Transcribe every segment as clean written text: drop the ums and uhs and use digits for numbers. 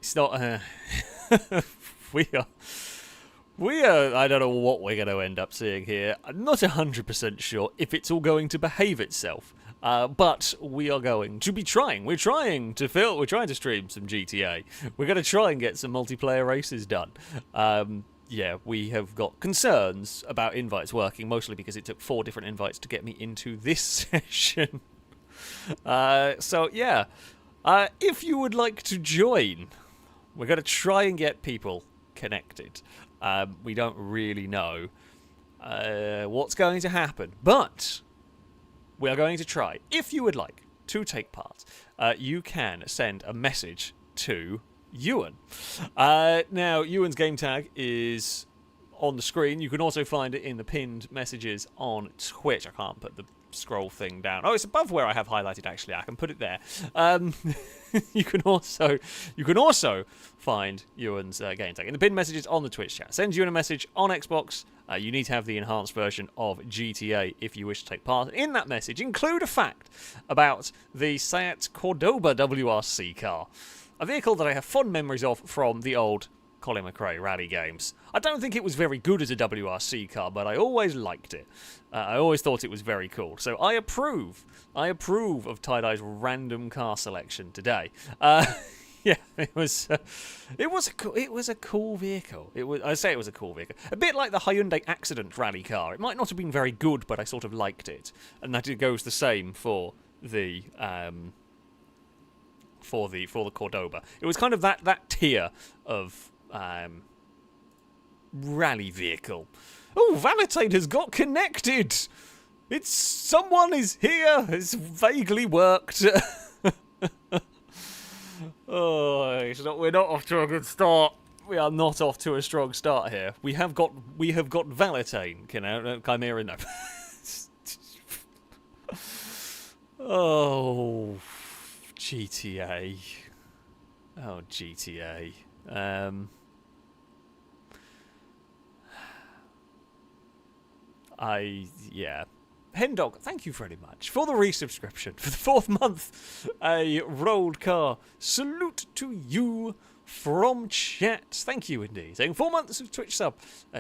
it's not. We are. We are. I don't know what we're going to end up seeing here. I'm not 100% sure if it's all going to behave itself. But we are going to be trying. We're trying to stream some GTA. We're going to try and get some multiplayer races done. Yeah, we have got concerns about invites working, mostly because it took 4 different invites to get me into this session. So yeah, if you would like to join, we're going to try and get people connected. We don't really know what's going to happen, but we are going to try. If you would like to take part, you can send a message to Ewan. Now, Ewan's game tag is on the screen. You can also find it in the pinned messages on Twitch. I can't put the scroll thing down. Oh, it's above where I have highlighted, actually. I can put it there. You can also find Ewan's game tag in the pinned messages on the Twitch chat. Send Ewan a message on Xbox. You need to have the enhanced version of GTA if you wish to take part. In that message, include a fact about the Seat Cordoba WRC car, a vehicle that I have fond memories of from the old Colin McRae rally games. I don't think it was very good as a WRC car, but I always liked it. I always thought it was very cool. So I approve of Tie-Dye's random car selection today. Yeah, it was a cool vehicle. I say it was a cool vehicle. A bit like the Hyundai Accident rally car. It might not have been very good, but I sort of liked it. And that goes the same for the Cordoba. It was kind of that tier of rally vehicle. Oh, Valentine has got connected. Someone is here. It's vaguely worked. Oh, we're not off to a good start. We are not off to a strong start here. We have got Valentine. Chimera, no. Oh, GTA. Oh, GTA. Hendog, thank you very much for the resubscription for the 4th month. A rolled car. Salute to you from chat. Thank you indeed. Saying 4 months of Twitch sub.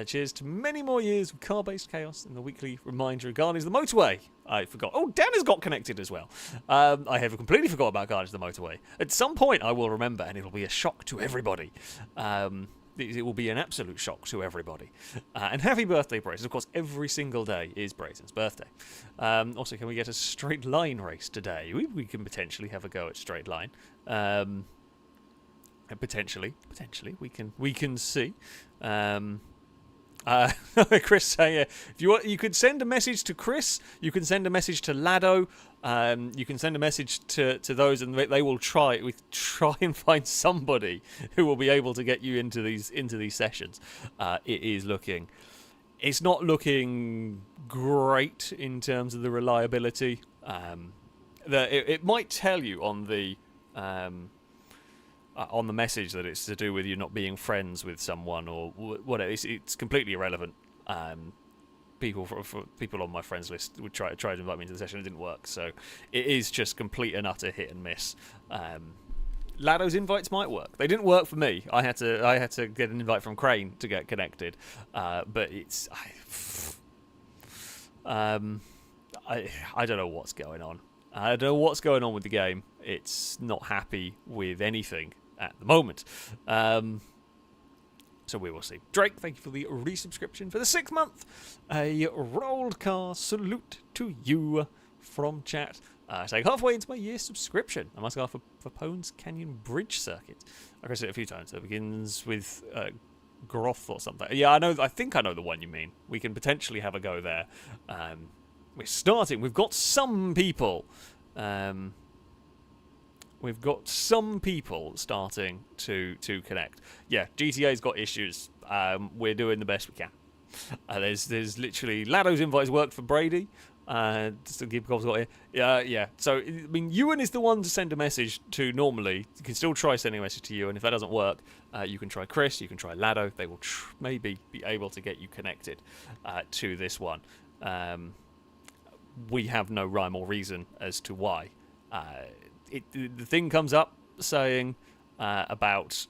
Cheers to many more years of car-based chaos and the weekly reminder of Guardians of the Motorway. I forgot. Oh, Dan has got connected as well. I have completely forgot about Guardians of the Motorway. At some point I will remember, and it'll be a shock to everybody. It will be an absolute shock to everybody. And happy birthday, Brazen. Of course, every single day is Brazen's birthday. Also, can we get a straight line race today? We can potentially have a go at straight line. Potentially, we can see. Chris saying, if you want, you could send a message to Chris. You can send a message to Lado. You can send a message to those, and they will try. We try and find somebody who will be able to get you into these sessions. It's not looking great in terms of the reliability. It might tell you on the message that it's to do with you not being friends with someone or whatever. It's completely irrelevant. People on my friends list would try to invite me into the session. It didn't work, so it is just complete and utter hit and miss. Lado's invites might work. They didn't work for me. I had to get an invite from Crane to get connected. But it's I don't know what's going on. I don't know what's going on with the game. It's not happy with anything at the moment. So we will see. Drake, thank you for the resubscription for the 6th month. A rolled car salute to you from chat. Saying halfway into my year subscription. I must go for Pones Canyon Bridge Circuit. Like I said a few times, it begins with Groth or something. Yeah, I think I know the one you mean. We can potentially have a go there. We're starting. We've got some people. We've got some people starting to connect. Yeah, GTA's got issues. We're doing the best we can. There's literally Lado's invites worked for Brady. Just to keep got here. Yeah. So I mean, Ewan is the one to send a message to normally. You can still try sending a message to Ewan. If that doesn't work, you can try Chris. You can try Lado. They will maybe be able to get you connected to this one. We have no rhyme or reason as to why. The thing comes up saying about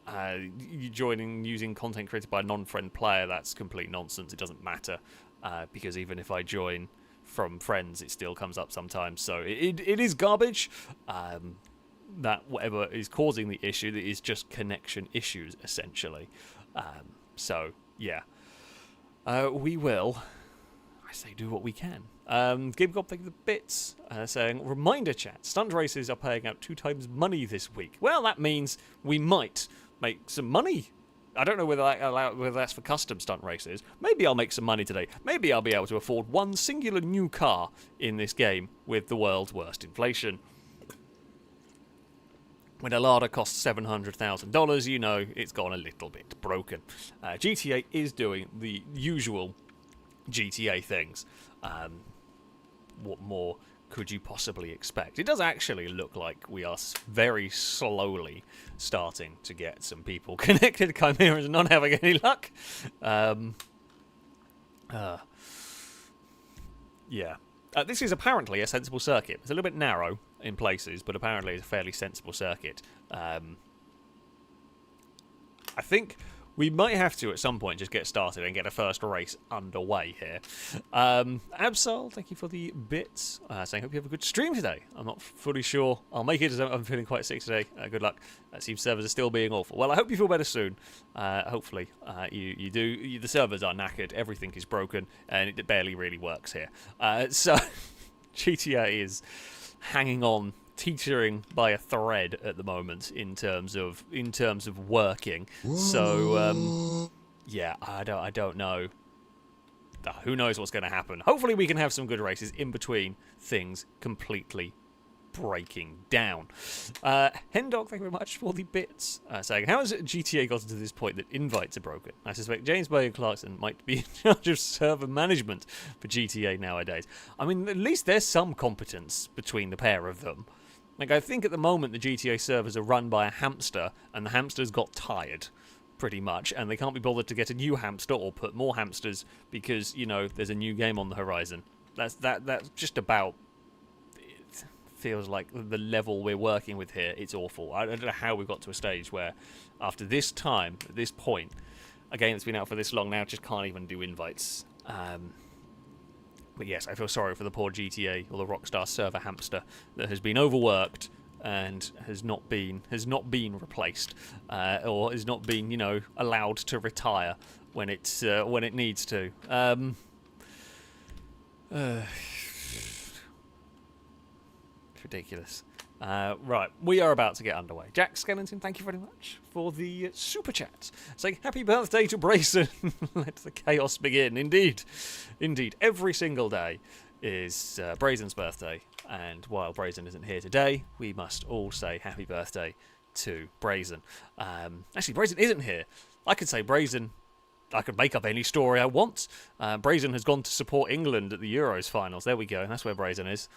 You joining using content created by a non-friend player, that's complete nonsense. It doesn't matter, because even if I join from friends, it still comes up sometimes. So it is garbage. That whatever is causing the issue, that is just connection issues, essentially. So, yeah. We will, I say, do what we can. GameCob, thank you for the bits, saying, reminder chat, stunt races are paying out 2 times money this week. Well, that means we might make some money. I don't know whether that's for custom stunt races. Maybe I'll make some money today. Maybe I'll be able to afford one singular new car in this game with the world's worst inflation. When a Lada costs $700,000, you know it's gone a little bit broken. GTA is doing the usual GTA things. What more could you possibly expect? It does actually look like we are very slowly starting to get some people connected. Chimera is not having any luck. Yeah. This is apparently a sensible circuit. It's a little bit narrow in places, but apparently it's a fairly sensible circuit. I think we might have to, at some point, just get started and get a first race underway here. Absol, thank you for the bits. Saying, hope you have a good stream today. I'm not fully sure I'll make it, as I'm feeling quite sick today. Good luck. It seems servers are still being awful. Well, I hope you feel better soon. Hopefully, you do. The servers are knackered. Everything is broken, and it barely really works here. So, GTA is hanging on, teetering by a thread at the moment in terms of working. So yeah, I don't know. Who knows what's going to happen? Hopefully we can have some good races in between things completely breaking down. Hendog, thank you very much for the bits. Saying, how has GTA gotten to this point that invites are broken? I suspect James Bay and Clarkson might be in charge of server management for GTA nowadays. I mean, at least there's some competence between the pair of them. Like, I think at the moment the GTA servers are run by a hamster, and the hamster's got tired, pretty much, and they can't be bothered to get a new hamster or put more hamsters because, you know, there's a new game on the horizon. That's just about... It feels like the level we're working with here. It's awful. I don't know how we got to a stage where, after this time, at this point, a game that's been out for this long now just can't even do invites. But yes, I feel sorry for the poor GTA or the Rockstar server hamster that has been overworked and has not been replaced, or has not been, you know, allowed to retire when it needs to. It's ridiculous. Right, we are about to get underway. Jack Skellington, thank you very much for the super chat. Saying happy birthday to Brayson. Let the chaos begin. Indeed. Every single day is Brazen's birthday. And while Brazen isn't here today, we must all say happy birthday to Brazen. Actually, Brazen isn't here. I could say Brazen... I could make up any story I want. Brazen has gone to support England at the Euros finals. There we go. That's where Brazen is.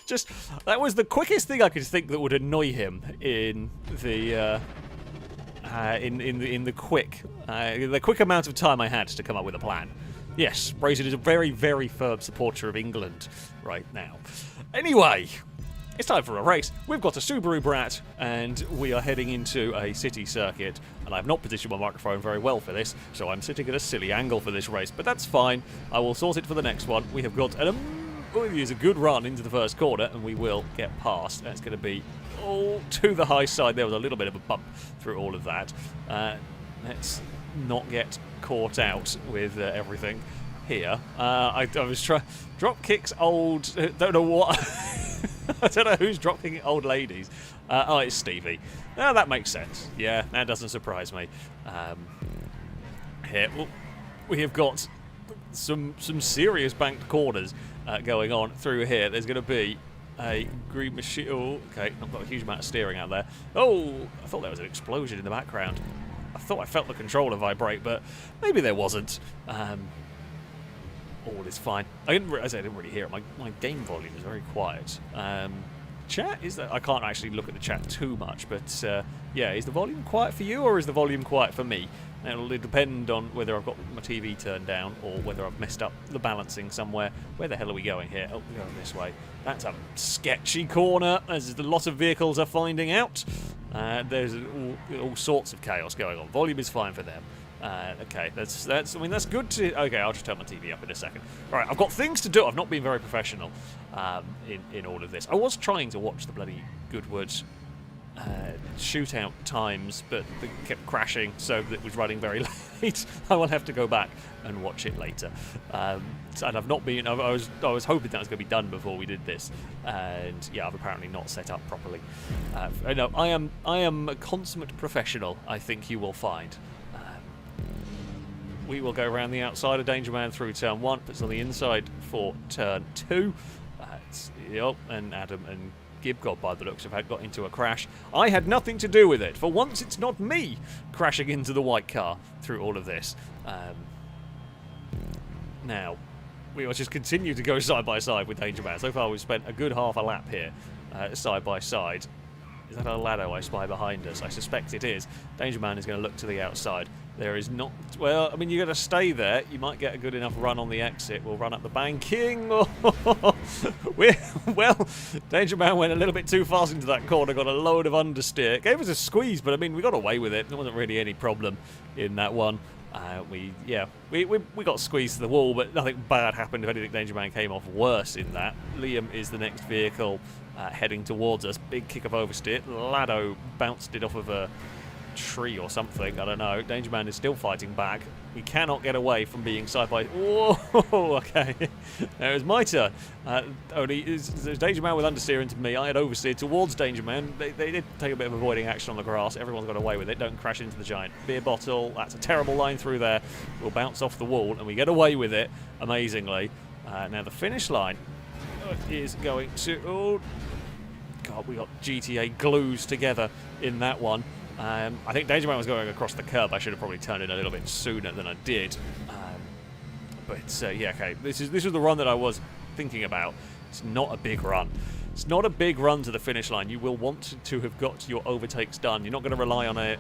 Just that was the quickest thing I could think that would annoy him in the in the quick amount of time I had to come up with a plan. Yes, Brazen is a very, very firm supporter of England right now. Anyway, it's time for a race. We've got a Subaru Brat, and we are heading into a city circuit. And I've not positioned my microphone very well for this, so I'm sitting at a silly angle for this race. But that's fine. I will sort it for the next one. We have got a good run into the first corner, and we will get past. That's going to be all to the high side. There was a little bit of a bump through all of that. Let's not get caught out with everything here. I was trying... Drop kicks old... don't know what... I don't know who's drop kicking old ladies. Oh, it's Stevie. That makes sense. Yeah, that doesn't surprise me. Here, we have got some serious banked corners going on through here. There's going to be a green machine. Oh, okay, I've got a huge amount of steering out there. Oh, I thought there was an explosion in the background. I thought I felt the controller vibrate, but maybe there wasn't. All is fine. I didn't really hear it. My game volume is very quiet. Chat, is that? I can't actually look at the chat too much, but yeah, is the volume quiet for you or is the volume quiet for me? It'll depend on whether I've got my TV turned down or whether I've messed up the balancing somewhere. Where the hell are we going here? Oh, we're going this way. That's a sketchy corner, as a lot of vehicles are finding out. There's all sorts of chaos going on. Volume is fine for them. Okay, that's. I mean, that's good to. Okay, I'll just turn my TV up in a second. All right, I've got things to do. I've not been very professional in all of this. I was trying to watch the bloody Goodwood shootout times, but they kept crashing, so it was running very late. I will have to go back and watch it later. And I've not been. I was hoping that was going to be done before we did this, and yeah, I've apparently not set up properly. No, I am a consummate professional. I think you will find. We will go around the outside of Danger Man through turn 1, puts on the inside for turn 2. And Adam and Gibgob, by the looks of it, got into a crash. I had nothing to do with it. For once, it's not me crashing into the white car through all of this. Now, we will just continue to go side by side with Danger Man. So far, we've spent a good half a lap here, side by side. Is that a ladder I spy behind us? I suspect it is. Danger Man is going to look to the outside. There is not... Well, I mean, you've got to stay there. You might get a good enough run on the exit. We'll run up the banking. Well, Danger Man went a little bit too fast into that corner, got a load of understeer. It gave us a squeeze, but I mean, we got away with it. There wasn't really any problem in that one. We got squeezed to the wall, but nothing bad happened. If anything, Danger Man came off worse in that. Liam is the next vehicle heading towards us. Big kick of oversteer. Lado bounced it off of a tree or something. I don't know. Danger Man is still fighting back. We cannot get away from being side by... Whoa! Okay. Now it was my turn. There's Danger Man with understeer into me. I had oversteer towards Danger Man. They did take a bit of avoiding action on the grass. Everyone's got away with it. Don't crash into the giant beer bottle. That's a terrible line through there. We'll bounce off the wall and we get away with it, amazingly. Now the finish line is going to... Oh, God, we got GTA glues together in that one. I think Danger Man was going across the curb. I should have probably turned in a little bit sooner than I did. Yeah, okay. This was the run that I was thinking about. It's not a big run. It's not a big run to the finish line. You will want to have got your overtakes done. You're not going to rely on a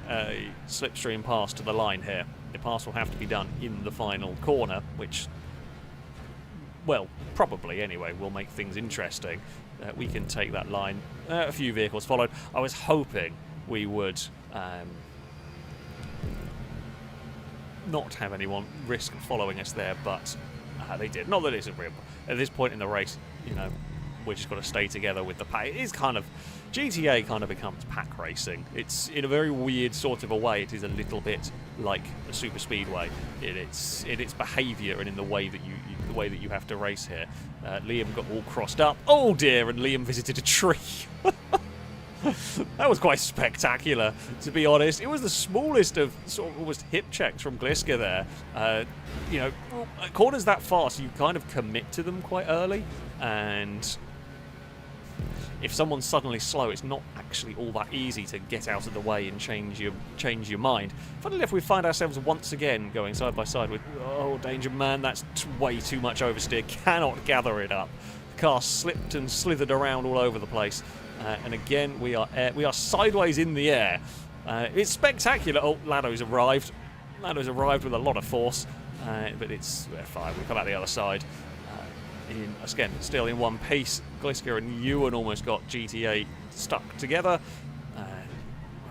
slipstream pass to the line here. The pass will have to be done in the final corner, which, well, probably anyway, will make things interesting. We can take that line. A few vehicles followed. I was hoping we would not have anyone risk following us there, but they did. Not that it's a real... At this point in the race, you know, we're just got to stay together with the pack. It is kind of... GTA kind of becomes pack racing. It's, in a very weird sort of a way, it is a little bit like a super speedway in its behaviour and in the way that you have to race here. Liam got all crossed up. Oh dear, and Liam visited a tree. That was quite spectacular, to be honest. It was the smallest of sort of almost hip checks from Gliska there. You know, corners that fast, you kind of commit to them quite early, and if someone's suddenly slow, it's not actually all that easy to get out of the way and change your mind. Funnily enough, we find ourselves once again going side by side with, oh, Danger Man, that's way too much oversteer, cannot gather it up. The car slipped and slithered around all over the place. And again, we are sideways in the air. It's spectacular. Oh, Lado's arrived. Lado's arrived with a lot of force, but it's fine. We'll come out the other side. Again, still in one piece. Gliska and Ewan almost got GTA stuck together.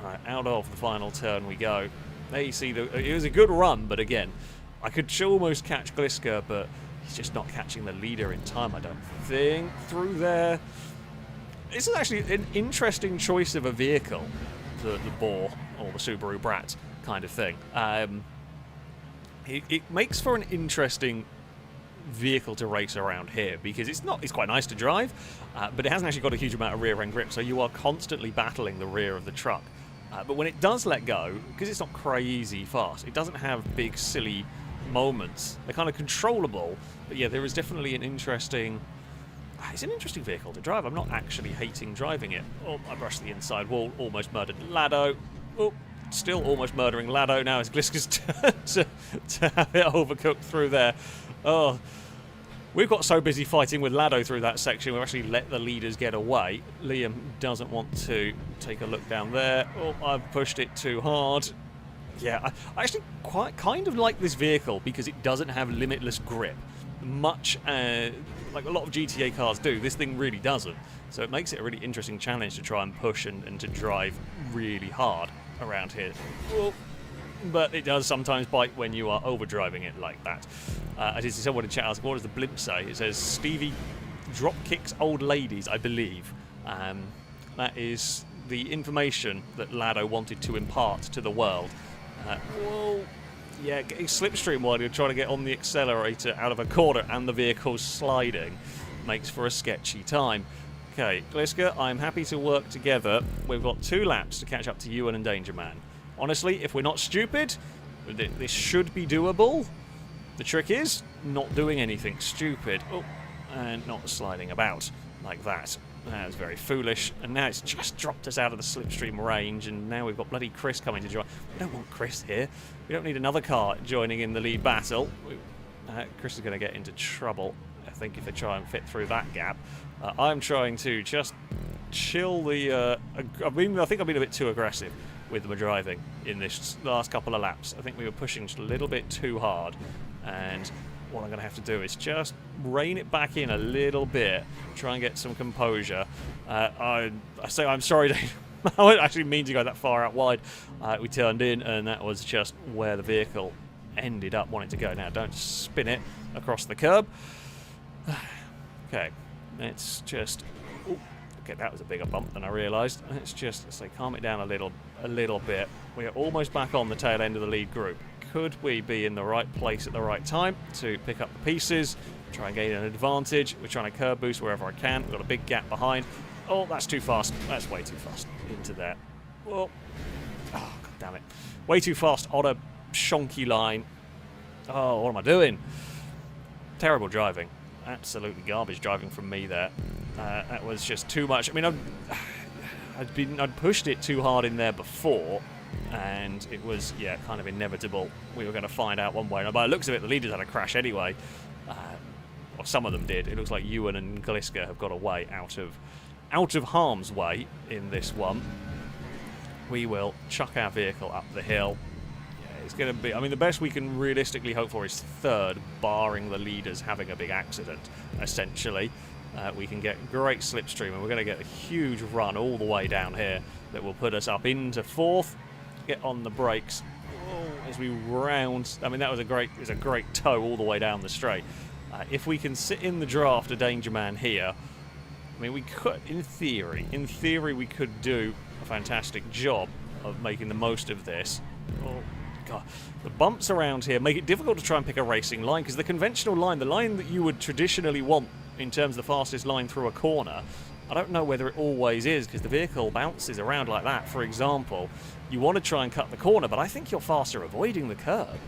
Right, out of the final turn we go. There you see, it was a good run, but again, I could almost catch Gliska, but he's just not catching the leader in time, I don't think. Through there. This is actually an interesting choice of a vehicle, the Boar or the Subaru Brat kind of thing. It makes for an interesting vehicle to race around here because it's quite nice to drive, but it hasn't actually got a huge amount of rear end grip, so you are constantly battling the rear of the truck. But when it does let go, because it's not crazy fast, it doesn't have big silly moments. They're kind of controllable, but yeah, there is definitely an interesting... It's an interesting vehicle to drive. I'm not actually hating driving it. Oh, I brushed the inside wall, almost murdered Lado. Oh, still almost murdering Lado. Now it's Gliska's turn to have it overcooked through there. Oh, we've got so busy fighting with Lado through that section, we've actually let the leaders get away. Liam doesn't want to take a look down there. Oh, I've pushed it too hard. Yeah, I actually kind of like this vehicle because it doesn't have limitless grip. Much like a lot of GTA cars do, this thing really doesn't. So it makes it a really interesting challenge to try and push and to drive really hard around here. Well, but it does sometimes bite when you are overdriving it like that. I did see someone in chat ask, what does the blimp say? It says, Stevie drop kicks old ladies, I believe. That is the information that Lado wanted to impart to the world. Well, yeah, getting slipstream while you're trying to get on the accelerator out of a corner and the vehicle's sliding makes for a sketchy time. Okay, Gliska, I'm happy to work together. We've got 2 laps to catch up to Ewan and Danger Man. Honestly, if we're not stupid, this should be doable. The trick is not doing anything stupid. Oh, and not sliding about like that. That was very foolish. And now it's just dropped us out of the slipstream range, and now we've got bloody Chris coming to join. We don't want Chris here. We don't need another car joining in the lead battle. Chris is going to get into trouble, I think, if they try and fit through that gap. I'm trying to just chill the... I think I've been a bit too aggressive with my driving in this last couple of laps. I think we were pushing just a little bit too hard, and what I'm going to have to do is just rein it back in a little bit, try and get some composure. I say I'm sorry, Dave. I didn't actually mean to go that far out wide. We turned in, and that was just where the vehicle ended up wanting to go. Now, don't spin it across the curb. Okay, let's just... Ooh, okay, that was a bigger bump than I realised. Let's say calm it down a little bit. We are almost back on the tail end of the lead group. Could we be in the right place at the right time to pick up the pieces, try and gain an advantage? We're trying to curb boost wherever I can. We've got a big gap behind. Oh, that's too fast. That's way too fast. Into there. Oh, God damn it. Way too fast on a shonky line. Oh, what am I doing? Terrible driving. Absolutely garbage driving from me there. That was just too much. I mean, I'd pushed it too hard in there before, and it was, yeah, kind of inevitable. We were going to find out one way or another. By the looks of it, the leaders had a crash anyway. Or some of them did. It looks like Ewan and Gliska have got away out of harm's way in this one. We will chuck our vehicle up the hill. Yeah, it's going to be... I mean, the best we can realistically hope for is third, barring the leaders having a big accident, essentially. We can get great slipstream, and we're going to get a huge run all the way down here that will put us up into fourth. Get on the brakes as we round. I mean, that was a great tow all the way down the straight. If we can sit in the draft a Danger Man here, I mean, we could, in theory, we could do a fantastic job of making the most of this. Oh, God. The bumps around here make it difficult to try and pick a racing line, because the conventional line, the line that you would traditionally want in terms of the fastest line through a corner, I don't know whether it always is, because the vehicle bounces around like that. For example, you want to try and cut the corner, but I think you're faster avoiding the curb.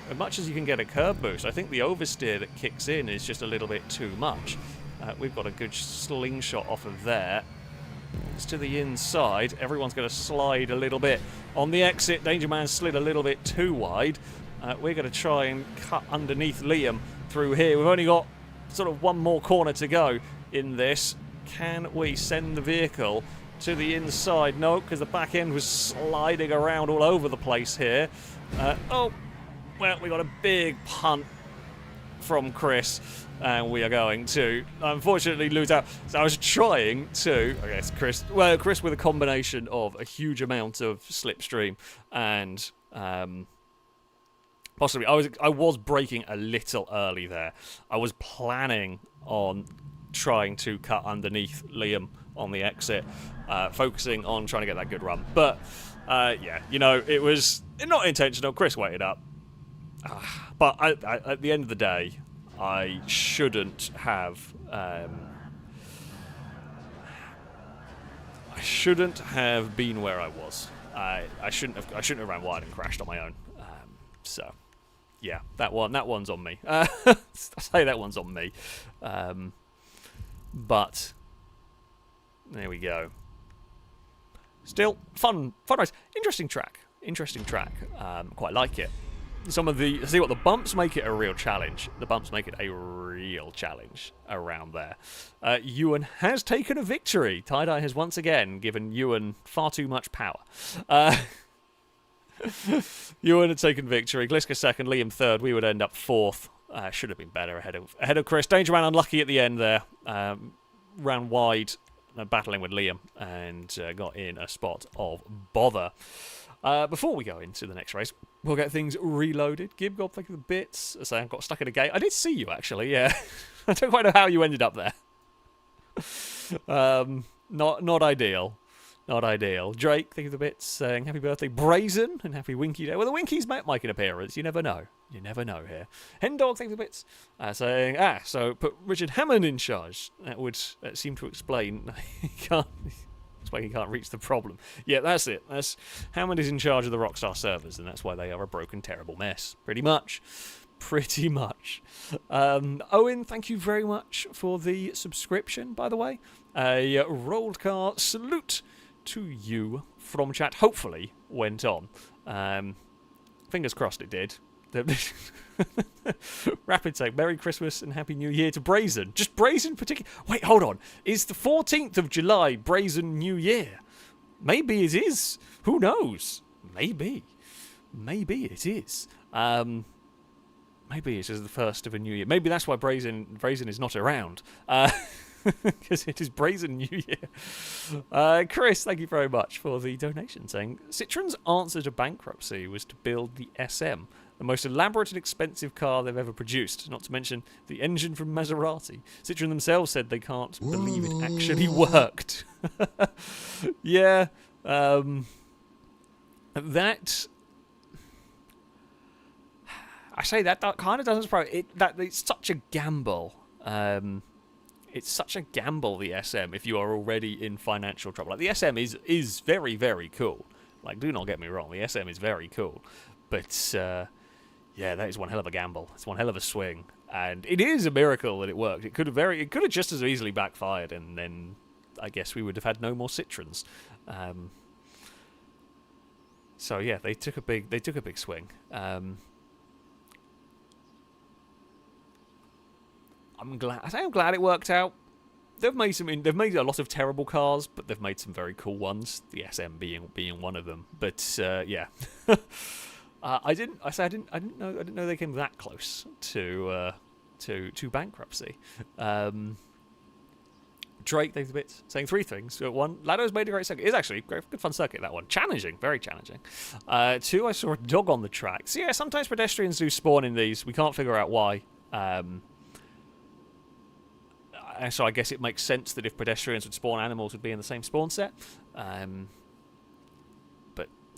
As much as you can get a curb boost, I think the oversteer that kicks in is just a little bit too much. We've got a good slingshot off of there. It's to the inside. Everyone's going to slide a little bit. On the exit, Danger Man slid a little bit too wide. We're going to try and cut underneath Liam through here. We've only got sort of one more corner to go in this. Can we send the vehicle to the inside? No, because the back end was sliding around all over the place here. Oh, well, we got a big punt from Chris, and we are going to, unfortunately, lose out. So I was trying to, I guess, Chris with a combination of a huge amount of slipstream and possibly, I was braking a little early there. I was planning on trying to cut underneath Liam on the exit, focusing on trying to get that good run. But, yeah, you know, it was not intentional. Chris waited up. But at the end of the day, I shouldn't have been where I was. I shouldn't have ran wide and crashed on my own. So, yeah, that one's on me. I say that one's on me. But there we go. Still fun race. Interesting track. Quite like it. See what the bumps make it a real challenge. The bumps make it a real challenge around there. Ewan has taken a victory. Tie-Dye has once again given Ewan far too much power. Ewan had taken victory. Gliska second, Liam third. We would end up fourth. Should have been better ahead of Chris. Danger Man unlucky at the end there. Ran wide battling with Liam and got in a spot of bother. Before we go into the next race, we'll get things reloaded. Gibgob, thank you for the bits. As I got stuck in a gate. I did see you, actually, yeah. I don't quite know how you ended up there. Not ideal. Not ideal. Drake, thank you for the bits, saying happy birthday, Brazen, and happy Winky Day. Well, the Winkies might make an appearance. You never know. You never know here. Hendog, thank you for the bits, saying, so put Richard Hammond in charge. That would seem to explain he can't reach the problem. Yeah, that's it. Hammond is in charge of the Rockstar servers, and that's why they are a broken, terrible mess. Pretty much. Owen, thank you very much for the subscription, by the way. A rolled car salute to you from chat. Hopefully went on. Fingers crossed it did. Rapid say, Merry Christmas and Happy New Year to Brazen. Just Brazen particular. Wait, hold on. Is the 14th of July Brazen New Year? Maybe it is. Who knows? Maybe it is. Maybe it's just the first of a new year. Maybe that's why Brazen is not around. Because it is Brazen New Year. Chris, thank you very much for the donation, saying Citroen's answer to bankruptcy was to build the SM, the most elaborate and expensive car they've ever produced, not to mention the engine from Maserati. Citroen themselves said they can't believe it actually worked. Yeah, that... I say that kind of doesn't surprise it. That it's such a gamble. It's such a gamble, the SM, if you are already in financial trouble. Like, the SM is very, very cool. Like, do not get me wrong, the SM is very cool. But, yeah, that is one hell of a gamble. It's one hell of a swing. And it is a miracle that it worked. It could have just as easily backfired, and then I guess we would have had no more Citroens. So, yeah, they took a big swing. I'm glad it worked out. They've made a lot of terrible cars, but they've made some very cool ones. The SM being one of them. But yeah, I didn't know they came that close to bankruptcy. Drake, thanks a bit, saying three things. One, Lado's made a great circuit. It's actually a good fun circuit, that one. Challenging, very challenging. Two, I saw a dog on the track. So yeah, sometimes pedestrians do spawn in these. We can't figure out why. And so I guess it makes sense that if pedestrians would spawn, animals would be in the same spawn set. But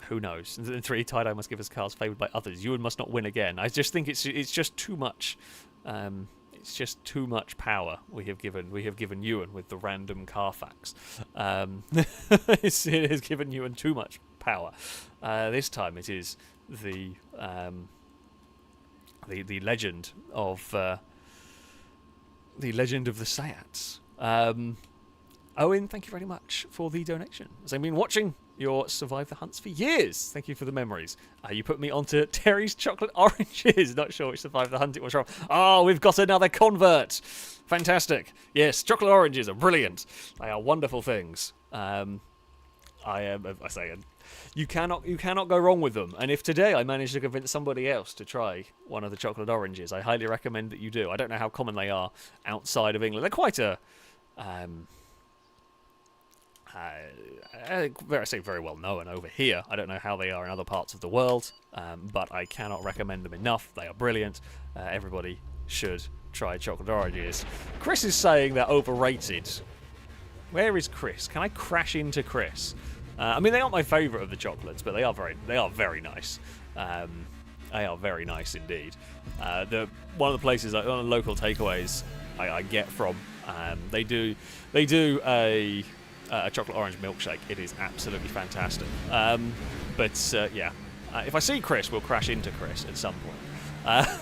who knows? And then three, Tie-Dye must give us cars favoured by others. Ewan must not win again. I just think it's just too much. It's just too much power we have given Ewan with the random Carfax. It has given Ewan too much power. This time it is the legend of. The legend of the Sayats. Owen, thank you very much for the donation. As I've been watching your Survive the Hunts for years. Thank you for the memories. You put me onto Terry's chocolate oranges. Not sure which Survive the Hunt it was from. Oh, we've got another convert. Fantastic. Yes, chocolate oranges are brilliant. They are wonderful things. You cannot go wrong with them. And if today I manage to convince somebody else to try one of the chocolate oranges, I highly recommend that you do. I don't know how common they are outside of England. They're quite a very well known over here. I don't know how they are in other parts of the world, but I cannot recommend them enough. They are brilliant. Everybody should try chocolate oranges. Chris is saying they're overrated. Where is Chris? Can I crash into Chris? I mean, they aren't my favourite of the chocolates, but they are very nice. They are very nice indeed. One of the places, one of the local takeaways I get from, they do a chocolate orange milkshake. It is absolutely fantastic. Yeah, if I see Chris, we'll crash into Chris at some point.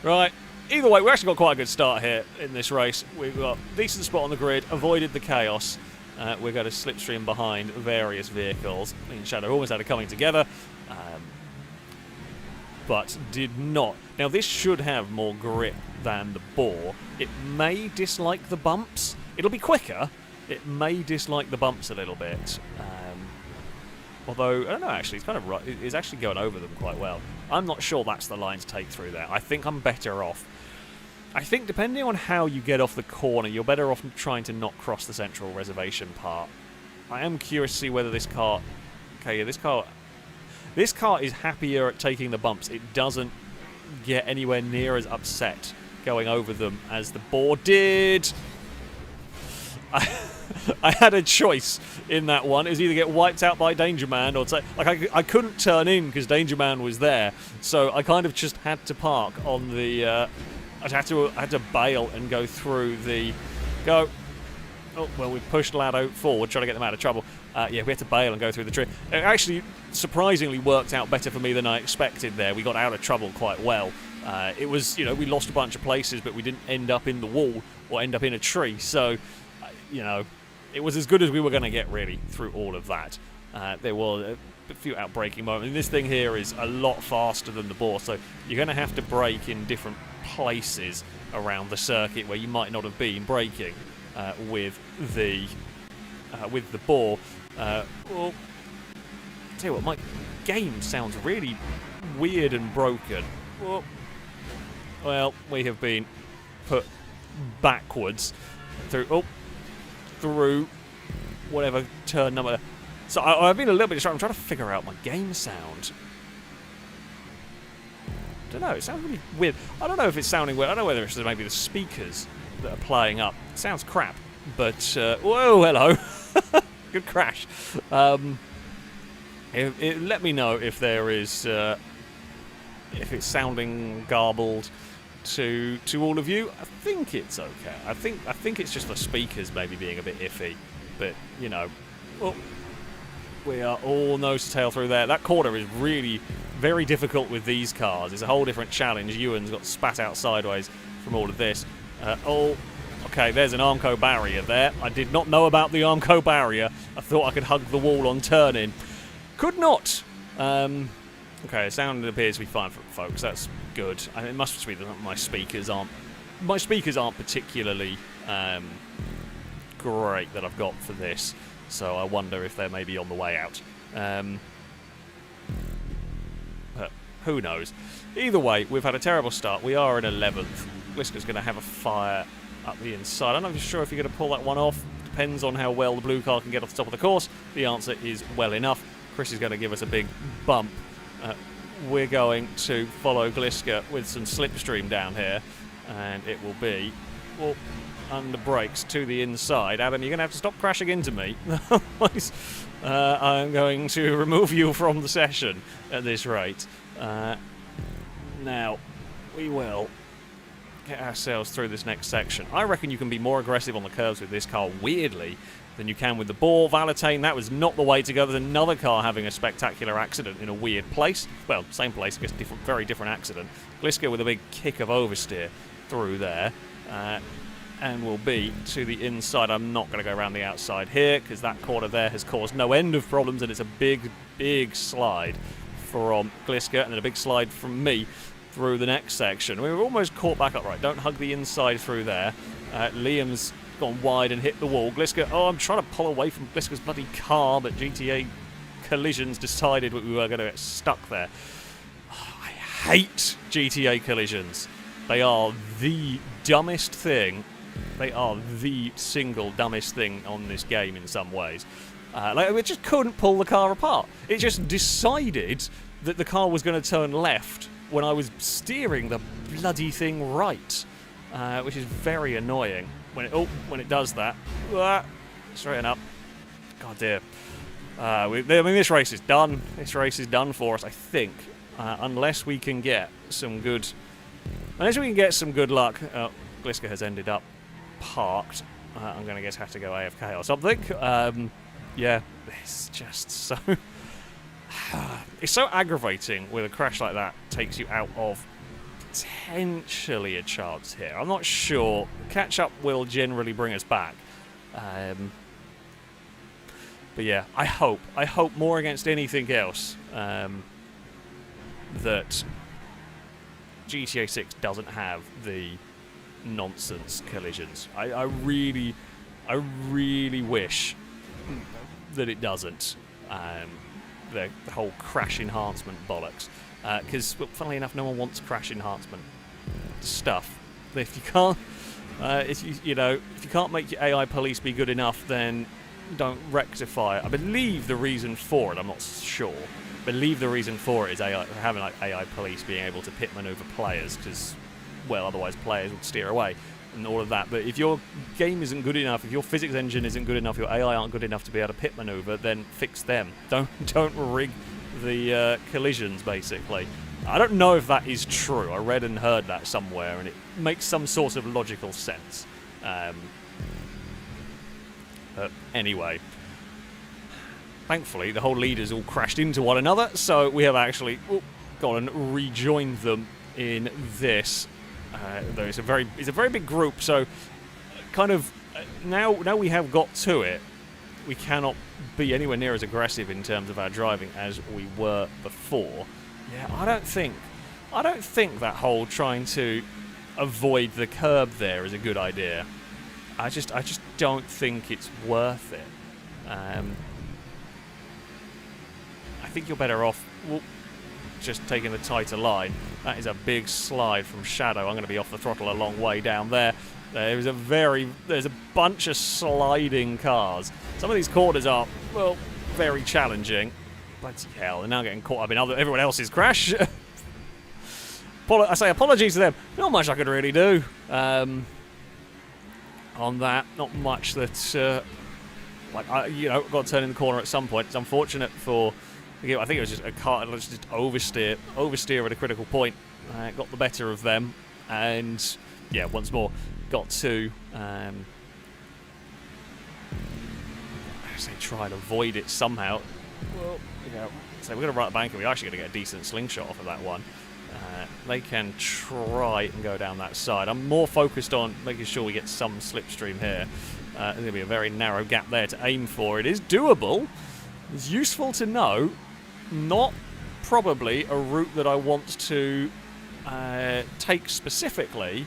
Right. Either way, we actually got quite a good start here in this race. We've got a decent spot on the grid, avoided the chaos. We're going to slipstream behind various vehicles. Me and Shadow almost had it coming together, but did not. Now, this should have more grip than the Boar. It may dislike the bumps. It'll be quicker. It may dislike the bumps a little bit. Although, I don't know, actually, it's kind of right. It's actually going over them quite well. I'm not sure that's the line to take through there. I think I'm better off I think depending on how you get off the corner, you're better off trying to not cross the central reservation part. I am curious to see whether this car... Okay, yeah, this car is happier at taking the bumps. It doesn't get anywhere near as upset going over them as the boar did. I had a choice in that one. It was either get wiped out by Danger Man or I couldn't turn in because Danger Man was there, so I kind of just had to park on the. I had to bail and go through the. Oh well, we pushed Lado forward, trying to get them out of trouble. Yeah, we had to bail and go through the tree. It actually surprisingly worked out better for me than I expected. There, we got out of trouble quite well. It was, we lost a bunch of places, but we didn't end up in the wall or end up in a tree. So, it was as good as we were going to get, really, through all of that. There were a few outbraking moments. And this thing here is a lot faster than the boar, so you're going to have to brake in different places around the circuit where you might not have been braking with the boar. Well, tell you what, my game sounds really weird and broken. Well, we have been put backwards through whatever turn number. So I've been a little bit distracted. I'm trying to figure out my game sound. I don't know, it sounds really weird. I don't know if it's sounding weird. I don't know whether it's maybe the speakers that are playing up. It sounds crap, but whoa, hello. Good crash. Let me know if there is if it's sounding garbled to all of you. I think it's okay. I think it's just the speakers maybe being a bit iffy, but we are all nose to tail through there. That corner is really very difficult with these cars. It's a whole different challenge. Ewan's got spat out sideways from all of this. Okay, there's an Armco barrier there. I did not know about the Armco barrier. I thought I could hug the wall on turn-in. Could not. Okay, sound appears to be fine for folks. That's good. It must just be that my speakers aren't particularly great that I've got for this. So I wonder if they're maybe on the way out. But who knows? Either way, we've had a terrible start. We are in 11th. Gliska's going to have a fire up the inside. I'm not sure if you're going to pull that one off. Depends on how well the blue car can get off the top of the course. The answer is well enough. Chris is going to give us a big bump. We're going to follow Gliska with some slipstream down here, and it will be under brakes to the inside. Adam, you're going to have to stop crashing into me. Otherwise, I'm going to remove you from the session at this rate. Now, we will get ourselves through this next section. I reckon you can be more aggressive on the curves with this car, weirdly, than you can with the boar. Valentine, that was not the way to go. There's another car having a spectacular accident in a weird place. Well, same place, I guess, very different accident. Gliska with a big kick of oversteer through there. And will be to the inside. I'm not going to go around the outside here because that corner there has caused no end of problems, and it's a big, big slide from Gliska and then a big slide from me through the next section. We were almost caught back up. Right, don't hug the inside through there. Liam's gone wide and hit the wall. Gliska, I'm trying to pull away from Gliska's bloody car, but GTA Collisions decided we were going to get stuck there. I hate GTA Collisions. They are the dumbest thing. They are the single dumbest thing on this game in some ways. We just couldn't pull the car apart. It just decided that the car was going to turn left when I was steering the bloody thing right, which is very annoying. When it does that, straighten up. God dear. This race is done. This race is done for us, I think, unless we can get some good luck. Gliska has ended up parked. I'm going to have to go AFK or something. Yeah, it's just so... it's so aggravating with a crash like that. Takes you out of potentially a chance here. I'm not sure. Catch-up will generally bring us back. But yeah, I hope more against anything else that GTA 6 doesn't have the nonsense collisions. I really wish that it doesn't. The whole crash enhancement bollocks. Because, funnily enough, no one wants crash enhancement stuff. If you can't, if you can't make your AI police be good enough, then don't rectify it. I believe the reason for it, I'm not sure. I believe the reason for it is having like AI police being able to pit maneuver players, because, well, otherwise players would steer away and all of that. But if your game isn't good enough, if your physics engine isn't good enough, your AI aren't good enough to be able to pit maneuver, then fix them. Don't rig the collisions, basically. I don't know if that is true. I read and heard that somewhere, and it makes some sort of logical sense. But anyway, thankfully the whole leaders all crashed into one another, so we have actually gone and rejoined them in this. Though it's a very big group, so kind of now we have got to it, we cannot be anywhere near as aggressive in terms of our driving as we were before. Yeah, I don't think that whole trying to avoid the curb there is a good idea. I just don't think it's worth it. I think you're better off just taking the tighter line. That is a big slide from Shadow. I'm going to be off the throttle a long way down there. There's a bunch of sliding cars. Some of these corners are, well, very challenging. Bloody hell, they're now getting caught up in everyone else's crash. I say apologies to them. Not much I could really do on that. Not much that, got to turn in the corner at some point. It's unfortunate for, I think it was just a car, just oversteer at a critical point. Got the better of them, and yeah, once more got to. Try and avoid it somehow. Well, so we're going to right the bank, and we're actually going to get a decent slingshot off of that one. They can try and go down that side. I'm more focused on making sure we get some slipstream here. There's going to be a very narrow gap there to aim for. It is doable. It's useful to know. Not probably a route that I want to take specifically,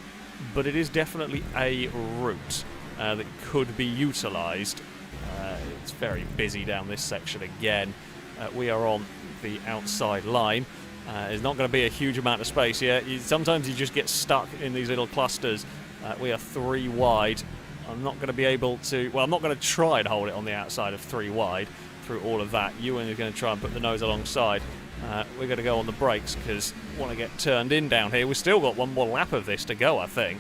but it is definitely a route that could be utilised. It's very busy down this section again. We are on the outside line. There's not going to be a huge amount of space here. Sometimes you just get stuck in these little clusters. We are 3 wide. I'm not going to be able to... Well, I'm not going to try and hold it on the outside of 3 wide through all of that. Ewan is going to try and put the nose alongside. We're going to go on the brakes because we want to get turned in down here. We've still got one more lap of this to go, I think.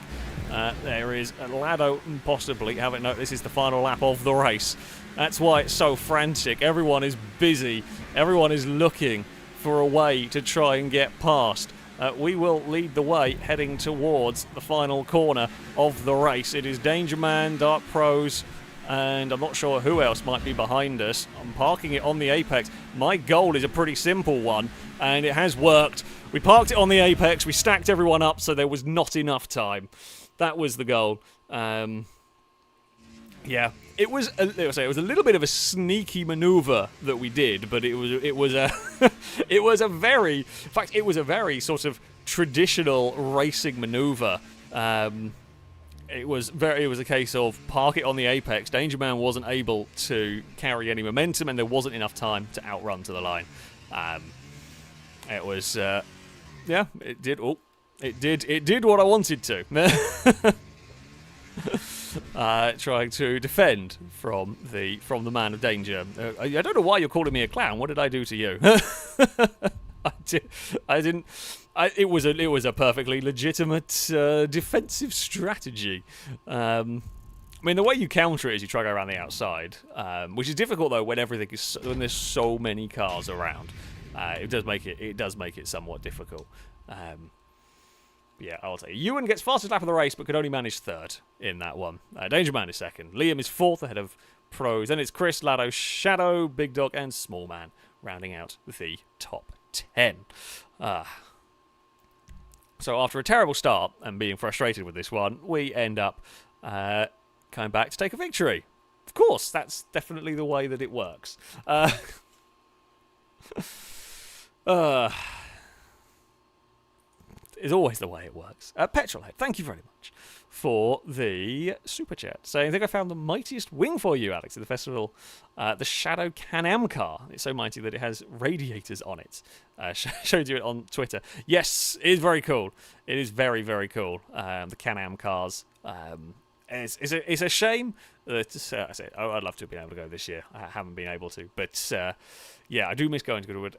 There is Lado possibly having... No, this is the final lap of the race. That's why it's so frantic. Everyone is busy. Everyone is looking for a way to try and get past. We will lead the way heading towards the final corner of the race. It is Danger Man, Dark Pros, and I'm not sure who else might be behind us. I'm parking it on the apex. My goal is a pretty simple one, and it has worked. We parked it on the apex, we stacked everyone up so there was not enough time. That was the goal. Yeah, it was a little bit of a sneaky maneuver that we did, but it was a it was a very sort of traditional racing maneuver. It was a case of park it on the apex. Danger Man wasn't able to carry any momentum, and there wasn't enough time to outrun to the line. It was yeah, it did. Oh, it did what I wanted to. Trying to defend from the man of danger. I don't know why you're calling me a clown. What did I do to you? It was a perfectly legitimate defensive strategy. I mean, the way you counter it is you try to go around the outside, which is difficult though when when there's so many cars around. It does make it somewhat difficult. Yeah, I'll tell you. Ewan gets fastest lap of the race, but could only manage 3rd in that one. Danger Man is 2nd. Liam is 4th ahead of Pros. Then it's Chris, Lado, Shadow, Big Dog, and Small Man rounding out the top 10. So after a terrible start and being frustrated with this one, we end up coming back to take a victory. Of course, that's definitely the way that it works. Is always the way it works. Petrolhead, thank you very much for the super chat. So I think I found the mightiest wing for you, Alex, at the festival. The Shadow Can-Am car. It's so mighty that it has radiators on it. Showed you it on Twitter. Yes, it is very cool. It is very, very cool. The Can-Am cars. It's a shame that I'd love to have been able to go this year. I haven't been able to, but yeah, I do miss going to Goodwood.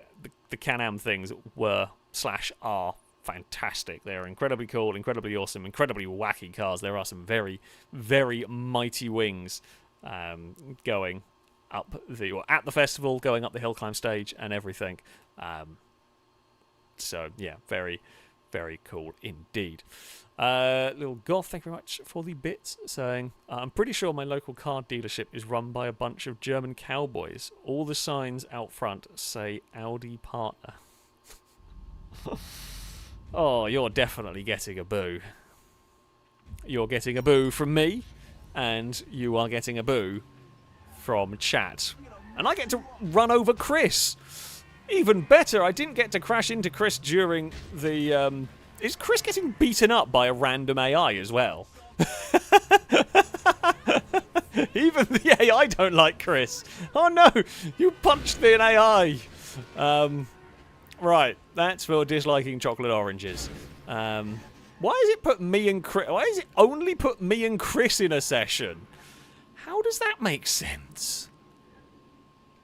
The Can-Am things were/are fantastic. They're incredibly cool, incredibly awesome, incredibly wacky cars. There are some very, very mighty wings going up at the festival, going up the hill climb stage and everything. So yeah, very, very cool indeed. Little Goth, thank you very much for the bits, saying, I'm pretty sure my local car dealership is run by a bunch of German cowboys. All the signs out front say Audi partner. Oh, you're definitely getting a boo. You're getting a boo from me, and you are getting a boo from chat. And I get to run over Chris. Even better, I didn't get to crash into Chris during the... Is Chris getting beaten up by a random AI as well? Even the AI don't like Chris. Oh no, you punched me in AI. Right, that's for disliking chocolate oranges. Why has it put me and Chris... Why has it only put me and Chris in a session? How does that make sense?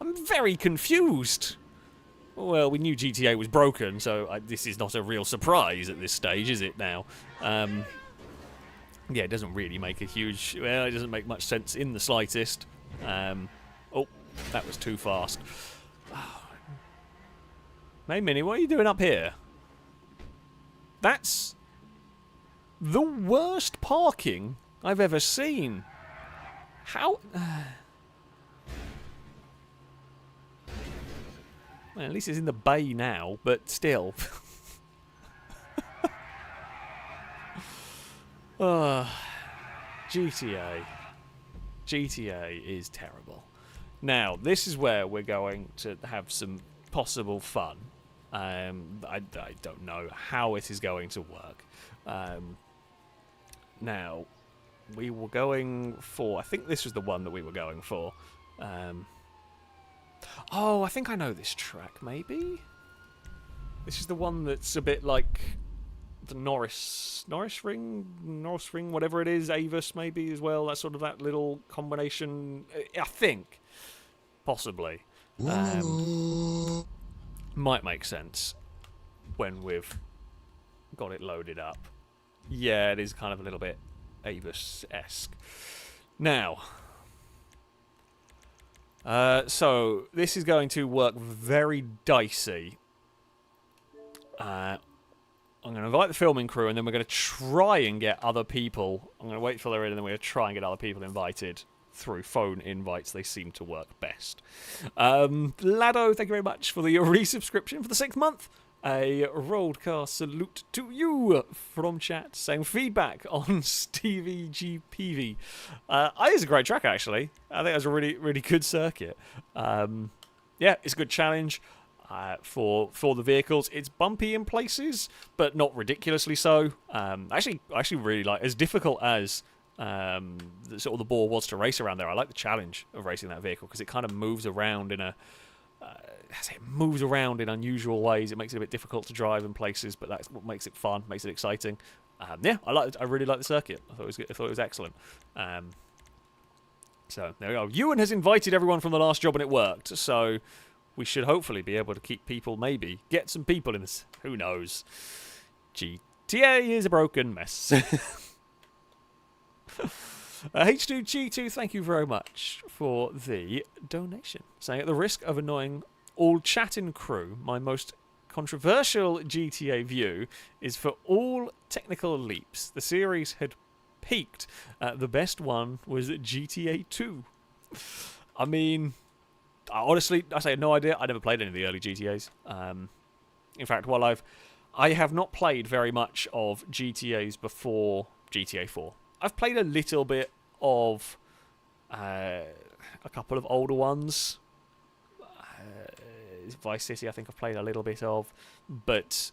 I'm very confused. Well, we knew GTA was broken, so this is not a real surprise at this stage, is it now? Yeah, it doesn't really make a huge... Well, it doesn't make much sense in the slightest. Oh, that was too fast. Hey, Minnie, what are you doing up here? That's the worst parking I've ever seen. How... Well, at least it's in the bay now, but still. GTA. GTA is terrible. Now, this is where we're going to have some possible fun. I don't know how it is going to work. Now, we were going for... I think this was the one that we were going for. Oh, I think I know this track, maybe? This is the one that's a bit like the Norris ring, whatever it is, Avis maybe as well, that sort of that little combination, I think, possibly. Might make sense when we've got it loaded up. Yeah, it is kind of a little bit Avis-esque. Now... so, this is going to work very dicey. I'm going to invite the filming crew, and then we're going to try and get other people... I'm going to wait till they're in, and then we're going to try and get other people invited through phone invites. They seem to work best. Lado, thank you very much for the resubscription for the 6th month. A Rollcast salute to you from chat, saying feedback on Stevie GPV. It's a great track, actually. I think it was a really, really good circuit. Yeah, it's a good challenge for the vehicles. It's bumpy in places, but not ridiculously so. Actually really like, as difficult as sort of the ball was to race around there. I like the challenge of racing that vehicle because it kind of moves around in unusual ways. It makes it a bit difficult to drive in places, but that's what makes it fun, makes it exciting. Yeah, I really like the circuit. I thought it was excellent. So there we go. Ewan has invited everyone from the last job, and it worked. So we should hopefully be able to keep people, maybe get some people in this. Who knows? GTA is a broken mess. H2G2, thank you very much for the donation. Saying, at the risk of annoying all chat and crew, my most controversial GTA view is for all technical leaps. The series had peaked. The best one was GTA 2. I mean, honestly, I say no idea. I never played any of the early GTAs. In fact, while I have not played very much of GTAs before GTA 4. I've played a little bit of a couple of older ones. Vice City, I think I've played a little bit of, but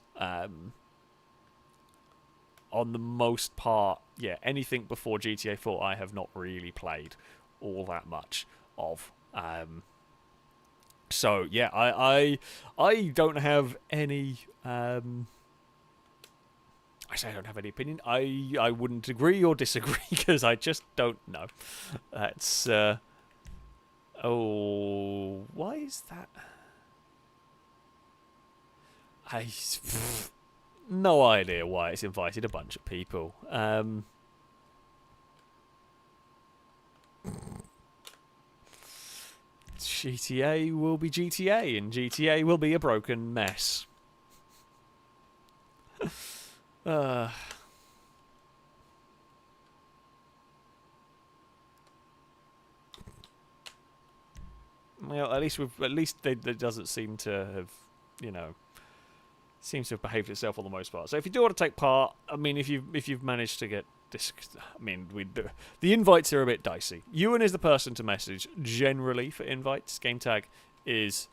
on the most part, yeah, anything before GTA 4 I have not really played all that much of. So yeah, I don't have any. I say I don't have any opinion. I wouldn't agree or disagree because I just don't know. That's oh, why is that? No idea why it's invited a bunch of people. GTA will be GTA, and GTA will be a broken mess. Well, at least it doesn't seem to have, seems to have behaved itself for the most part. So if you do want to take part, I mean, if you've managed to get this, I mean, the invites are a bit dicey. Ewan is the person to message generally for invites. Gametag is,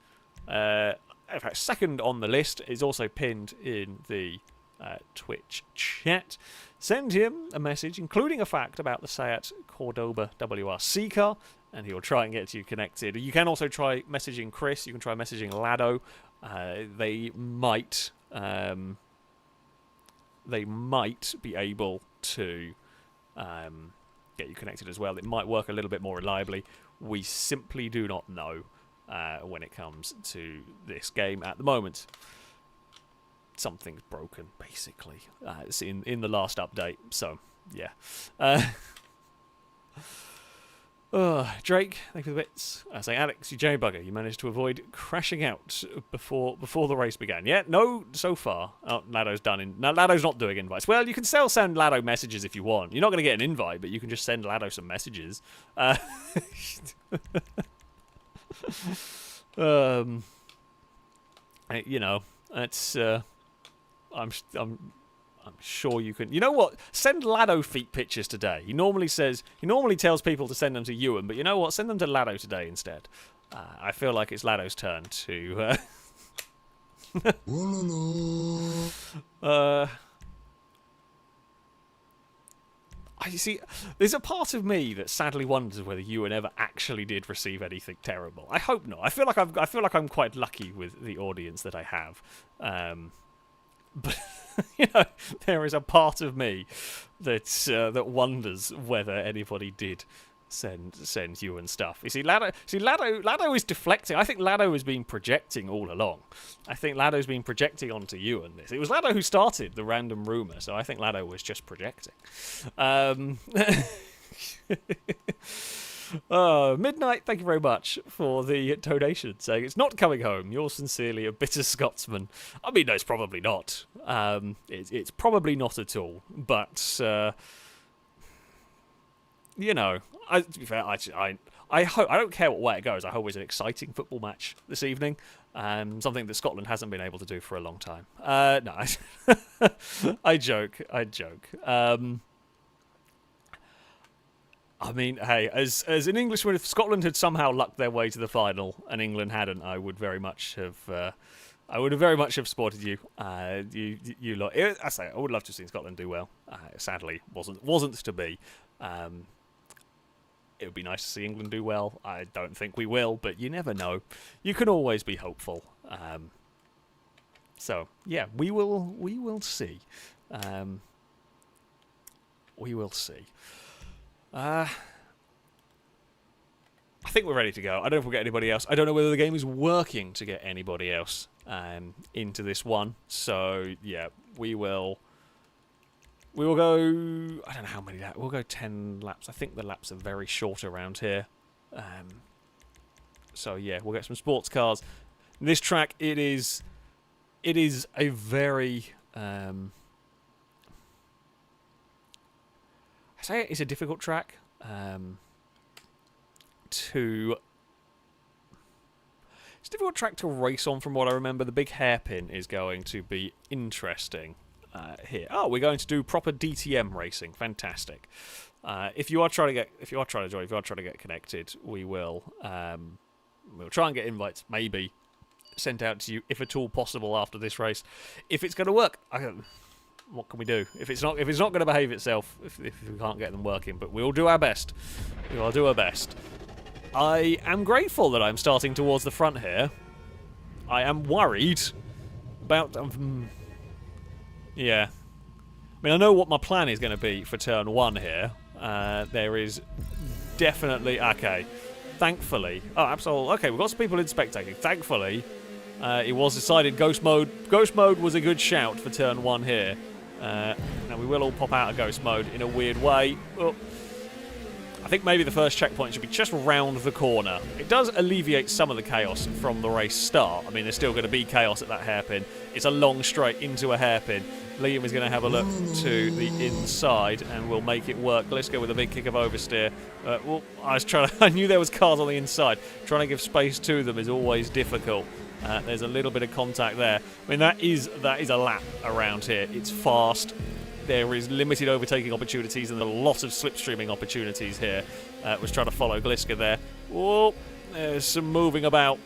in fact, second on the list. Is also pinned in the Twitch chat. Send him a message, including a fact about the Seat Cordoba WRC car, and he'll try and get you connected. You can also try messaging Chris. You can try messaging Lado. They might be able to get you connected as well. It might work a little bit more reliably. We simply do not know when it comes to this game at the moment. Something's broken, basically. It's in the last update, so yeah. Drake, thank you for the bits. Saying, Alex, you J-Bugger, you managed to avoid crashing out before the race began. Yeah, no, so far. Oh, Lado's done. Lado's not doing invites. Well, you can still send Lado messages if you want. You're not going to get an invite, but you can just send Lado some messages. It's I'm sure you can. You know what? Send Lado feet pictures today. He normally tells people to send them to Ewan, but you know what? Send them to Lado today instead. I feel like it's Lado's turn to. I see. There's a part of me that sadly wonders whether Ewan ever actually did receive anything terrible. I hope not. I feel like I'm quite lucky with the audience that I have. But there is a part of me that wonders whether anybody did send Ewan stuff. You see, Lado is deflecting. I think Lado has been projecting all along. I think Lado's been projecting onto Ewan this. It was Lado who started the random rumor, so I think Lado was just projecting. Midnight, thank you very much for the donation, saying it's not coming home. Yours sincerely, a bitter Scotsman. I mean, no, it's probably not. It's probably not at all. But to be fair, I hope, I don't care what way it goes. I hope it's an exciting football match this evening. Something that Scotland hasn't been able to do for a long time. No, I joke. I mean, hey, as an Englishman, if Scotland had somehow lucked their way to the final and England hadn't, I would very much have supported you. You lot. I would love to have seen Scotland do well. Sadly, wasn't to be. It would be nice to see England do well. I don't think we will, but you never know. You can always be hopeful. So yeah, we will see. We will see. I think we're ready to go. I don't know if we'll get anybody else. I don't know whether the game is working to get anybody else into this one. So yeah, we will go. I don't know how many laps. We'll go 10 laps. I think the laps are very short around here. So yeah, we'll get some sports cars. This track, it is a very I say it's a difficult track it's a difficult track to race on from what I remember. The big hairpin is going to be interesting here. Oh, we're going to do proper DTM racing. Fantastic. If you are trying to get connected, we'll try and get invites maybe sent out to you if at all possible after this race. If it's going to work, What can we do? If it's not going to behave itself, if we can't get them working, but we'll do our best. We will do our best. I am grateful that I'm starting towards the front here. I am worried about... yeah. I mean, I know what my plan is going to be for turn 1 here. There is definitely... Okay. Thankfully... Oh, absolutely. Okay, we've got some people in spectating. Thankfully, it was decided Ghost Mode... Ghost Mode was a good shout for turn 1 here. Now, we will all pop out of Ghost Mode in a weird way. Oh. I think maybe the first checkpoint should be just round the corner. It does alleviate some of the chaos from the race start. I mean, there's still going to be chaos at that hairpin. It's a long straight into a hairpin. Liam is going to have a look to the inside, and we'll make it work. Let's go with a big kick of oversteer. Well, I knew there was cars on the inside. Trying to give space to them is always difficult. There's a little bit of contact there. I mean, that is a lap around here. It's fast. There is limited overtaking opportunities and a lot of slipstreaming opportunities here. Was trying to follow Gliska there. Oh, there's some moving about.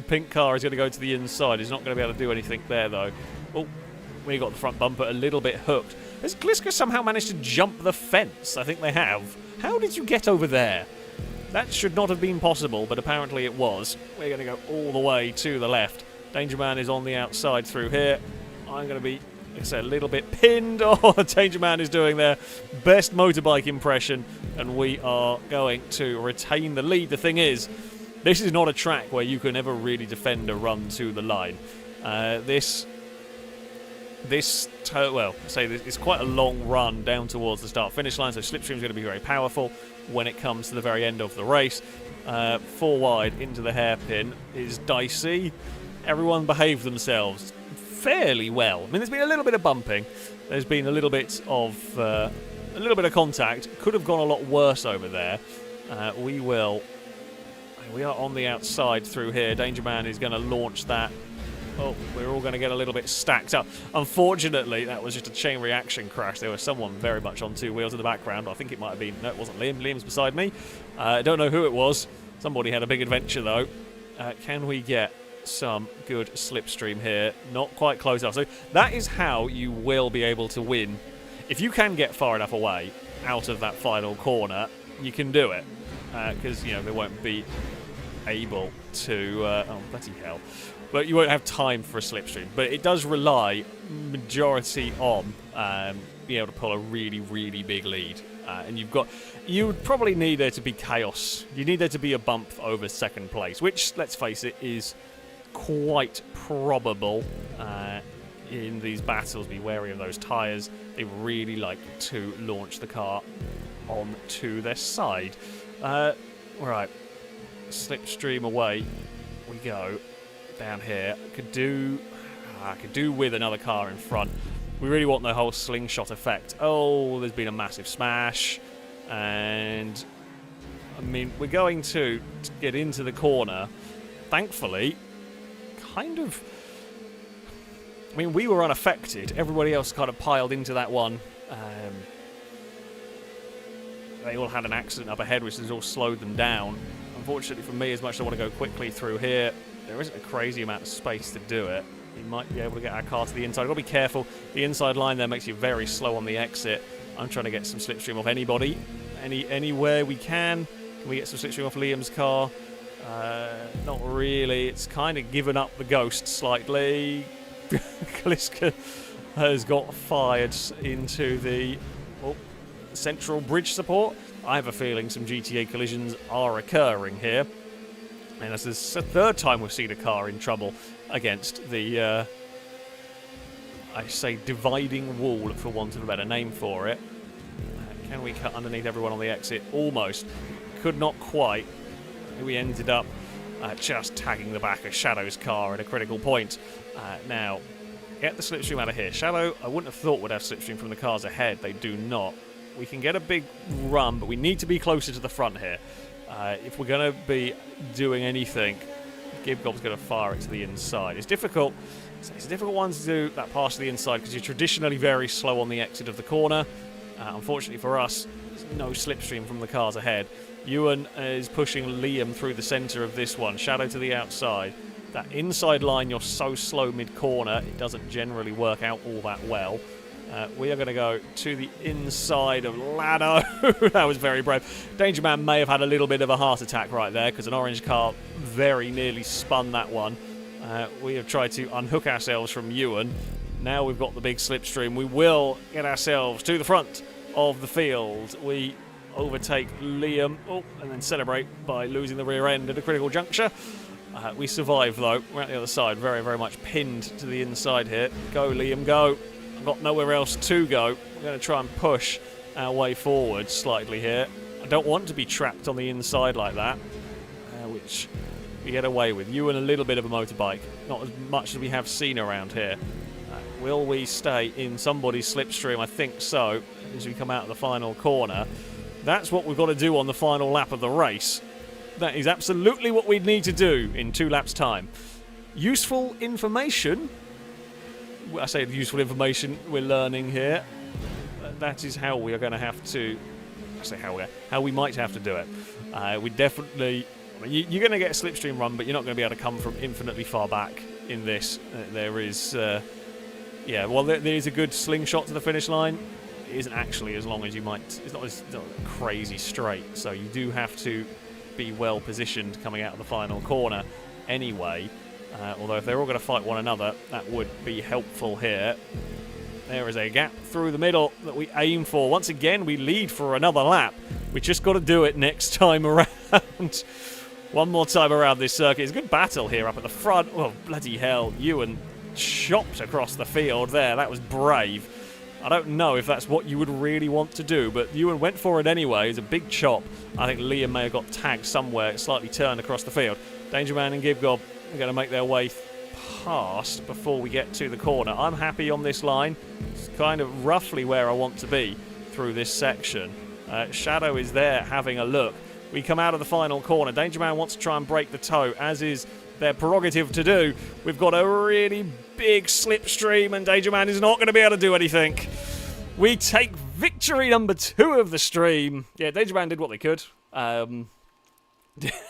Pink car is going to go to the inside. He's not going to be able to do anything there, though. Oh, we got the front bumper a little bit hooked. Has Gliska somehow managed to jump the fence? I think they have. How did you get over there? That should not have been possible, but apparently it was. We're going to go all the way to the left. Danger Man is on the outside through here. I'm going to be... It's a little bit pinned. Oh, Danger Man is doing their best motorbike impression, and we are going to retain the lead. The thing is, this is not a track where you can ever really defend a run to the line. It's quite a long run down towards the start-finish line, so Slipstream is going to be very powerful when it comes to the very end of the race. 4 wide into the hairpin is dicey. Everyone behaved themselves fairly well. I mean, there's been a little bit of bumping. There's been a little bit of contact. Could have gone a lot worse over there. We are on the outside through here. Danger Man is going to launch that. Oh, we're all going to get a little bit stacked up. Unfortunately, that was just a chain reaction crash. There was someone very much on 2 wheels in the background. I think it might have been... No, it wasn't Liam. Liam's beside me. I don't know who it was. Somebody had a big adventure, though. Can we get some good slipstream here? Not quite close enough. So that is how you will be able to win. If you can get far enough away out of that final corner, you can do it. Because, you know, they won't be able to... oh, bloody hell. But you won't have time for a slipstream. But it does rely majority on being able to pull a really, really big lead. And you would probably need there to be chaos. You need there to be a bump over second place, which, let's face it, is quite probable in these battles. Be wary of those tyres. They really like to launch the car onto their side. Right, slipstream away we go. Down here, I could do with another car in front. We really want the whole slingshot effect. Oh, there's been a massive smash, and I mean, we're going to get into the corner. Thankfully, kind of. I mean, we were unaffected. Everybody else kind of piled into that one. They all had an accident up ahead, which has all slowed them down. Unfortunately for me, as much as I want to go quickly through here, there isn't a crazy amount of space to do it. We might be able to get our car to the inside. I've got to be careful. The inside line there makes you very slow on the exit. I'm trying to get some slipstream off anybody. Anywhere we can. Can we get some slipstream off Liam's car? Not really. It's kind of given up the ghost slightly. Kaliska has got fired into the central bridge support. I have a feeling some GTA collisions are occurring here. And this is the 3rd time we've seen a car in trouble against the, I say, dividing wall, for want of a better name for it. Can we cut underneath everyone on the exit? Almost. Could not quite. We ended up just tagging the back of Shadow's car at a critical point. Now, get the slipstream out of here. Shadow, I wouldn't have thought would have slipstream from the cars ahead. They do not. We can get a big run, but we need to be closer to the front here. If we're going to be doing anything, Gibgob's going to fire it to the inside. It's difficult. It's a difficult one to do that pass to the inside because you're traditionally very slow on the exit of the corner. Unfortunately for us, there's no slipstream from the cars ahead. Ewan is pushing Liam through the centre of this one. Shadow to the outside. That inside line, you're so slow mid-corner, it doesn't generally work out all that well. We are going to go to the inside of Lado. That was very brave. Danger Man may have had a little bit of a heart attack right there because an orange car very nearly spun that one. We have tried to unhook ourselves from Ewan. Now we've got the big slipstream. We will get ourselves to the front of the field. We overtake Liam, and then celebrate by losing the rear end at a critical juncture. We survive though. We're at the other side, very, very much pinned to the inside here. Go, Liam, go. I've got nowhere else to go. We're going to try and push our way forward slightly here. I don't want to be trapped on the inside like that, which we get away with. You and a little bit of a motorbike, not as much as we have seen around here. Will we stay in somebody's slipstream? I think so, as we come out of the final corner. That's what we've got to do on the final lap of the race. That is absolutely what we'd need to do in 2 laps' time. Useful information. I say useful information we're learning here. That is how we are going to have to... I say how we might have to do it. We definitely... You're going to get a slipstream run, but you're not going to be able to come from infinitely far back in this. There is... yeah, well, there is a good slingshot to the finish line. It isn't actually as long as you might... It's not crazy straight, so you do have to be well positioned coming out of the final corner anyway. Although if they're all going to fight one another, that would be helpful here. There is a gap through the middle that we aim for. Once again, we lead for another lap. We just got to do it next time around. One more time around this circuit. It's a good battle here up at the front. Oh, bloody hell. Ewan chopped across the field there. That was brave. I don't know if that's what you would really want to do, but Ewan went for it anyway. It's a big chop. I think Liam may have got tagged somewhere, slightly turned across the field. Danger Man and Gibgob are going to make their way past before we get to the corner. I'm happy on this line. It's kind of roughly where I want to be through this section. Shadow is there having a look. We come out of the final corner. Danger Man wants to try and break the toe, as is their prerogative to do. We've got a really big slipstream, and Danger Man is not going to be able to do anything. We take victory number 2 of the stream. Yeah, Danger Man did what they could.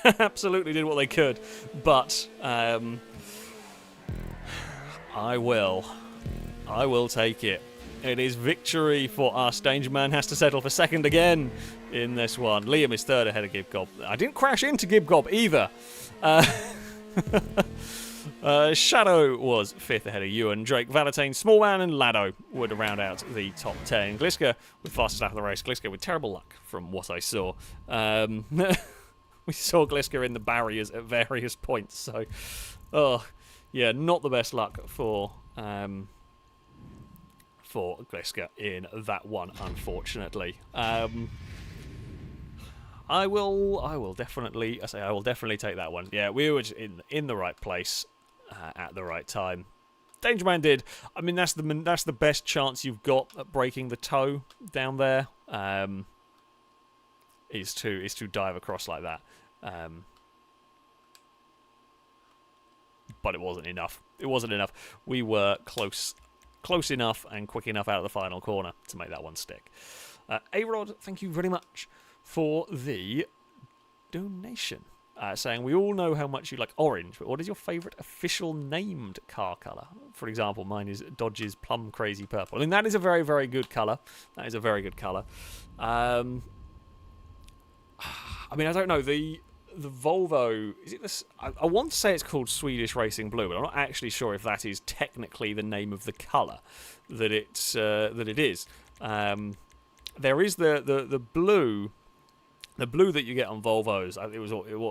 Absolutely did what they could. But I will take it. It is victory for us. Danger Man has to settle for second again in this one. Liam is third ahead of Gibgob. I didn't crash into Gibgob either. Shadow was 5th ahead of Ewan. Drake, Valentine, Smallman and Lado would round out the top 10. Gliska with fastest lap of the race. Gliska with terrible luck from what I saw. We saw Gliska in the barriers at various points, so... Oh, yeah, not the best luck for Gliska in that one, unfortunately. I will definitely take that one. Yeah, we were just in the right place at the right time. Danger Man did. I mean, that's the best chance you've got at breaking the toe down there. Is to dive across like that. But it wasn't enough. It wasn't enough. We were close enough and quick enough out of the final corner to make that one stick. A-Rod, thank you very much for the donation. Saying, we all know how much you like orange, but what is your favourite official named car colour? For example, mine is Dodge's Plum Crazy Purple. I mean, that is a very, very good colour. That is a very good colour. I mean, I don't know. The Volvo, is it this? I want to say it's called Swedish Racing Blue, but I'm not actually sure if that is technically the name of the colour that it is. There is the blue. The blue that you get on Volvos, it was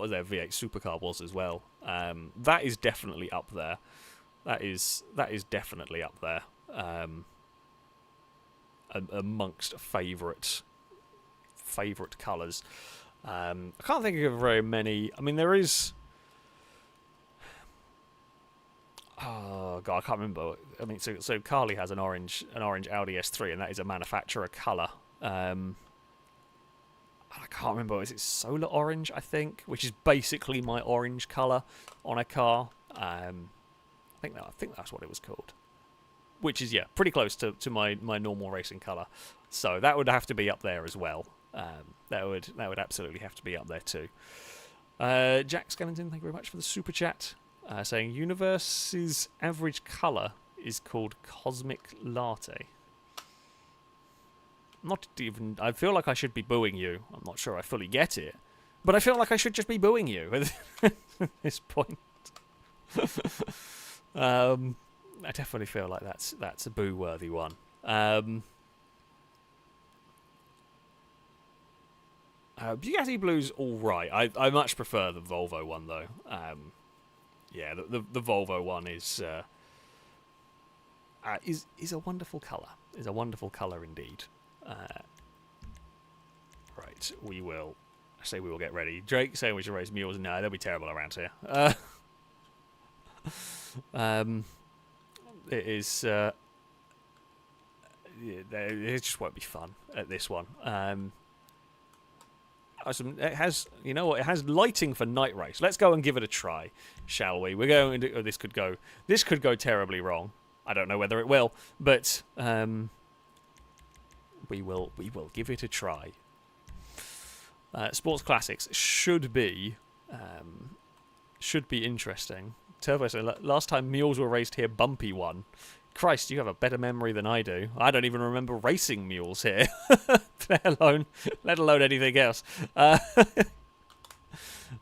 their V8 supercar was as well. That is definitely up there. That is definitely up there. Amongst favourite colours. I can't think of very many. I mean, there is. Oh god, I can't remember. I mean, so Carly has an orange Audi S3, and that is a manufacturer colour. I can't remember. Is it solar orange? I think, which is basically my orange colour on a car. I think that's what it was called. Which is pretty close to my normal racing colour. So that would have to be up there as well. That would absolutely have to be up there too. Jack Skellington, thank you very much for the super chat. Saying Universe's average colour is called Cosmic Latte. not even... I feel like I should be booing you. I'm not sure I fully get it. But I feel like I should just be booing you at this point. I definitely feel like that's a boo-worthy one. Bugatti Blue's all right. I much prefer the Volvo one though. Yeah, the Volvo one is a wonderful colour. Is a wonderful colour indeed. Right, we will get ready. Drake saying we should race mules. No, they'll be terrible around here. It is. It just won't be fun at this one. It has, you know what? It has lighting for night race. Let's go and give it a try, shall we? We're going to. Oh, this could go terribly wrong. I don't know whether it will, but we will give it a try. Sports Classics should be interesting. Turbo said last time mules were raced here, Bumpy won. Christ, you have a better memory than I do. I don't even remember racing mules here, let alone anything else.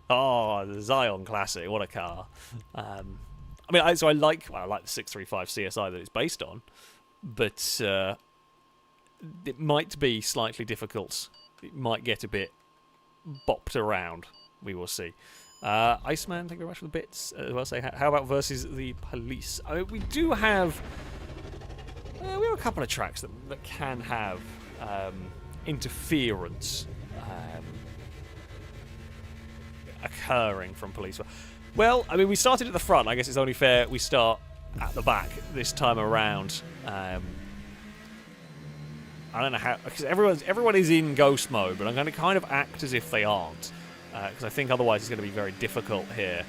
Oh, the Zion Classic, what a car! I like the 635 CSI that it's based on, but it might be slightly difficult. It might get a bit bopped around. We will see. Iceman, thank you very much for the bits. Well, say, how about versus the police? I mean, we do have a couple of tracks that can have interference occurring from police. Well, I mean, we started at the front. I guess it's only fair we start at the back this time around. I don't know how, because everyone is in ghost mode, but I'm going to kind of act as if they aren't. Because I think otherwise it's going to be very difficult here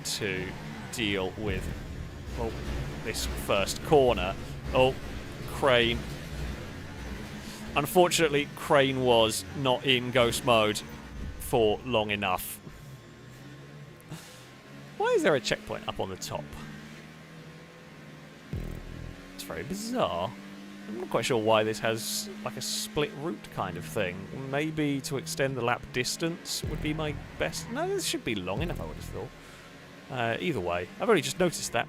to deal with this first corner. Oh, Crane. Unfortunately, Crane was not in ghost mode for long enough. Why is there a checkpoint up on the top? It's very bizarre. I'm not quite sure why this has like a split route kind of thing. Maybe to extend the lap distance would be my best. No, this should be long enough, I would have thought. Either way, I've only just noticed that.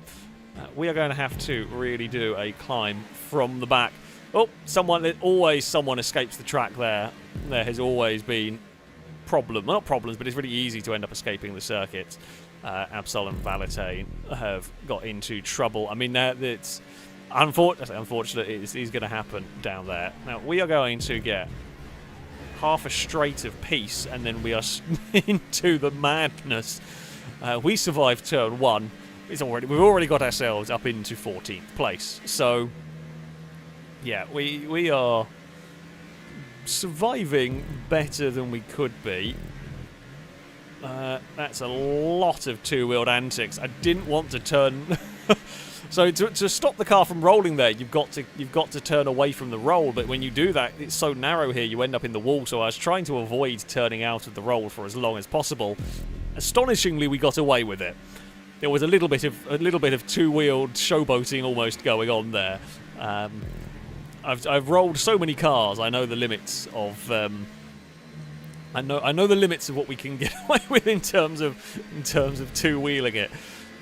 We are going to have to really do a climb from the back. Oh, someone escapes the track there. There has always been not problems, but it's really easy to end up escaping the circuit. Absol and Valentine have got into trouble. I mean, it's... Unfortunately, it is going to happen down there. Now, we are going to get half a straight of peace, and then we are into the madness. We survived turn 1. We've already got ourselves up into 14th place. So, yeah, we are surviving better than we could be. That's a lot of two-wheeled antics. I didn't want to turn... So to stop the car from rolling there, you've got to turn away from the roll. But when you do that, it's so narrow here, you end up in the wall. So I was trying to avoid turning out of the roll for as long as possible. Astonishingly, we got away with it. There was a little bit of two-wheeled showboating almost going on there. I've rolled so many cars. I know the limits of. I know the limits of what we can get away with in terms of two-wheeling it.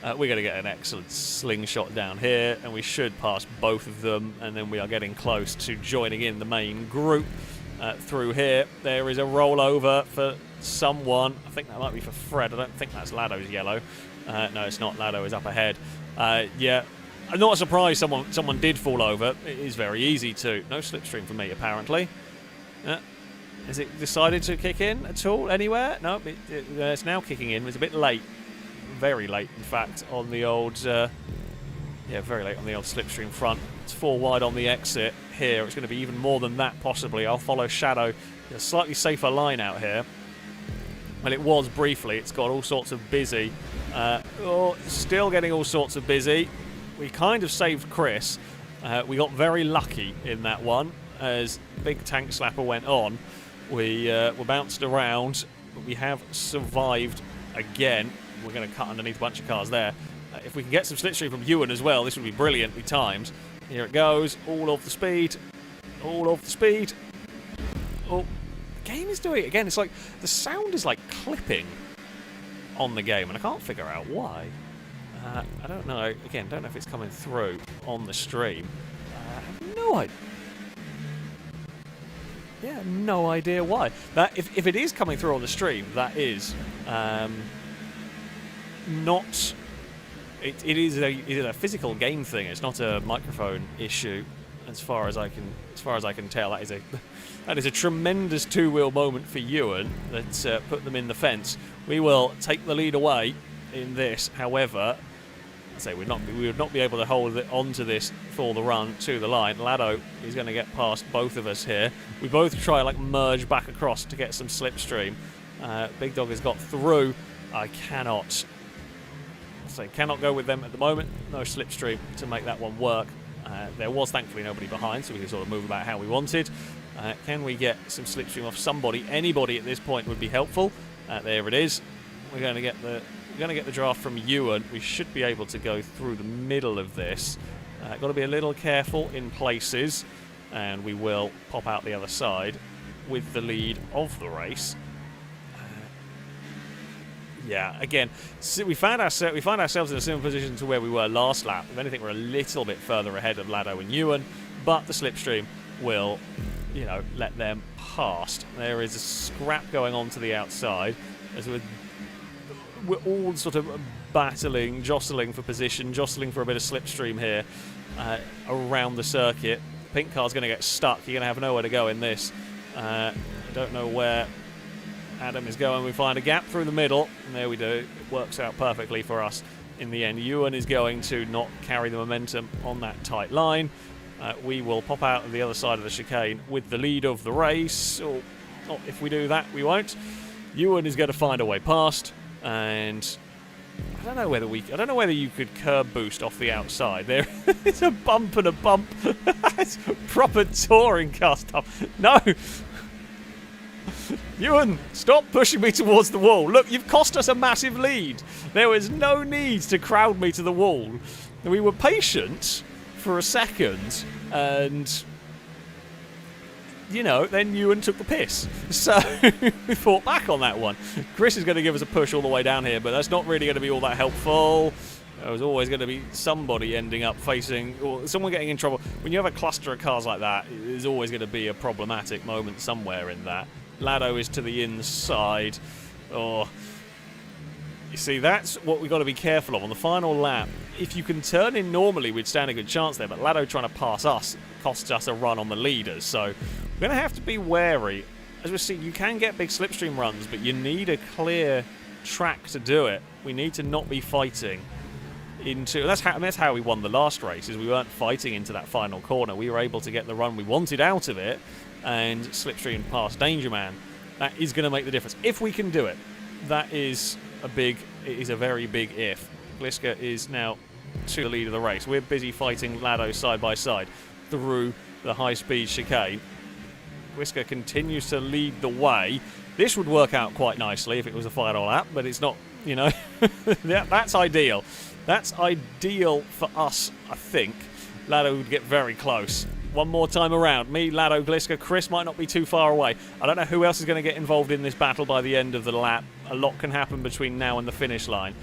We're going to get an excellent slingshot down here, and we should pass both of them, and then we are getting close to joining in the main group through here. There is a rollover for someone. I think that might be for Fred. I don't think that's Lado's yellow. No, it's not. Lado is up ahead. Yeah, I'm not surprised someone did fall over. It is very easy to. No slipstream for me, apparently. Has it decided to kick in at all anywhere? No, it's now kicking in. It's a bit late. Very late, in fact, on the old... very late on the old slipstream front. It's 4 wide on the exit here. It's going to be even more than that, possibly. I'll follow Shadow. A slightly safer line out here. Well, it was briefly. It's got all sorts of busy. Still getting all sorts of busy. We kind of saved Chris. We got very lucky in that one. As big tank slapper went on, we were bounced around, but we have survived again. We're going to cut underneath a bunch of cars there. If we can get some slipstream from Ewan as well, this would be brilliantly timed. Here it goes, all of the speed. Oh, the game is doing it again. It's like the sound is like clipping on the game, and I can't figure out why. I don't know. Again, don't know if it's coming through on the stream. I have no idea. Yeah, no idea why. That if it is coming through on the stream, that is not. It is a physical game thing. It's not a microphone issue, as far as I can tell. That is a tremendous two-wheel moment for Ewan that put them in the fence. We will take the lead away in this. However, I say we would not be able to hold it onto this for the run to the line. Lado is going to get past both of us here. We both try like merge back across to get some slipstream. Big Dog has got through. I cannot go with them at the moment. No slipstream to make that one work. There was thankfully nobody behind, so we could sort of move about how we wanted. Can we get some slipstream off somebody? Anybody at this point would be helpful. There it is. We're going to get the draft from Ewan. We should be able to go through the middle of this. Got to be a little careful in places, and we will pop out the other side with the lead of the race. Yeah, again, so we find ourselves in a similar position to where we were last lap. If anything, we're a little bit further ahead of Lado and Ewan, but the slipstream will, let them past. There is a scrap going on to the outside as we're all sort of battling, jostling for position, jostling for a bit of slipstream here around the circuit. Pink car's going to get stuck. You're going to have nowhere to go in this. I don't know where Adam is going. We find a gap through the middle, and there we do. It works out perfectly for us in the end. Ewan is going to not carry the momentum on that tight line. We will pop out of the other side of the chicane with the lead of the race. Or if we do that, we won't. Ewan is going to find a way past, and I don't know whether you could curb boost off the outside. There, it's a bump and a bump. It's proper touring car stuff. No. Ewan, stop pushing me towards the wall. Look, you've cost us a massive lead. There was no need to crowd me to the wall. We were patient for a second, and, then Ewan took the piss. So we fought back on that one. Chris is going to give us a push all the way down here, but that's not really going to be all that helpful. There's always going to be somebody ending up facing, or someone getting in trouble. When you have a cluster of cars like that, there's always going to be a problematic moment somewhere in that. Lado is to the inside. You see, that's what we've got to be careful of on the final lap. If you can turn in normally, we'd stand a good chance there, but Lado trying to pass us costs us a run on the leaders. So we're going to have to be wary. As we see, you can get big slipstream runs, but you need a clear track to do it. We need to not be fighting into... That's how we won the last race, is we weren't fighting into that final corner. We were able to get the run we wanted out of it, and slipstream past Danger Man. That is going to make the difference. If we can do it, it is a very big if. Gliska is now to the lead of the race. We're busy fighting Lado side by side through the high-speed chicane. Gliska continues to lead the way. This would work out quite nicely if it was a final lap, but it's not, that's ideal. That's ideal for us, I think. Lado would get very close. One more time around. Me, Lado, Gliska. Chris might not be too far away. I don't know who else is going to get involved in this battle by the end of the lap. A lot can happen between now and the finish line.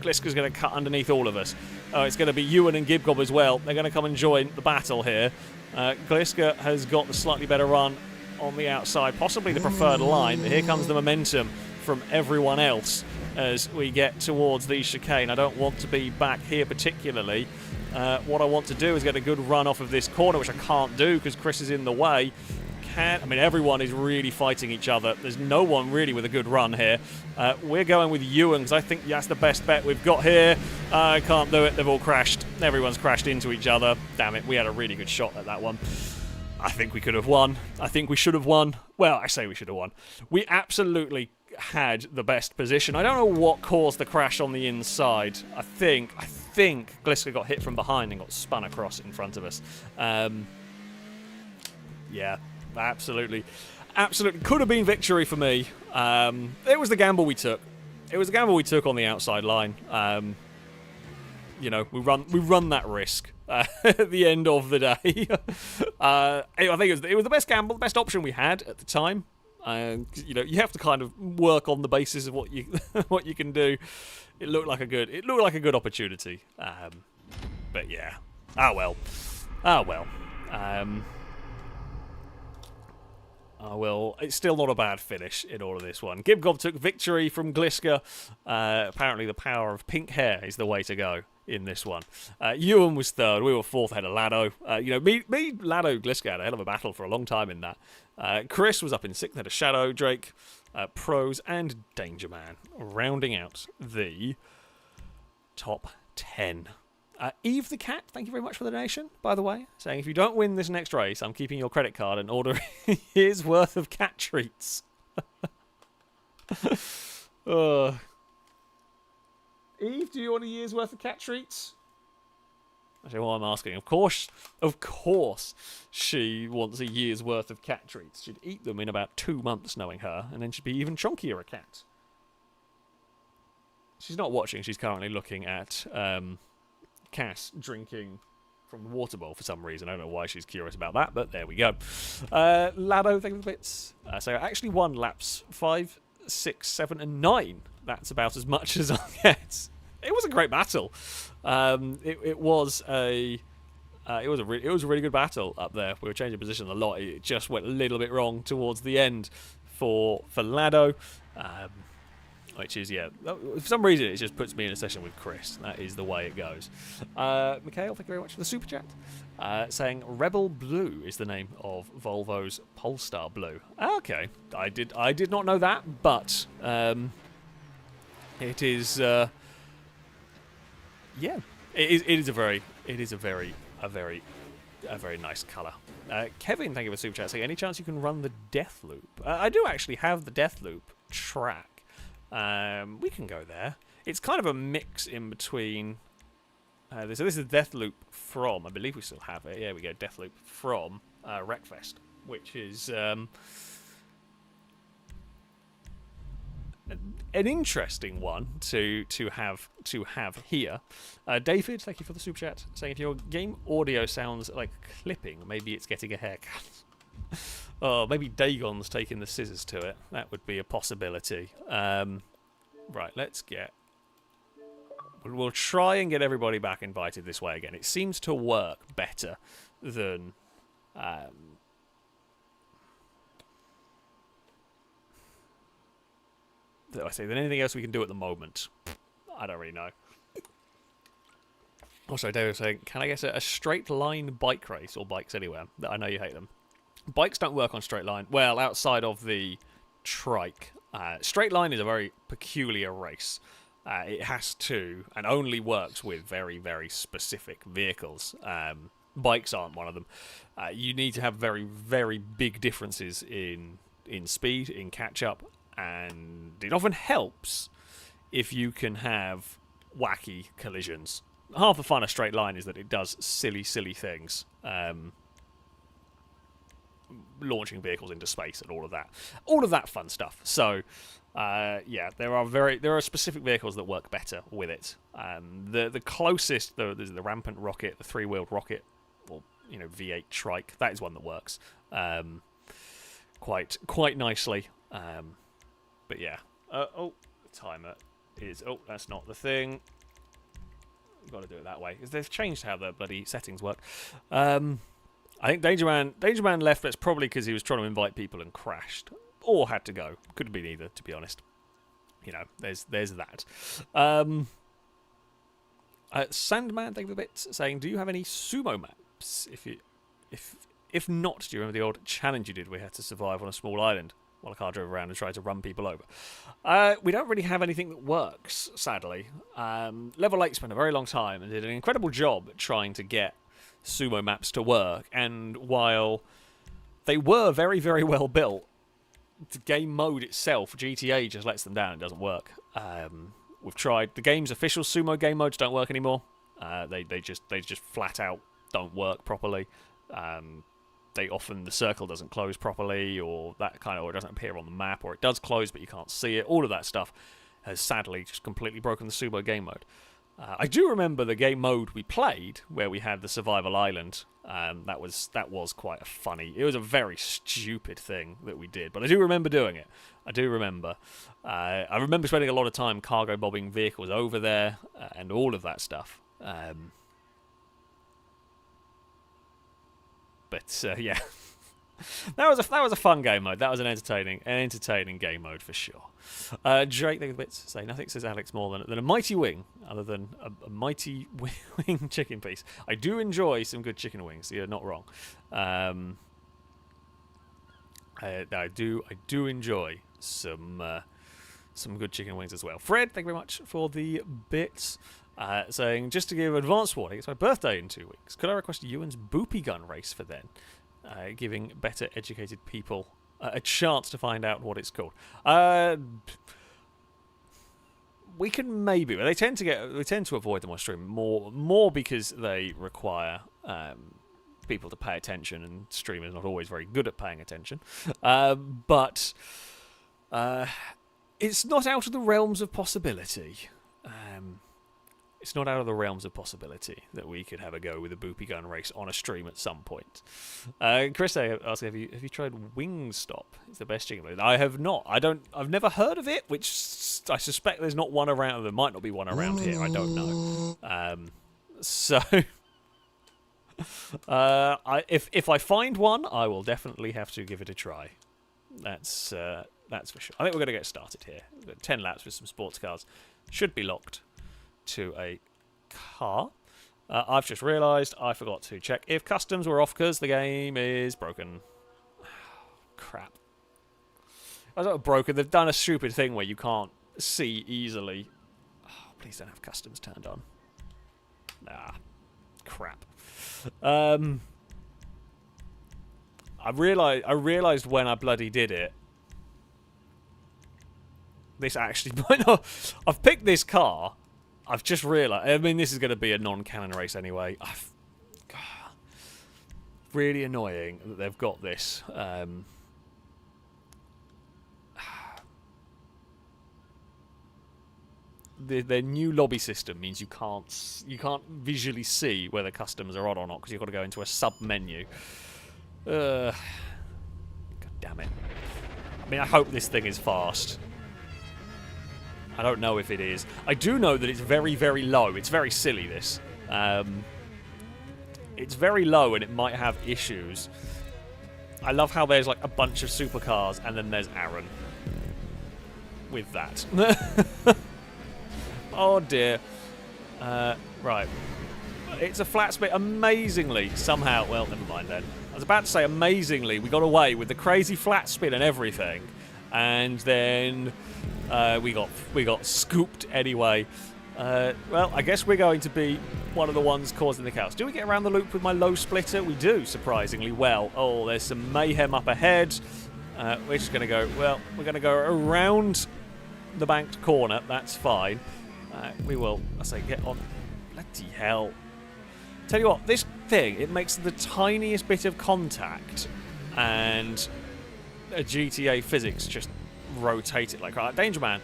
Gliska's going to cut underneath all of us. It's going to be Ewan and Gibgob as well. They're going to come and join the battle here. Gliska has got the slightly better run on the outside, possibly the preferred line. Here comes the momentum from everyone else as we get towards the chicane. I don't want to be back here particularly. What I want to do is get a good run off of this corner, which I can't do because Chris is in the way. Everyone is really fighting each other. There's no one really with a good run here. We're going with Ewan because I think that's the best bet we've got here. I can't do it. They've all crashed. Everyone's crashed into each other. Damn it, we had a really good shot at that one. I think we could have won. I think we should have won. Well, I say we should have won. We absolutely had the best position. I don't know what caused the crash on the inside. I think Gliska got hit from behind and got spun across in front of us. Yeah, absolutely could have been victory for me. It was the gamble we took. It was the gamble we took on the outside line. you know, we run that risk at the end of the day. I think it was the best gamble, the best option we had at the time. You know, you have to kind of work on the basis of what you what you can do. It looked like a good opportunity. But yeah, well. Well, it's still not a bad finish in all of this one. Gibgob took victory from Gliska. Apparently the power of pink hair is the way to go in this one. Ewan was third. We were fourth ahead of Lado. You know, me, Lado, Gliska had a hell of a battle for a long time in that. Chris was up in sixth ahead of Shadow, Drake, Pros, and Danger Man, rounding out the top 10. Eve the Cat, thank you very much for the donation, by the way, saying if you don't win this next race, I'm keeping your credit card and ordering a year's worth of cat treats. Eve, do you want a year's worth of cat treats? Actually, what I'm asking, of course, she wants a year's worth of cat treats. She'd eat them in about 2 months, knowing her, and then she'd be even chunkier a cat. She's not watching, she's currently looking at Cass drinking from the water bowl for some reason. I don't know why she's curious about that, but there we go. Lado, thank you for the bits. So I actually won laps 5, 6, 7, and 9. That's about as much as I'll get. It was a great battle. It was a really good battle up there. We were changing position a lot. It just went a little bit wrong towards the end for Lado. Which is, yeah, for some reason it just puts me in a session with Chris. That is the way it goes. Mikhail, thank you very much for the super chat. Saying Rebel Blue is the name of Volvo's Polestar Blue. Okay, I did not know that, but it is, yeah, it is a very nice colour. Kevin, thank you for the super chat. Saying any chance you can run the Death Loop? I do actually have the Death Loop track. We can go there. It's kind of a mix in between. So this is Deathloop from, I believe we still have it. Yeah, we go Deathloop from Wreckfest, which is an interesting one to have here. David, thank you for the super chat. Saying if your game audio sounds like clipping, maybe it's getting a haircut. Oh, maybe Dagon's taking the scissors to it. That would be a possibility. Right, let's get... We'll try and get everybody back invited this way again. It seems to work better than... I say, than anything else we can do at the moment. I don't really know. Also, David was saying, can I get a straight line bike race, or bikes anywhere? I know you hate them. Bikes don't work on straight line. Well, outside of the trike. Straight line is a very peculiar race. It has to, and only works with very, very specific vehicles. Bikes aren't one of them. You need to have very, very big differences in speed, in catch-up, and it often helps if you can have wacky collisions. Half the fun of straight line is that it does silly, silly things. Launching vehicles into space and all of that fun stuff. So yeah, there are specific vehicles that work better with it. The closest, there's the rampant rocket, the three-wheeled rocket, or V8 trike. That is one that works quite nicely. But yeah, the timer is that's not the thing. Got to do it that way because they've changed how the bloody settings work. I think Danger Man left, but it's probably because he was trying to invite people and crashed. Or had to go. Could have been either, to be honest. There's that. Sandman, thank you for the bits, saying, do you have any sumo maps? If not, do you remember the old challenge you did where you had to survive on a small island while a car drove around and tried to run people over? We don't really have anything that works, sadly. Level 8 spent a very long time and did an incredible job trying to get sumo maps to work, and while they were very, very well built, the game mode itself, GTA, just lets them down. It doesn't work. We've tried. The game's official sumo game modes don't work anymore. They just flat out don't work properly. The circle doesn't close properly, or or it doesn't appear on the map, or it does close but you can't see it. All of that stuff has sadly just completely broken the sumo game mode. I do remember the game mode we played, where we had the survival island. That was quite a funny. It was a very stupid thing that we did, but I do remember doing it. I do remember. I remember spending a lot of time cargo bombing vehicles over there and all of that stuff. But yeah, that was a fun game mode. That was an entertaining game mode for sure. Drake the bits say nothing says Alex more than a mighty wing, other than a mighty wing chicken piece. I do enjoy some good chicken wings. You're not wrong. I do enjoy some good chicken wings as well. Fred, thank you very much for the bits. Saying, just to give advance warning, it's my birthday in 2 weeks. Could I request Ewan's boopy gun race for then? Giving better educated people a chance to find out what it's called. We can maybe, but they tend to avoid them on stream more because they require people to pay attention, and streamers not always very good at paying attention. But it's not out of the realms of possibility. It's not out of the realms of possibility that we could have a go with a boopy gun race on a stream at some point. Chris asks, have you tried Wingstop? It's the best chicken. I have not. I've never heard of it, which I suspect there's not one around. There might not be one around here. I don't know. If I find one, I will definitely have to give it a try. That's for sure. I think we're going to get started here. We've got 10 laps with some sports cars. Should be locked to a car. I've just realised I forgot to check if customs were off because the game is broken. Crap. I was not broken. They've done a stupid thing where you can't see easily. Oh, please don't have customs turned on. Ah, crap. I realised when I bloody did it. This actually... I've picked this car. I've just realised... I mean, this is going to be a non-canon race anyway. Really annoying that they've got this. Their new lobby system means you can't visually see whether customs are on or not because you've got to go into a sub-menu. God damn it. I mean, I hope this thing is fast. I don't know if it is. I do know that it's very, very low. It's very silly, this. It's very low and it might have issues. I love how there's like a bunch of supercars and then there's Aaron. With that. Oh dear. Right. It's a flat spin. Amazingly, somehow... Well, never mind then. I was about to say amazingly, we got away with the crazy flat spin and everything. And then... we got scooped anyway. Well, I guess we're going to be one of the ones causing the chaos. Do we get around the loop with my low splitter? We do, surprisingly well. Oh, there's some mayhem up ahead. We're just going to go... Well, we're going to go around the banked corner. That's fine. We will, I say, get on... Bloody hell. Tell you what, this thing, it makes the tiniest bit of contact and a GTA physics just rotate it like that. Danger Man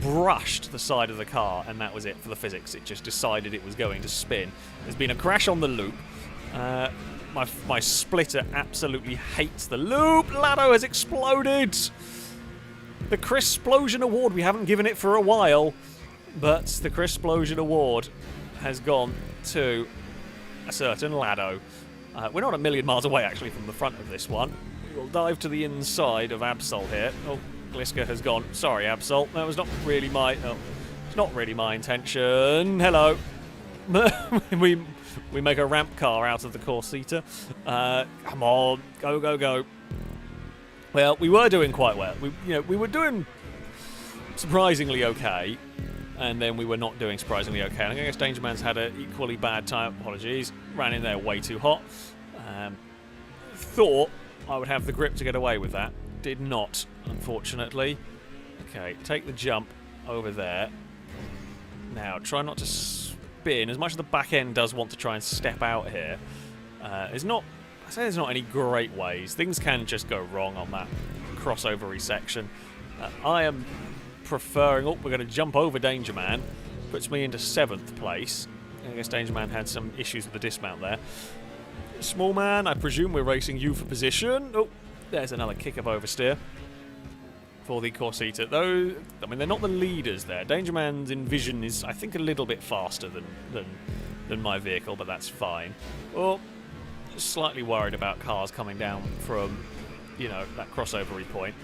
brushed the side of the car and that was it for the physics. It just decided it was going to spin. There's been a crash on the loop. My splitter absolutely hates the loop. Lado has exploded. The Chris-splosion award, we haven't given it for a while, but the Chris-splosion award has gone to a certain Lado. We're not a million miles away actually from the front of this one. We will dive to the inside of Absol here. Oh, Gliska has gone. Sorry, Absol. That was not really my... Oh, it's not really my intention. Hello. we make a ramp car out of the Corsita. Come on. Go, go, go. Well, we were doing quite well. We were doing surprisingly okay. And then we were not doing surprisingly okay. And I guess Danger Man's had an equally bad time. Apologies. Ran in there way too hot. Thought I would have the grip to get away with that. Did not, unfortunately. Okay, take the jump over there. Now, try not to spin. As much as the back end does want to try and step out here, I say there's not any great ways. Things can just go wrong on that crossover-y section. I am preferring... Oh, we're going to jump over Danger Man. puts me into 7th place. I guess Danger Man had some issues with the dismount there. Small Man, I presume we're racing you for position. Oh, there's another kick of oversteer for the Corsita. Though, I mean, they're not the leaders there. Danger Man's Envision is, I think, a little bit faster than my vehicle, but that's fine. Oh, slightly worried about cars coming down from, you know, that crossovery point.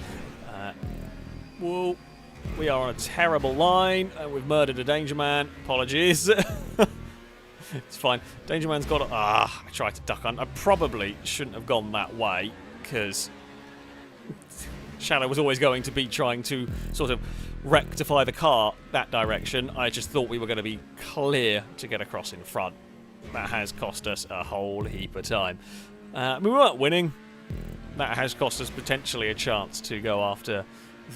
Whoa, we are on a terrible line. We've murdered a Danger Man. Apologies. It's fine. Danger Man's got I tried to duck on. I probably shouldn't have gone that way, because Shadow was always going to be trying to sort of rectify the car that direction. I just thought we were going to be clear to get across in front. That has cost us a whole heap of time. We weren't winning. That has cost us potentially a chance to go after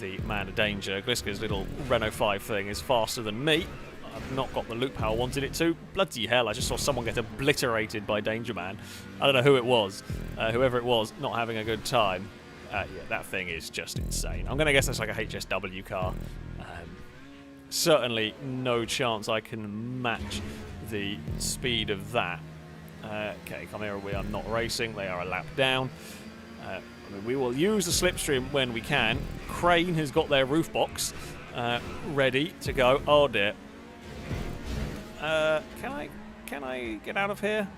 the Man of Danger. Gliska's little Renault 5 thing is faster than me. I've not got the loop how I wanted it to. Bloody hell, I just saw someone get obliterated by Danger Man. I don't know who it was. Whoever it was, not having a good time. Yeah, that thing is just insane. I'm going to guess that's like a HSW car. Certainly no chance I can match the speed of that. Okay, come here, we are not racing. They are a lap down. I mean, we will use the slipstream when we can. Crane has got their roof box ready to go. Oh dear. Can I get out of here?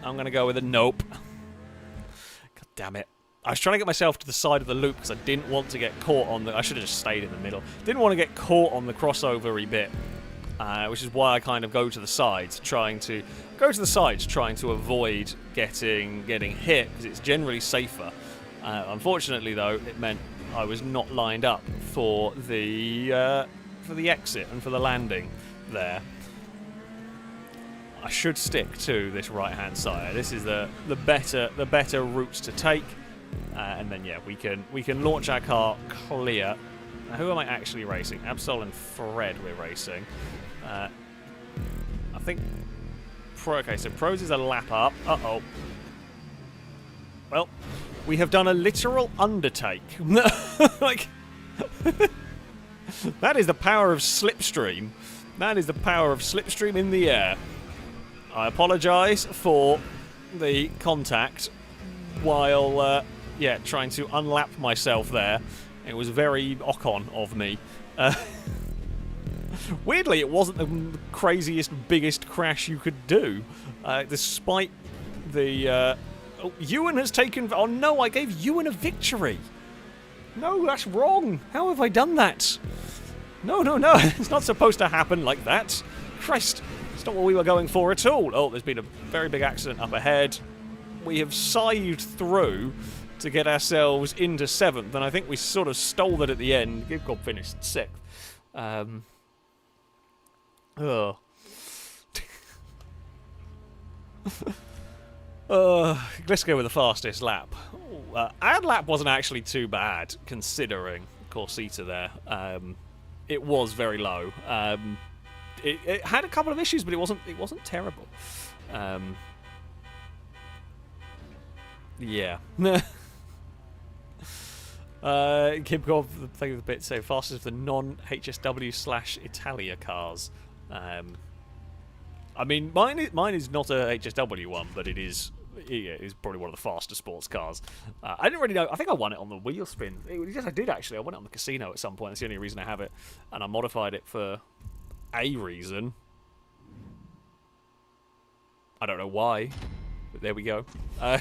I'm going to go with a nope. God damn it. I was trying to get myself to the side of the loop because I didn't want to get caught on the... I should have just stayed in the middle. Didn't want to get caught on the crossover-y bit, which is why I kind of go to the sides, trying to avoid getting hit, because it's generally safer. Unfortunately, though, it meant I was not lined up for the exit and for the landing there. I should stick to this right-hand side. This is the better routes to take, and then yeah, we can launch our car clear. Now, who am I actually racing? Absol and Fred we're racing. I think. Okay, so Pros is a lap up. Uh-oh. Well, we have done a literal undertake. Like, that is the power of slipstream. That is the power of slipstream in the air. I apologise for the contact while, yeah, trying to unlap myself there. It was very Ocon of me. Weirdly, it wasn't the craziest, biggest crash you could do, despite the... Oh, Ewan has taken... Oh no, I gave Ewan a victory! No, that's wrong! How have I done that? No, no, no, it's not supposed to happen like that. Christ, it's not what we were going for at all. Oh, there's been a very big accident up ahead. We have scythed through to get ourselves into 7th, and I think we sort of stole that at the end. Gibgob finished 6th. Oh. Let's go with the fastest lap. Ad lap wasn't actually too bad, considering Corsita there. It was very low. It had a couple of issues, but it wasn't terrible. Yeah. Kibkov, the thing with the bit, so fastest of the non-HSW/Italia cars. I mean, mine is not a HSW one, but it is probably one of the faster sports cars. I didn't really know. I think I won it on the wheel spin. Yes, I did actually. I won it on the casino at some point. That's the only reason I have it, and I modified it for a reason. I don't know why, but there we go.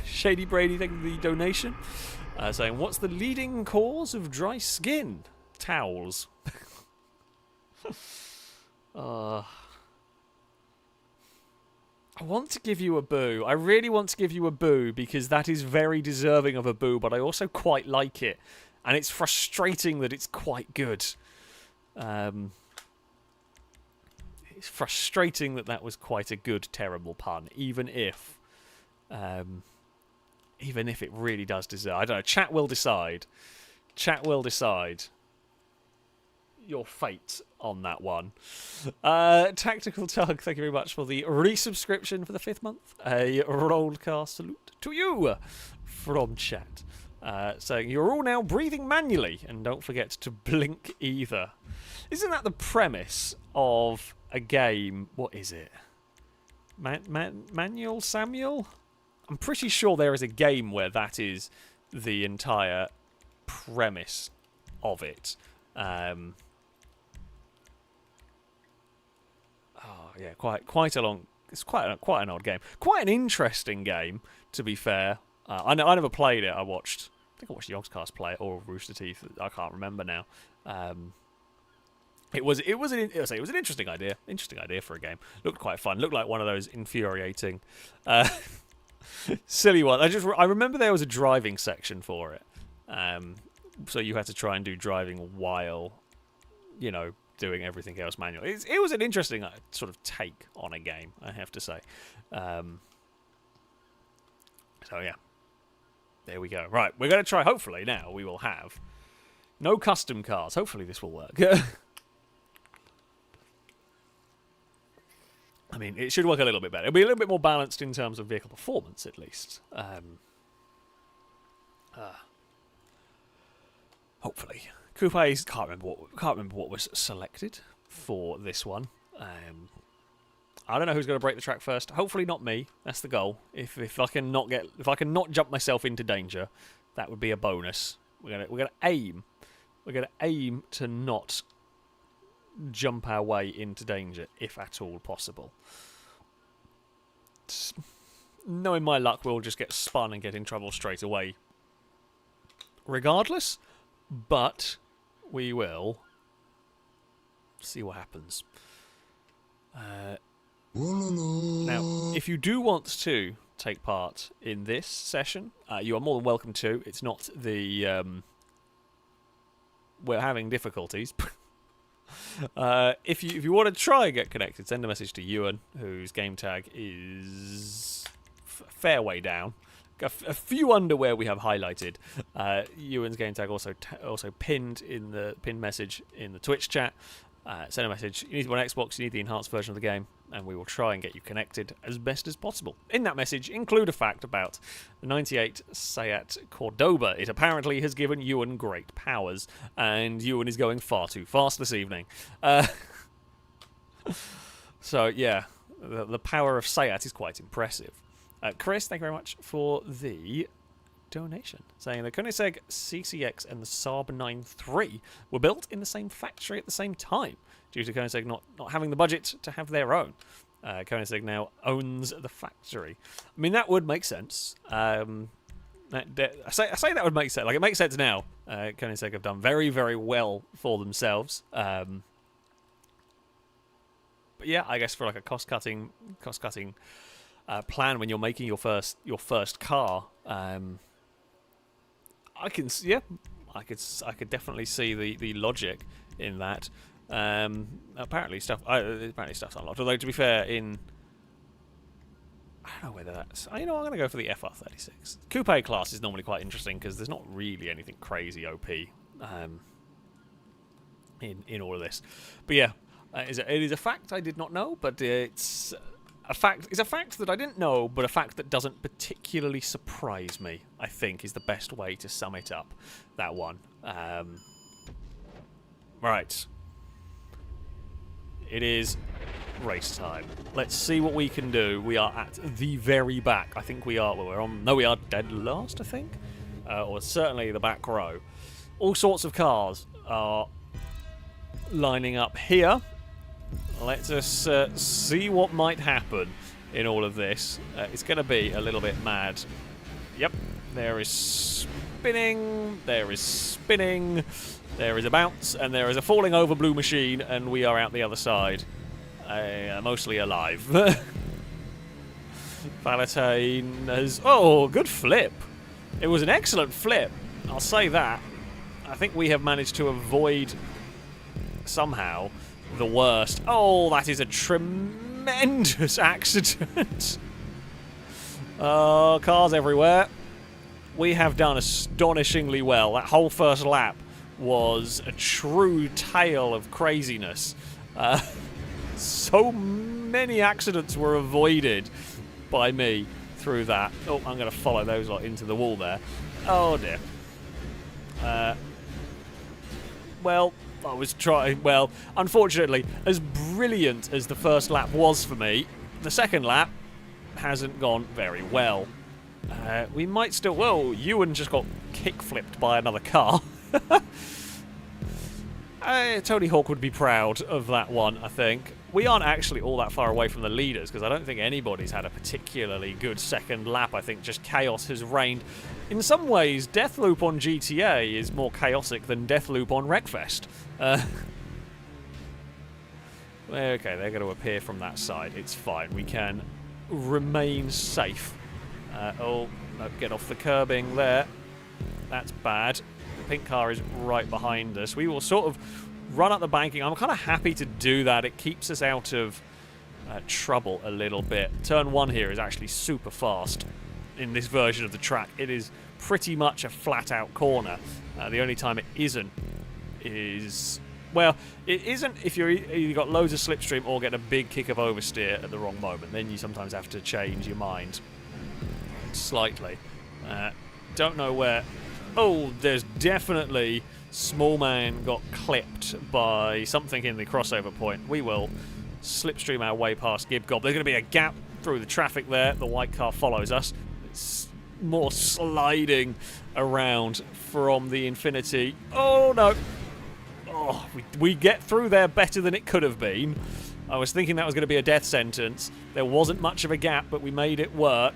Shady Brady, thank you for the donation. Saying, what's the leading cause of dry skin? Towels. I want to give you a boo. I really want to give you a boo because that is very deserving of a boo, but I also quite like it. And it's frustrating that it's quite good. It's frustrating that was quite a good, terrible pun, even if it really does deserve... I don't know, chat will decide. Chat will decide your fate on that one. Tactical Tug, thank you very much for the resubscription for the 5th month. A rollcast salute to you from chat. saying, "You're all now breathing manually, and don't forget to blink either." Isn't that the premise of a game? What is it? Manual Samuel? I'm pretty sure there is a game where that is the entire premise of it. Oh yeah, quite a long. It's quite an odd game. Quite an interesting game, to be fair. I never played it. I think I watched Yogscast play it, or Rooster Teeth. I can't remember now. It was an interesting idea. Interesting idea for a game. Looked quite fun. Looked like one of those infuriating, silly ones. I remember there was a driving section for it. So you had to try and do driving while, doing everything else manually. It was an interesting sort of take on a game, I have to say. So yeah, there we go. Right, we're going to try. Hopefully now we will have no custom cars. Hopefully this will work. I mean, it should work a little bit better. It'll be a little bit more balanced in terms of vehicle performance, at least. Hopefully. Coupes, can't remember what was selected for this one. I don't know who's going to break the track first. Hopefully not me. That's the goal. If I can not jump myself into danger, that would be a bonus. We're gonna aim to not jump our way into danger, if at all possible. Knowing my luck, we'll just get spun and get in trouble straight away regardless, but we will see what happens. Now, if you do want to take part in this session, you are more than welcome to. It's not the we're having difficulties. If you want to try and get connected, send a message to Ewan, whose game tag is fair way down. A few under where we have highlighted. Ewan's game tag also pinned in the pinned message in the Twitch chat. Send a message. You need to be on Xbox. You need the enhanced version of the game, and we will try and get you connected as best as possible. In that message, include a fact about the 98 Seat Cordoba. It apparently has given Ewan great powers, and Ewan is going far too fast this evening. So yeah, the power of Seat is quite impressive. Chris, thank you very much for the donation, saying the Koenigsegg CCX and the Saab 9-3 were built in the same factory at the same time, due to Koenigsegg not having the budget to have their own. Koenigsegg now owns the factory. I mean, that would make sense. I say that would make sense. Like, it makes sense now. Koenigsegg have done very, very well for themselves. But yeah, I guess for like a cost-cutting plan when you're making your first car, I could definitely see the logic in that. Apparently stuff's unlocked. Although, to be fair, I don't know whether that's. I'm going to go for the FR36. Coupe class is normally quite interesting because there's not really anything crazy OP in all of this. But yeah, it is a fact I did not know, but it's a fact. It's a fact that I didn't know, but a fact that doesn't particularly surprise me, I think, is the best way to sum it up. That one. Right. It is race time. Let's see what we can do. We are at the very back. I think we are. Well, we are dead last, I think. Or certainly the back row. All sorts of cars are lining up here. Let us see what might happen in all of this. It's going to be a little bit mad. Yep, there is spinning, there is spinning, there is a bounce, and there is a falling over blue machine, and we are out the other side. Mostly alive. Valentine has... Oh, good flip. It was an excellent flip, I'll say that. I think we have managed to avoid somehow the worst. Oh, that is a tremendous accident. Cars everywhere. We have done astonishingly well. That whole first lap was a true tale of craziness. So many accidents were avoided by me through that. Oh, I'm going to follow those lot into the wall there. Oh dear. Well, I was trying. Well, unfortunately, as brilliant as the first lap was for me, the second lap hasn't gone very well. We might still... Whoa, Ewan just got kick-flipped by another car. Tony Hawk would be proud of that one, I think. We aren't actually all that far away from the leaders, because I don't think anybody's had a particularly good second lap. I think just chaos has reigned. In some ways, Deathloop on GTA is more chaotic than Deathloop on Wreckfest. Okay, they're going to appear from that side. It's fine. We can remain safe. Oh, no, get off the curbing there. That's bad. The pink car is right behind us. We will sort of run up the banking. I'm kind of happy to do that. It keeps us out of trouble a little bit. Turn 1 here is actually super fast in this version of the track. It is pretty much a flat-out corner. The only time it isn't is... Well, it isn't if you've got loads of slipstream or get a big kick of oversteer at the wrong moment. Then you sometimes have to change your mind slightly. Don't know where... Oh, there's definitely... Small Man got clipped by something in the crossover point. We will slipstream our way past Gibgob. There's going to be a gap through the traffic there. The white car follows us. It's more sliding around from the Infinity. Oh, no. Oh, we get through there better than it could have been. I was thinking that was going to be a death sentence. There wasn't much of a gap, but we made it work.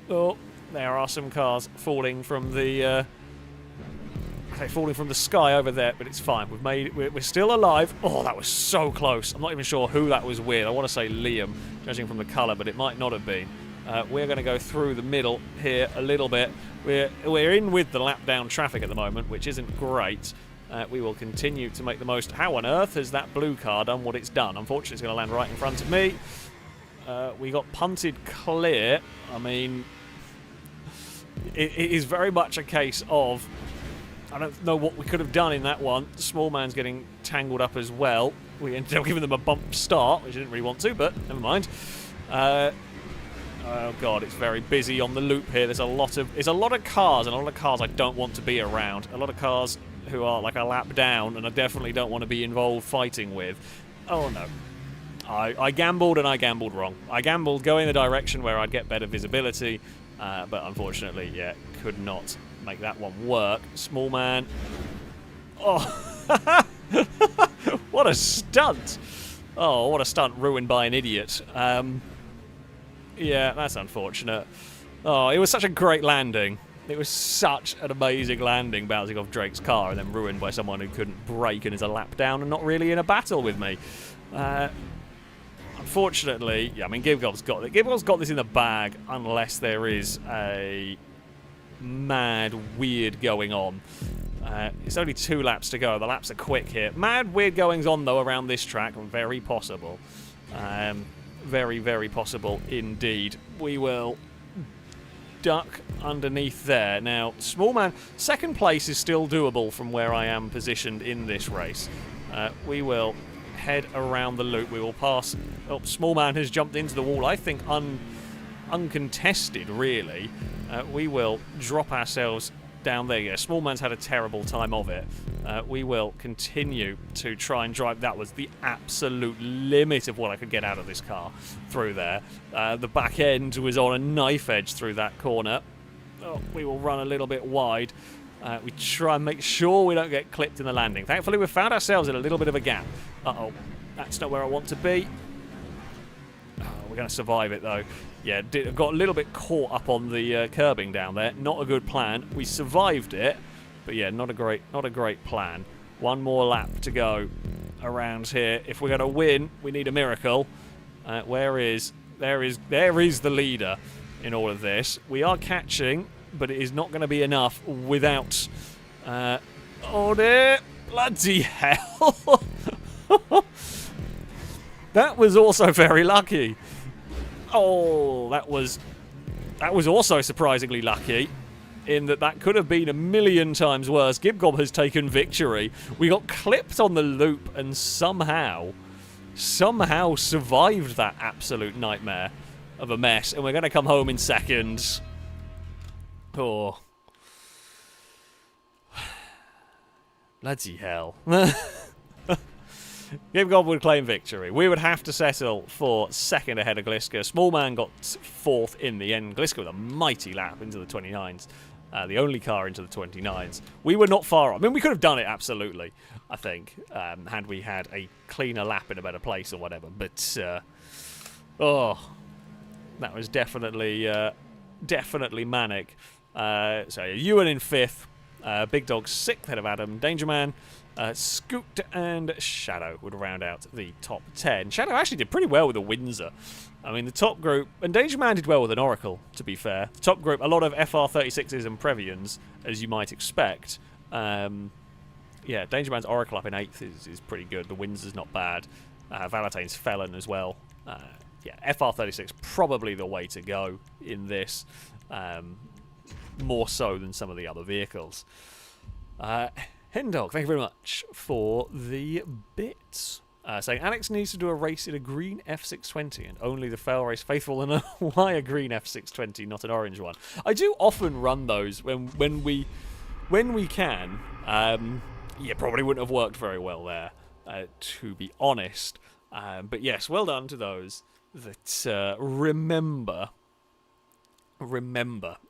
Oh, there are some cars falling from the... falling from the sky over there, but it's fine. We've made it. We're still alive. Oh, that was so close. I'm not even sure who that was with. I want to say Liam, judging from the colour, but it might not have been. We're going to go through the middle here a little bit. We're in with the lap down traffic at the moment, which isn't great. We will continue to make the most. How on earth has that blue car done what it's done? Unfortunately, it's going to land right in front of me. We got punted clear. I mean, it is very much a case of... I don't know what we could have done in that one. Small Man's getting tangled up as well. We ended up giving them a bump start, which I didn't really want to, but never mind. Oh god, it's very busy on the loop here. There's a lot of cars, and a lot of cars I don't want to be around. A lot of cars who are like a lap down, and I definitely don't want to be involved fighting with. Oh no. I gambled, and I gambled wrong. I gambled going the direction where I'd get better visibility, but unfortunately, yeah, could not make that one work. Small Man. Oh, what a stunt! Oh, what a stunt ruined by an idiot. Yeah, that's unfortunate. Oh, it was such a great landing. It was such an amazing landing, bouncing off Drake's car and then ruined by someone who couldn't brake and is a lap down and not really in a battle with me. Unfortunately, yeah, I mean, Gibgob's got it. Gibgob's got this in the bag unless there is a mad weird going on. It's only 2 laps to go. The laps are quick here. Mad weird goings on though around this track. Very possible. Very, very possible indeed. We will duck underneath there. Now, Small Man, second place is still doable from where I am positioned in this race. We will head around the loop. We will pass... Oh, Small Man has jumped into the wall. I think uncontested, really. We will drop ourselves down there. Yeah, Small Man's had a terrible time of it. We will continue to try and drive. That was the absolute limit of what I could get out of this car through there. The back end was on a knife edge through that corner. Oh, we will run a little bit wide. We try and make sure we don't get clipped in the landing. Thankfully, we've found ourselves in a little bit of a gap. Uh-oh, that's not where I want to be. Oh, we're going to survive it, though. Yeah, got a little bit caught up on the curbing down there. Not a good plan. We survived it, but yeah, not a great plan. One more lap to go around here. If we're going to win, we need a miracle. There is the leader in all of this. We are catching, but it is not going to be enough without... oh dear! Bloody hell! That was also very lucky. Oh, that was also surprisingly lucky, in that could have been a million times worse. Gibgob has taken victory. We got clipped on the loop and somehow survived that absolute nightmare of a mess, and we're going to come home in second. Oh. Bloody hell. Game God would claim victory. We would have to settle for second ahead of Gliska. Small Man got fourth in the end. Gliska with a mighty lap into the 29s. The only car into the 29s. We were not far off. I mean, we could have done it, absolutely, I think, had we had a cleaner lap in a better place or whatever. But, oh, that was definitely manic. So, Ewan in fifth. Big Dog sixth ahead of Adam. Danger Man, Scoot and Shadow would round out the top 10. Shadow actually did pretty well with a Windsor. I mean, the top group, and Danger Man did well with an Oracle, to be fair. The top group, a lot of FR36s and Previans, as you might expect. Yeah, Danger Man's Oracle up in 8th is pretty good. The Windsor's not bad. Valentane's Felon as well. Yeah, FR36 probably the way to go in this. More so than some of the other vehicles. Hendog, thank you very much for the bits. Saying Alex needs to do a race in a green F620 and only the FailRace faithful and why a green F620, not an orange one. I do often run those when we can. Yeah, probably wouldn't have worked very well there, to be honest. But yes, well done to those that remember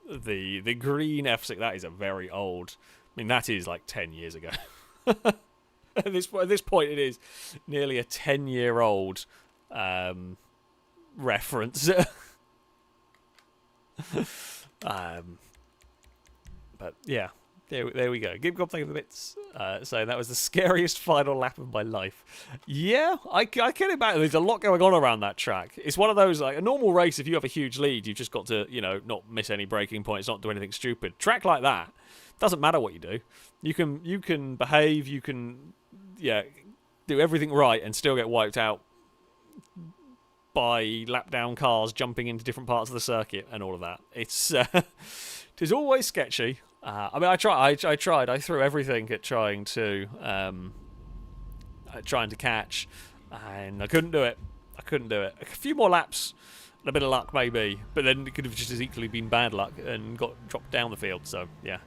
the green F6. That is a very old. I mean, that is like 10 years ago. At this point, it is nearly a 10-year-old reference. But yeah, there we go. Give God thank you for the bits. So that was the scariest final lap of my life. Yeah, I get it back. There's a lot going on around that track. It's one of those, like a normal race, if you have a huge lead, you've just got to, not miss any braking points, not do anything stupid. Track like that, doesn't matter what you do. You can behave, you can do everything right and still get wiped out by lap down cars jumping into different parts of the circuit and all of that. It's it is always sketchy. I mean, I tried. I threw everything at trying to catch, and I couldn't do it. A few more laps, and a bit of luck maybe, but then it could have just as equally been bad luck and got dropped down the field. So yeah,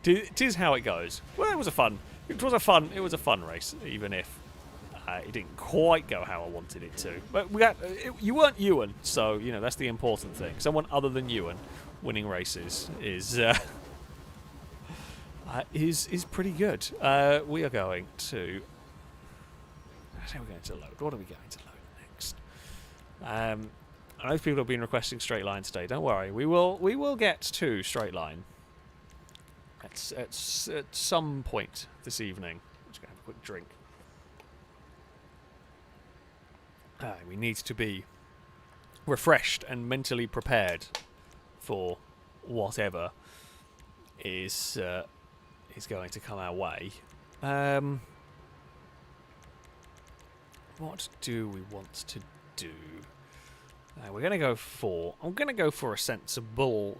it is how it goes. Well, it was a fun race, even if it didn't quite go how I wanted it to. But you weren't Ewan, so that's the important thing. Someone other than Ewan winning races is pretty good. We are going to. I think we're going to load. What are we going to load next? I know people have been requesting straight line today. Don't worry, we will get to straight line at some point this evening. I'm just going to have a quick drink. We need to be refreshed and mentally prepared for whatever is going to come our way. What do we want to do? I'm going to go for a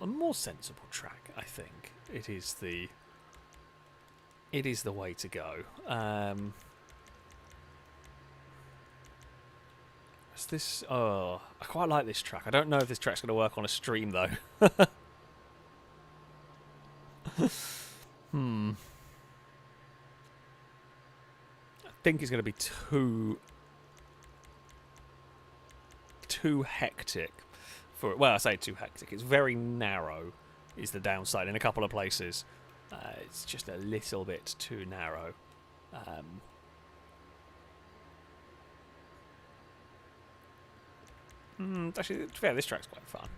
more sensible track. I think it is the way to go. Is this? Oh, I quite like this track. I don't know if this track's going to work on a stream though. I think it's going to be too hectic for. Well, I say too hectic. It's very narrow. Is the downside in a couple of places. It's just a little bit too narrow. Actually, to be fair, this track's quite fun.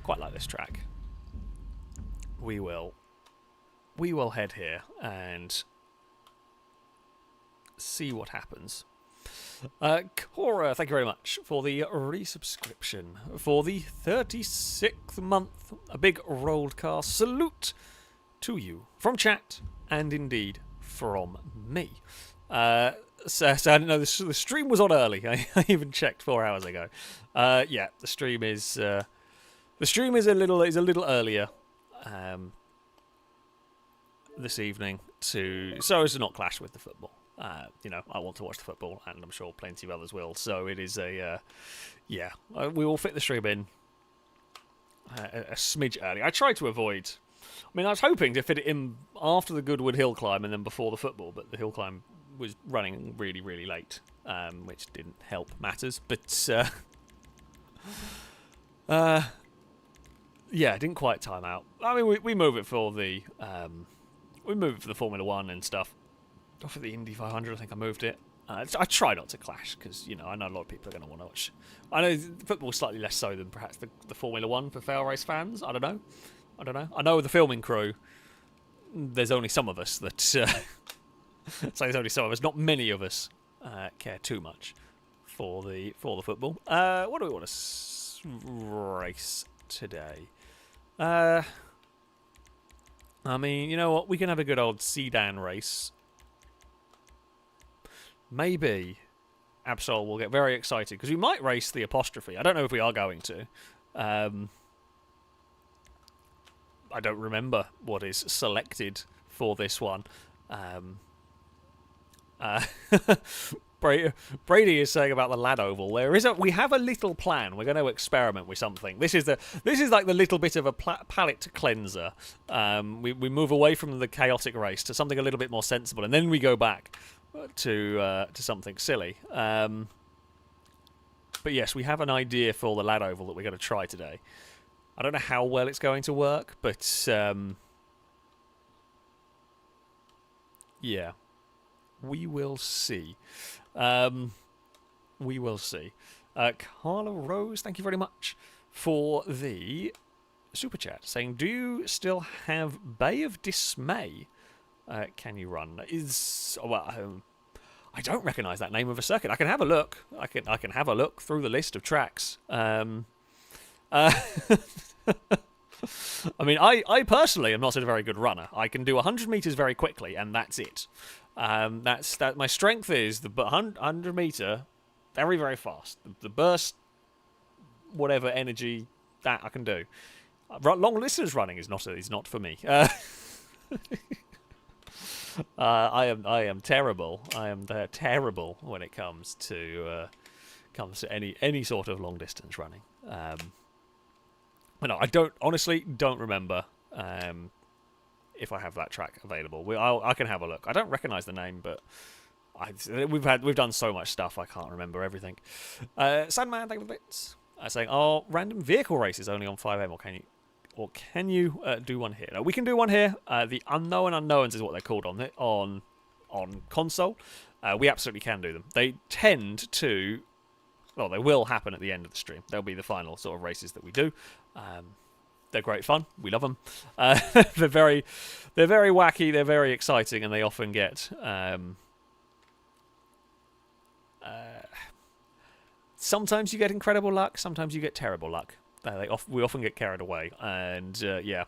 Quite like this track. We will head here and see what happens. Cora, thank you very much for the resubscription for the 36th month. A big rolled car salute to you from chat and indeed from me. So I didn't know the stream was on early. I even checked 4 hours ago. Yeah, the stream is a little earlier this evening so as to not clash with the football. I want to watch the football, and I'm sure plenty of others will. So it is we will fit the stream in a smidge early. I try to avoid I mean, I was hoping to fit it in after the Goodwood hill climb and then before the football, but the hill climb was running really, really late, which didn't help matters. But yeah, it didn't quite time out. I mean, we move it for the Formula One and stuff. Or for the Indy 500, I think I moved it. I try not to clash because I know a lot of people are going to want to watch. I know football's slightly less so than perhaps the Formula One for FailRace fans. I don't know. I know the filming crew. There's only some of us that. So there's only some of us. Not many of us care too much for the football. What do we want to race today? I mean, you know what? We can have a good old sedan race. Maybe Absol will get very excited because we might race the apostrophe. I don't know if we are going to. I don't remember what is selected for this one. Brady is saying about the lad oval. We have a little plan. We're going to experiment with something. This is like the little bit of a palate cleanser. We move away from the chaotic race to something a little bit more sensible, and then we go back to something silly. But yes, we have an idea for the lad oval that we're going to try today. I don't know how well it's going to work, but yeah, we will see. We will see. Carla Rose, thank you very much for the super chat, saying, "Do you still have Bay of Dismay? Can you run?" I don't recognise that name of a circuit. I can have a look. I can have a look through the list of tracks. I mean, I personally am not a very good runner. I can do 100 meters very quickly, and that's it. That my strength is the 100 meter, very very fast. The burst, whatever energy that I can do. Long distance running is not for me. I am terrible. I am terrible when it comes to any sort of long distance running. But no, I honestly don't remember if I have that track available. I can have a look. I don't recognise the name, but we've done so much stuff I can't remember everything. Sandman, thank you for the bits. Saying, random vehicle races only on 5M, or can you do one here? No, we can do one here. The unknown unknowns is what they're called on console. We absolutely can do them. They tend to. Well, they will happen at the end of the stream. They'll be the final sort of races that we do. They're great fun. We love them. They're very wacky. They're very exciting, and they often get sometimes you get incredible luck. Sometimes you get terrible luck. We often get carried away, and yeah,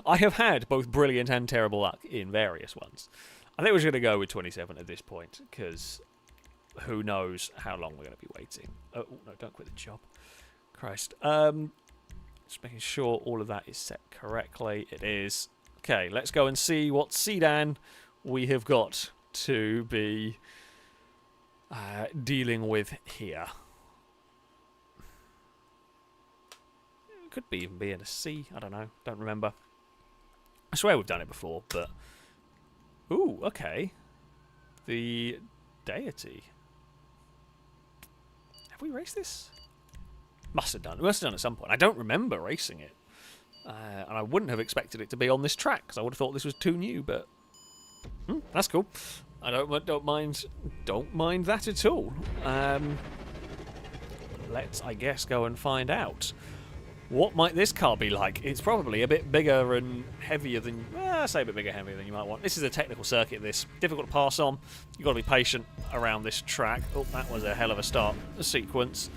I have had both brilliant and terrible luck in various ones. I think we're just going to go with 27 at this point because. Who knows how long we're going to be waiting. Oh, no, don't quit the job. Christ. Just making sure all of that is set correctly. It is. Okay, let's go and see what sedan we have got to be dealing with here. It could even be in a C. I don't know. Don't remember. I swear we've done it before, but... Ooh, okay. The Deity. Have we raced this? Must have done. We must have done at some point. I don't remember racing it. And I wouldn't have expected it to be on this track, because I would have thought this was too new, but... that's cool. I don't mind that at all. Let's, I guess, go and find out. What might this car be like? It's probably a bit bigger and heavier than... I say a bit bigger and heavier than you might want. This is a technical circuit, this. Difficult to pass on. You've got to be patient around this track. Oh, that was a hell of a start sequence.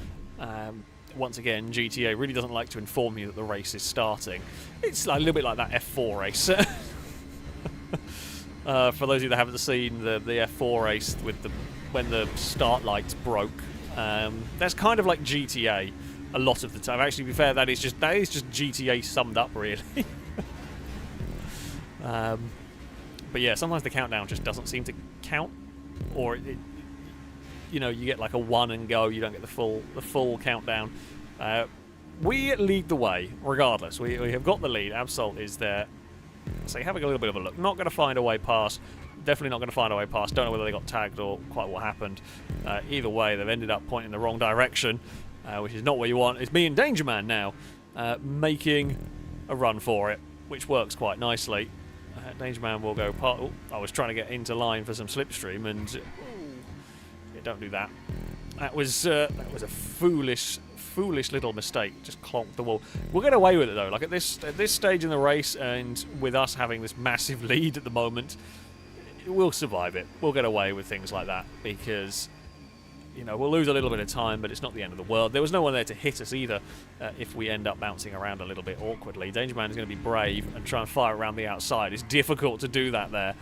Once again, GTA really doesn't like to inform you that the race is starting. It's like a little bit like that F4 race. For those of you that haven't seen the F4 race with when the start lights broke, that's kind of like GTA. A lot of the time, actually, to be fair, that is just GTA summed up, really. But yeah, sometimes the countdown just doesn't seem to count, or you get like a 1 and go. You don't get the full countdown. we lead the way, regardless. We have got the lead. Absol is there. So having a little bit of a look. Not going to find a way past. Definitely not going to find a way past. Don't know whether they got tagged or quite what happened. Either way, they've ended up pointing the wrong direction, which is not what you want. It's me and Danger Man now making a run for it, which works quite nicely. Danger Man will go part. Oh, I was trying to get into line for some slipstream, and yeah, don't do that. That was a foolish little mistake. Just clonked the wall. We'll get away with it though. Like at this stage in the race, and with us having this massive lead at the moment, we'll survive it. We'll get away with things like that because, you know, we'll lose a little bit of time, but it's not the end of the world. There was no one there to hit us either if we end up bouncing around a little bit awkwardly. Danger Man is going to be brave and try and fire around the outside. It's difficult to do that there.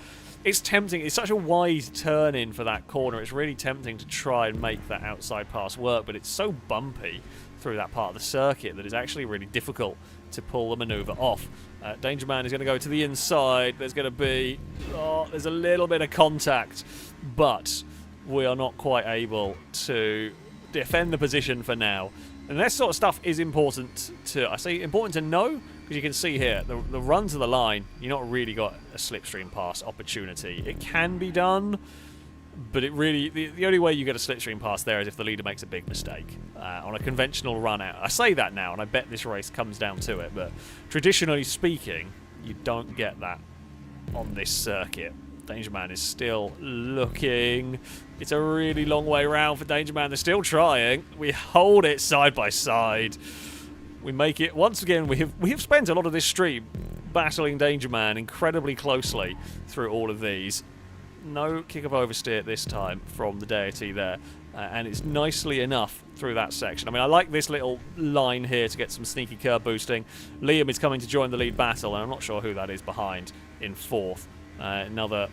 It's tempting. It's such a wide turn in for that corner. It's really tempting to try and make that outside pass work, but it's so bumpy through that part of the circuit that it's actually really difficult to pull the manoeuvre off. Danger Man is going to go to the inside. There's going to be... there's a little bit of contact, but we are not quite able to defend the position for now. And that sort of stuff is important to... I say important to know, because you can see here, the run to the line, you've not really got a slipstream pass opportunity. It can be done, but it really... The only way you get a slipstream pass there is if the leader makes a big mistake. On a conventional run out. I say that now, and I bet this race comes down to it, but traditionally speaking, you don't get that on this circuit. Danger Man is still looking. It's a really long way round for Danger Man. They're still trying. We hold it side by side. We make it. Once again, we have spent a lot of this stream battling Danger Man incredibly closely through all of these. No kick of oversteer this time from the deity there. And it's nicely enough through that section. I mean, I like this little line here to get some sneaky curb boosting. Liam is coming to join the lead battle, and I'm not sure who that is behind in fourth. Another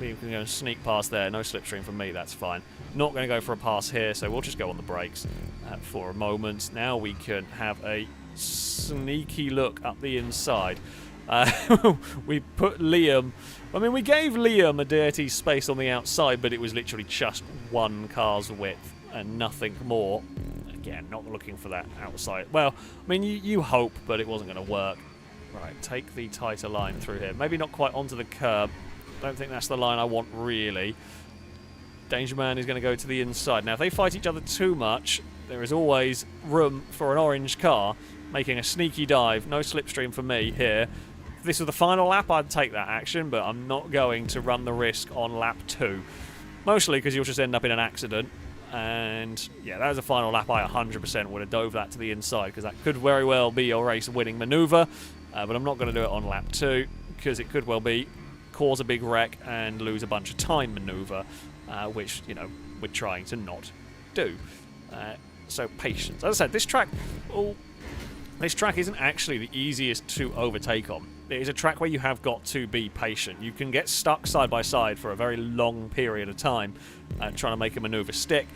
Liam can go and sneak past there. No slipstream from me, that's fine. Not going to go for a pass here, so we'll just go on the brakes for a moment. Now we can have a sneaky look up the inside. We put Liam... I mean, we gave Liam a dirty space on the outside, but it was literally just one car's width and nothing more. Again, not looking for that outside. Well, I mean, you hope, but it wasn't going to work. Right, take the tighter line through here. Maybe not quite onto the curb. Don't think that's the line I want, really. Danger Man is going to go to the inside. Now, if they fight each other too much, there is always room for an orange car making a sneaky dive. No slipstream for me here. If this was the final lap, I'd take that action, but I'm not going to run the risk on lap 2. Mostly because you'll just end up in an accident. And, yeah, that was a final lap. I 100% would have dove that to the inside, because that could very well be your race-winning manoeuvre. But I'm not going to do it on lap 2, because it could well be cause a big wreck and lose a bunch of time manoeuvre, which, you know, we're trying to not do. So, patience. As I said, this track isn't actually the easiest to overtake on. It is a track where you have got to be patient. You can get stuck side by side for a very long period of time trying to make a manoeuvre stick.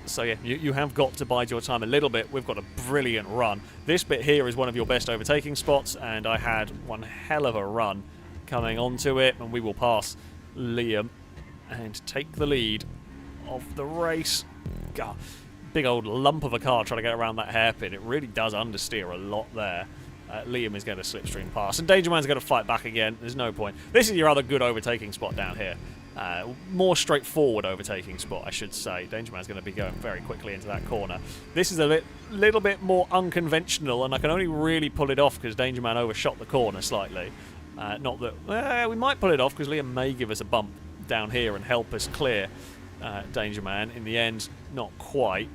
So yeah, you have got to bide your time a little bit. We've got a brilliant run. This bit here is one of your best overtaking spots, and I had one hell of a run coming onto it, and we will pass Liam and take the lead of the race. God, big old lump of a car trying to get around that hairpin. It really does understeer a lot there. Liam is going to slipstream pass, and Danger Man's going to fight back again. There's no point. This is your other good overtaking spot down here. More straightforward overtaking spot, I should say. Danger Man's going to be going very quickly into that corner. This is a little bit more unconventional, and I can only really pull it off because Danger Man overshot the corner slightly. Not that... we might pull it off because Liam may give us a bump down here and help us clear Danger Man. In the end, not quite.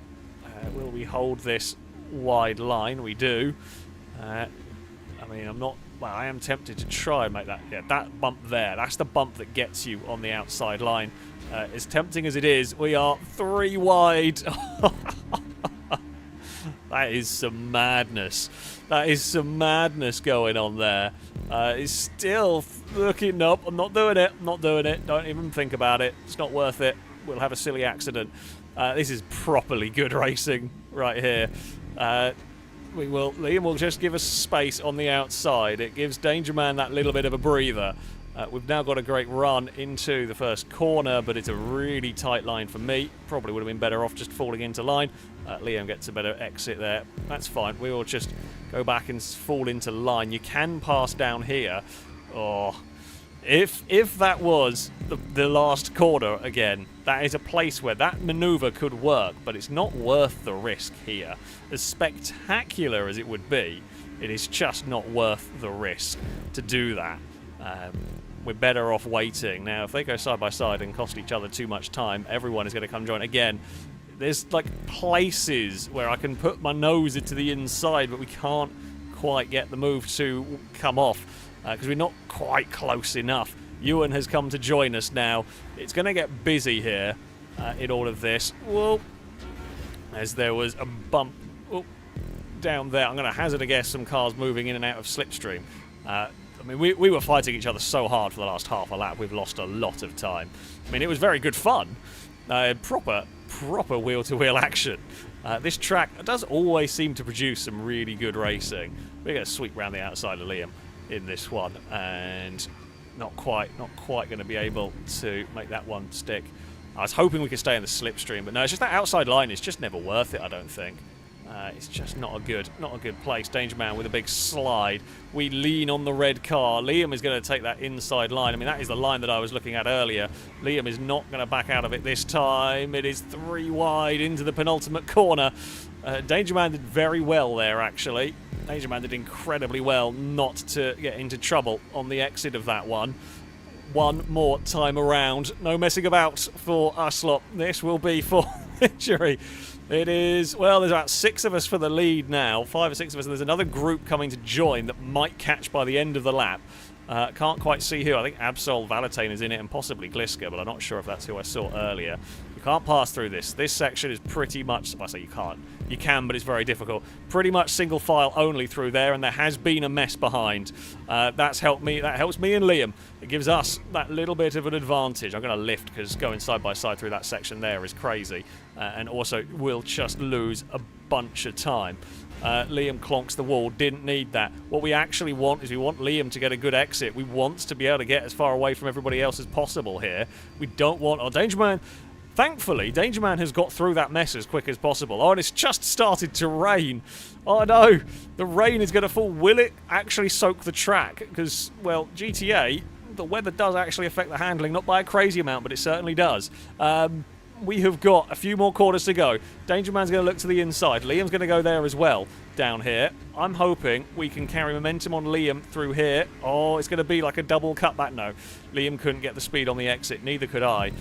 Will we hold this wide line? We do. I mean, I'm not... Well, I am tempted to try and make that... Yeah, that bump there. That's the bump that gets you on the outside line. As tempting as it is, we are 3 wide. That is some madness. That is some madness going on there. It's still looking... Nope, I'm not doing it. I'm not doing it. Don't even think about it. It's not worth it. We'll have a silly accident. This is properly good racing right here. Liam will just give us space on the outside. It gives Danger Man that little bit of a breather. We've now got a great run into the first corner, but it's a really tight line for me. Probably would have been better off just falling into line. Liam gets a better exit there. That's fine. We will just go back and fall into line. You can pass down here. Oh, if that was the last corner again, that is a place where that manoeuvre could work, but it's not worth the risk here. As spectacular as it would be, it is just not worth the risk to do that. We're better off waiting. Now, if they go side by side and cost each other too much time, everyone is going to come join. Again, there's like places where I can put my nose into the inside, but we can't quite get the move to come off because we're not quite close enough. Ewan has come to join us now. It's going to get busy here in all of this. Whoa. As there was a bump down there. I'm going to hazard a guess some cars moving in and out of slipstream. I mean, we were fighting each other so hard for the last half a lap. We've lost a lot of time. I mean, it was very good fun. Proper wheel-to-wheel action. This track does always seem to produce some really good racing. We're going to sweep round the outside of Liam in this one, and not quite going to be able to make that one stick. I was hoping we could stay in the slipstream, but no, it's just that outside line is just never worth it, I don't think. It's just not a good place. Danger Man with a big slide. We lean on the red car. Liam is going to take that inside line. I mean, that is the line that I was looking at earlier. Liam is not going to back out of it this time. It is 3 wide into the penultimate corner. Danger Man did very well there, actually. Danger Man did incredibly well not to get into trouble on the exit of that one. One more time around. No messing about for us lot. This will be for victory. It is, well, there's about 6 of us for the lead now, 5 or 6 of us, and there's another group coming to join that might catch by the end of the lap. Can't quite see who. I think Absol Valentine is in it and possibly Gliska, but I'm not sure if that's who I saw earlier. You can't pass through this. This section is pretty much, well, I say you can't. You can, but it's very difficult. Pretty much single file only through there, and there has been a mess behind. That's helped me. That helps me and Liam. It gives us that little bit of an advantage. I'm going to lift because going side by side through that section there is crazy. And also, we'll just lose a bunch of time. Liam clonks the wall. Didn't need that. What we actually want is we want Liam to get a good exit. We want to be able to get as far away from everybody else as possible here. We don't want... Oh, Danger Man... Thankfully, Danger Man has got through that mess as quick as possible. Oh, and it's just started to rain. Oh, no. The rain is going to fall. Will it actually soak the track? Because, well, GTA, the weather does actually affect the handling. Not by a crazy amount, but it certainly does. We have got a few more corners to go. Danger Man's going to look to the inside. Liam's going to go there as well, down here. I'm hoping we can carry momentum on Liam through here. Oh, it's going to be like a double cutback. No, Liam couldn't get the speed on the exit. Neither could I.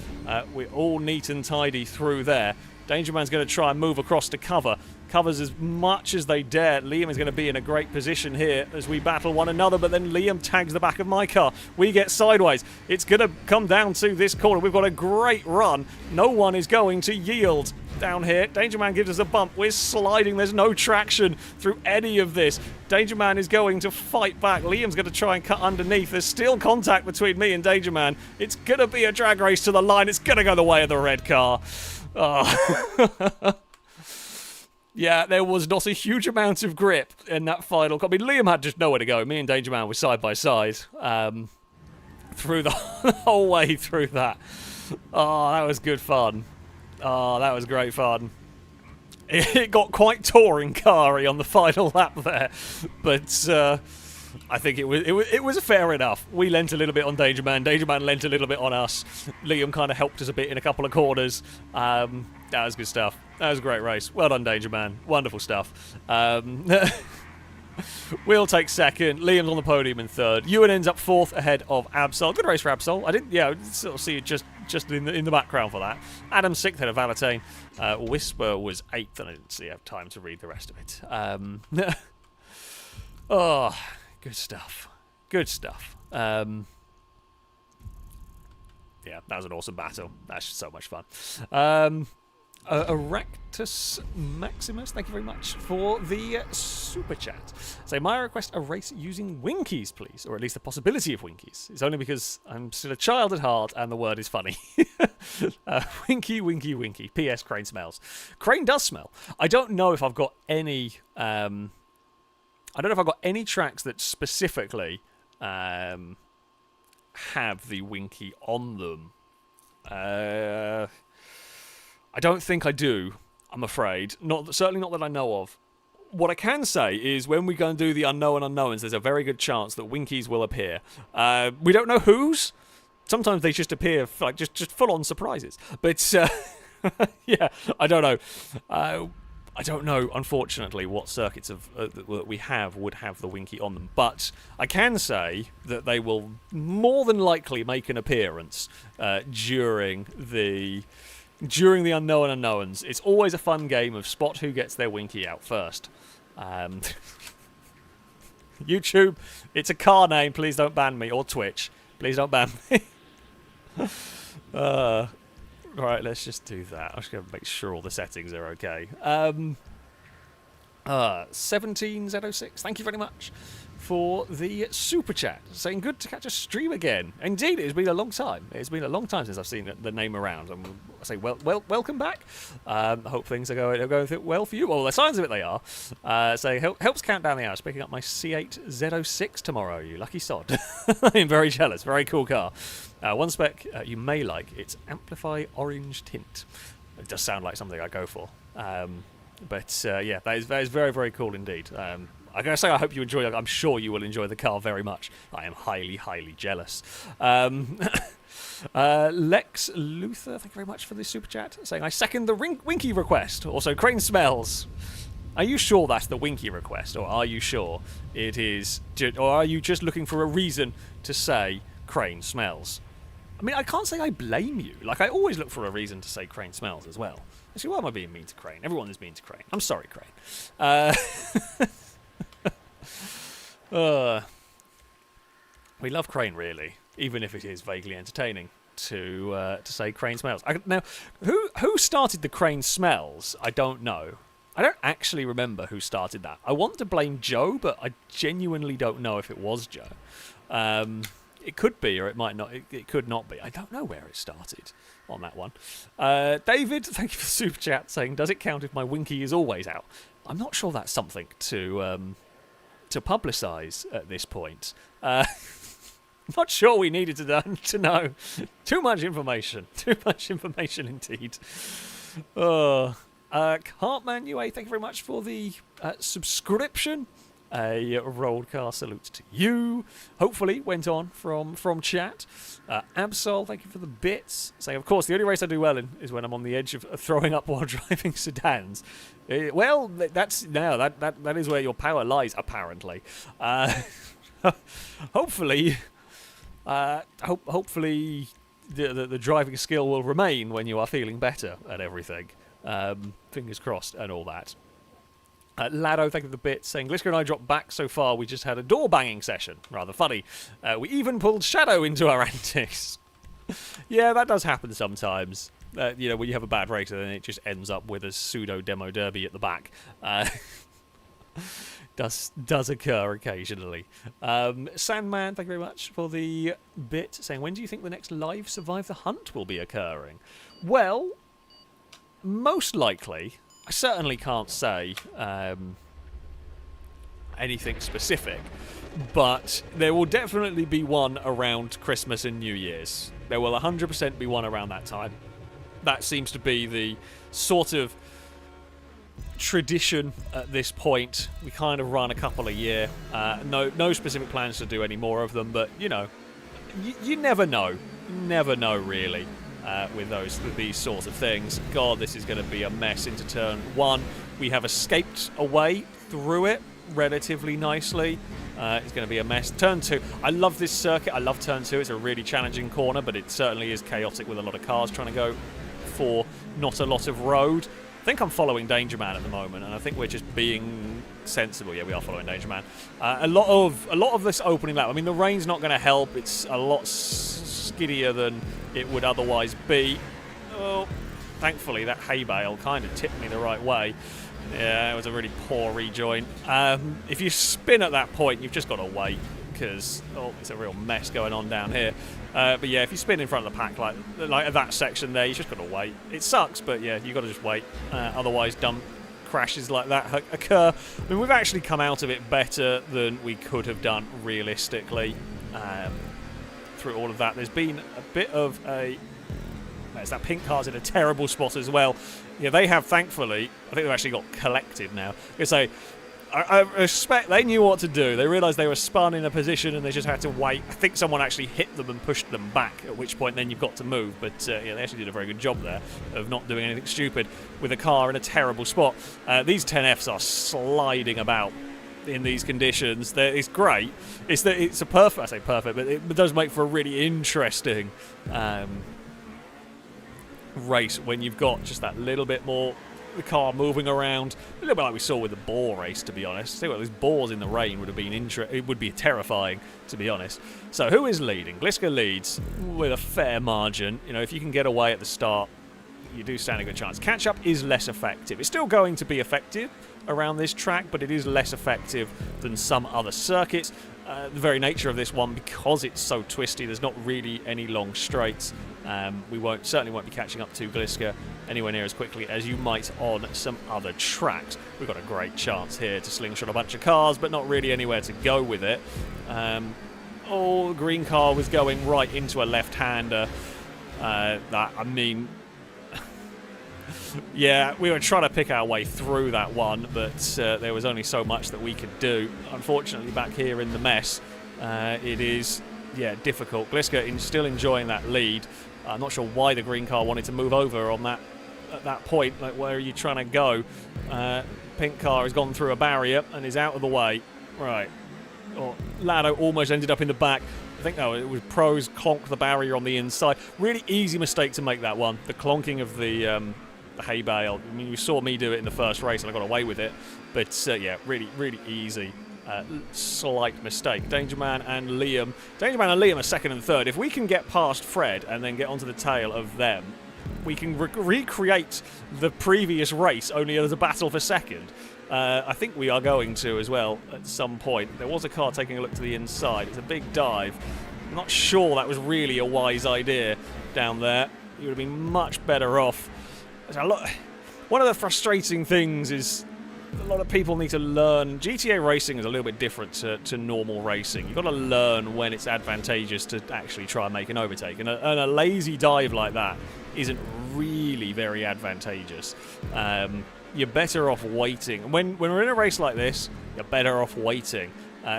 We're all neat and tidy through there. Danger Man's going to try and move across to cover. Covers as much as they dare. Liam is going to be in a great position here as we battle one another, but then Liam tags the back of my car. We get sideways. It's going to come down to this corner. We've got a great run. No one is going to yield down here. Danger Man gives us a bump. We're sliding. There's no traction through any of this. Danger Man is going to fight back. Liam's going to try and cut underneath. There's still contact between me and Danger Man. It's going to be a drag race to the line. It's going to go the way of the red car. Oh. Yeah, there was not a huge amount of grip in that final. I mean, Liam had just nowhere to go. Me and Danger Man were side by side through the whole way through that. Oh, that was good fun. Oh, that was great fun. It got quite touring car-y on the final lap there, but I think it was fair enough. We lent a little bit on Danger Man. Danger Man lent a little bit on us. Liam kind of helped us a bit in a couple of corners. That was good stuff. That was a great race. Well done, Danger Man. Wonderful stuff. We'll take second. Liam's on the podium in third. Ewan ends up fourth ahead of Absol. Good race for Absol. I didn't sort of see it just in the background for that. Adam sixth ahead of Valentine. Whisper was eighth, and I didn't have time to read the rest of it. Oh, good stuff. Good stuff. Yeah, that was an awesome battle. That's just so much fun. Erectus Maximus, thank you very much for the super chat. So, may I request a race using winkies, please? Or at least the possibility of winkies. It's only because I'm still a child at heart and the word is funny. Winky, winky, winky. P.S. Crane smells. Crane does smell. I don't know if I've got any... I don't know if I've got any tracks that specifically... have the Winky on them. I don't think I do, I'm afraid. Certainly not that I know of. What I can say is when we go and do the unknown unknowns, there's a very good chance that Winkies will appear. We don't know whose. Sometimes they just appear like just full-on surprises. But yeah, I don't know. I don't know, unfortunately, what circuits that we would have the Winky on them. But I can say that they will more than likely make an appearance during the unknown unknowns. It's always a fun game of spot who gets their Winky out first. YouTube, it's a car name. Please don't ban me. Or Twitch. Please don't ban me. Right, let's just do that. I'm just going to make sure all the settings are okay. 17Z06, thank you very much for the super chat. Saying good to catch a stream again. Indeed, it's been a long time. It's been a long time since I've seen the name around. I say, welcome back. I hope things are going well for you. Well, the signs of it they are. Saying helps count down the hours. Picking up my C8Z06 tomorrow. You lucky sod. I'm very jealous. Very cool car. One spec you may like. It's Amplify Orange Tint. It does sound like something I go for. But yeah, that is very, very cool indeed. I gotta say, I hope you enjoy it. I'm sure you will enjoy the car very much. I am highly, highly jealous. Lex Luther, thank you very much for the super chat. Saying, I second the Winky request. Also, Crane smells. Are you sure that's the Winky request? Or are you sure it is... Or are you just looking for a reason to say Crane smells? I mean, I can't say I blame you. Like, I always look for a reason to say Crane smells as well. Actually, why am I being mean to Crane? Everyone is mean to Crane. I'm sorry, Crane. We love Crane, really, even if it is vaguely entertaining to say Crane smells. Now, who started the Crane smells? I don't know. I don't actually remember who started that. I want to blame Joe, but I genuinely don't know if it was Joe. It could be, or it might not. It could not be. I don't know where it started on that one. David, thank you for the super chat, saying, does it count if my Winky is always out? I'm not sure that's something to publicise at this point. Not sure we needed to know. Too much information. Too much information indeed. Cartman UA, thank you very much for the subscription. A rolled car salute to you. Hopefully went on from chat. Absol, thank you for the bits. Saying, of course, the only race I do well in is when I'm on the edge of throwing up while driving sedans. Well, that is where your power lies, apparently. Hopefully, hopefully the driving skill will remain when you are feeling better at everything. Fingers crossed and all that. Lado, thank you for the bits, saying, Gliska and I dropped back so far, we just had a door-banging session. Rather funny. We even pulled Shadow into our antics. Yeah, that does happen sometimes. You know, when you have a bad race and then it just ends up with a pseudo-demo derby at the back. Does occur occasionally. Sandman, thank you very much for the bit, saying, when do you think the next live Survive the Hunt will be occurring? Well, most likely... I certainly can't say anything specific, but there will definitely be one around Christmas and New Year's. There will 100% be one around that time. That seems to be the sort of tradition at this point. We kind of run a couple a year. No specific plans to do any more of them, but, you know, you never know. You never know, really. With these sorts of things. God, this is going to be a mess into turn one. We have escaped away through it relatively nicely. It's going to be a mess. Turn two. I love this circuit. I love turn two. It's a really challenging corner, but it certainly is chaotic with a lot of cars trying to go for not a lot of road. I think I'm following Danger Man at the moment, and I think we're just being sensible. Yeah, we are following Danger Man. A lot of this opening lap. I mean, the rain's not going to help. It's a lot skiddier than it would otherwise be. Oh, thankfully that hay bale kind of tipped me the right way. Yeah, it was a really poor rejoin. If you spin at that point, you've just got to wait because it's a real mess going on down here. But yeah, if you spin in front of the pack like at that section there, you just got to wait. It sucks, but yeah, you got to just wait. Otherwise, dumb crashes like that occur. I mean, we've actually come out of it better than we could have done realistically. through all of that. There's been a bit of a... There's that pink car's in a terrible spot as well. Yeah, they have, thankfully, I think they've actually got collected now. I respect they knew what to do. They realised they were spun in a position and they just had to wait. I think someone actually hit them and pushed them back, at which point then you've got to move. But yeah, they actually did a very good job there of not doing anything stupid with a car in a terrible spot. These 10Fs are sliding about in these conditions. It's great. It's a perfect, I say perfect, but it does make for a really interesting race when you've got just that little bit more the car moving around, a little bit like we saw with the boar race, to be honest. See what those boars in the rain would have been it would be terrifying, to be honest. So who is leading? Gliska leads with a fair margin. You know, if you can get away at the start, you do stand a good chance. Catch up is less effective. It's still going to be effective around this track, but it is less effective than some other circuits. The very nature of this one, because it's so twisty, there's not really any long straights. We certainly won't be catching up to Gliska anywhere near as quickly as you might on some other tracks. We've got a great chance here to slingshot a bunch of cars, but not really anywhere to go with it. The green car was going right into a left-hander. Yeah, we were trying to pick our way through that one, but there was only so much that we could do. Unfortunately, back here in the mess, it is, difficult. Gliska still enjoying that lead. I'm not sure why the green car wanted to move over on that at that point. Like, where are you trying to go? Pink car has gone through a barrier and is out of the way. Right. Lado almost ended up in the back. I think, no, it was Pros clonked the barrier on the inside. Really easy mistake to make that one. The clonking of the hay bale. I mean, you saw me do it in the first race and I got away with it. But, yeah, really, really easy. Slight mistake. Dangerman and Liam. Dangerman and Liam are second and third. If we can get past Fred and then get onto the tail of them, we can recreate the previous race, only as a battle for second. I think we are going to as well at some point. There was a car taking a look to the inside. It's a big dive. I'm not sure that was really a wise idea down there. You would have been much better off. One of the frustrating things is a lot of people need to learn. GTA racing is a little bit different to normal racing. You've got to learn when it's advantageous to actually try and make an overtake. And a lazy dive like that isn't really very advantageous. You're better off waiting. When we're in a race like this, you're better off waiting.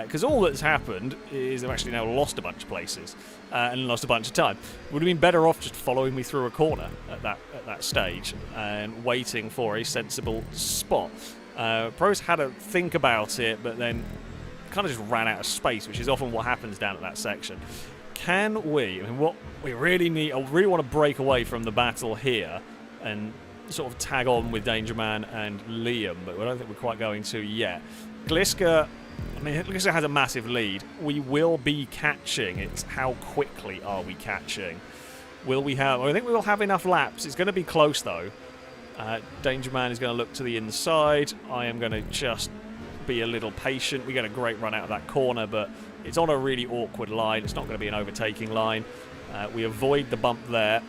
Because all that's happened is they've actually now lost a bunch of places and lost a bunch of time. Would have been better off just following me through a corner at that stage and waiting for a sensible spot. Pros had to think about it, but then kind of just ran out of space, which is often what happens down at that section. Can we? I mean, what we really need, I really want to break away from the battle here and sort of tag on with Dangerman and Liam, but I don't think we're quite going to yet. Gliska has a massive lead. We will be catching. It's how quickly are we catching? Will we have? I think we will have enough laps. It's going to be close though. Dangerman is going to look to the inside. I am going to just be a little patient. We get a great run out of that corner, but it's on a really awkward line. It's not going to be an overtaking line. We avoid the bump there.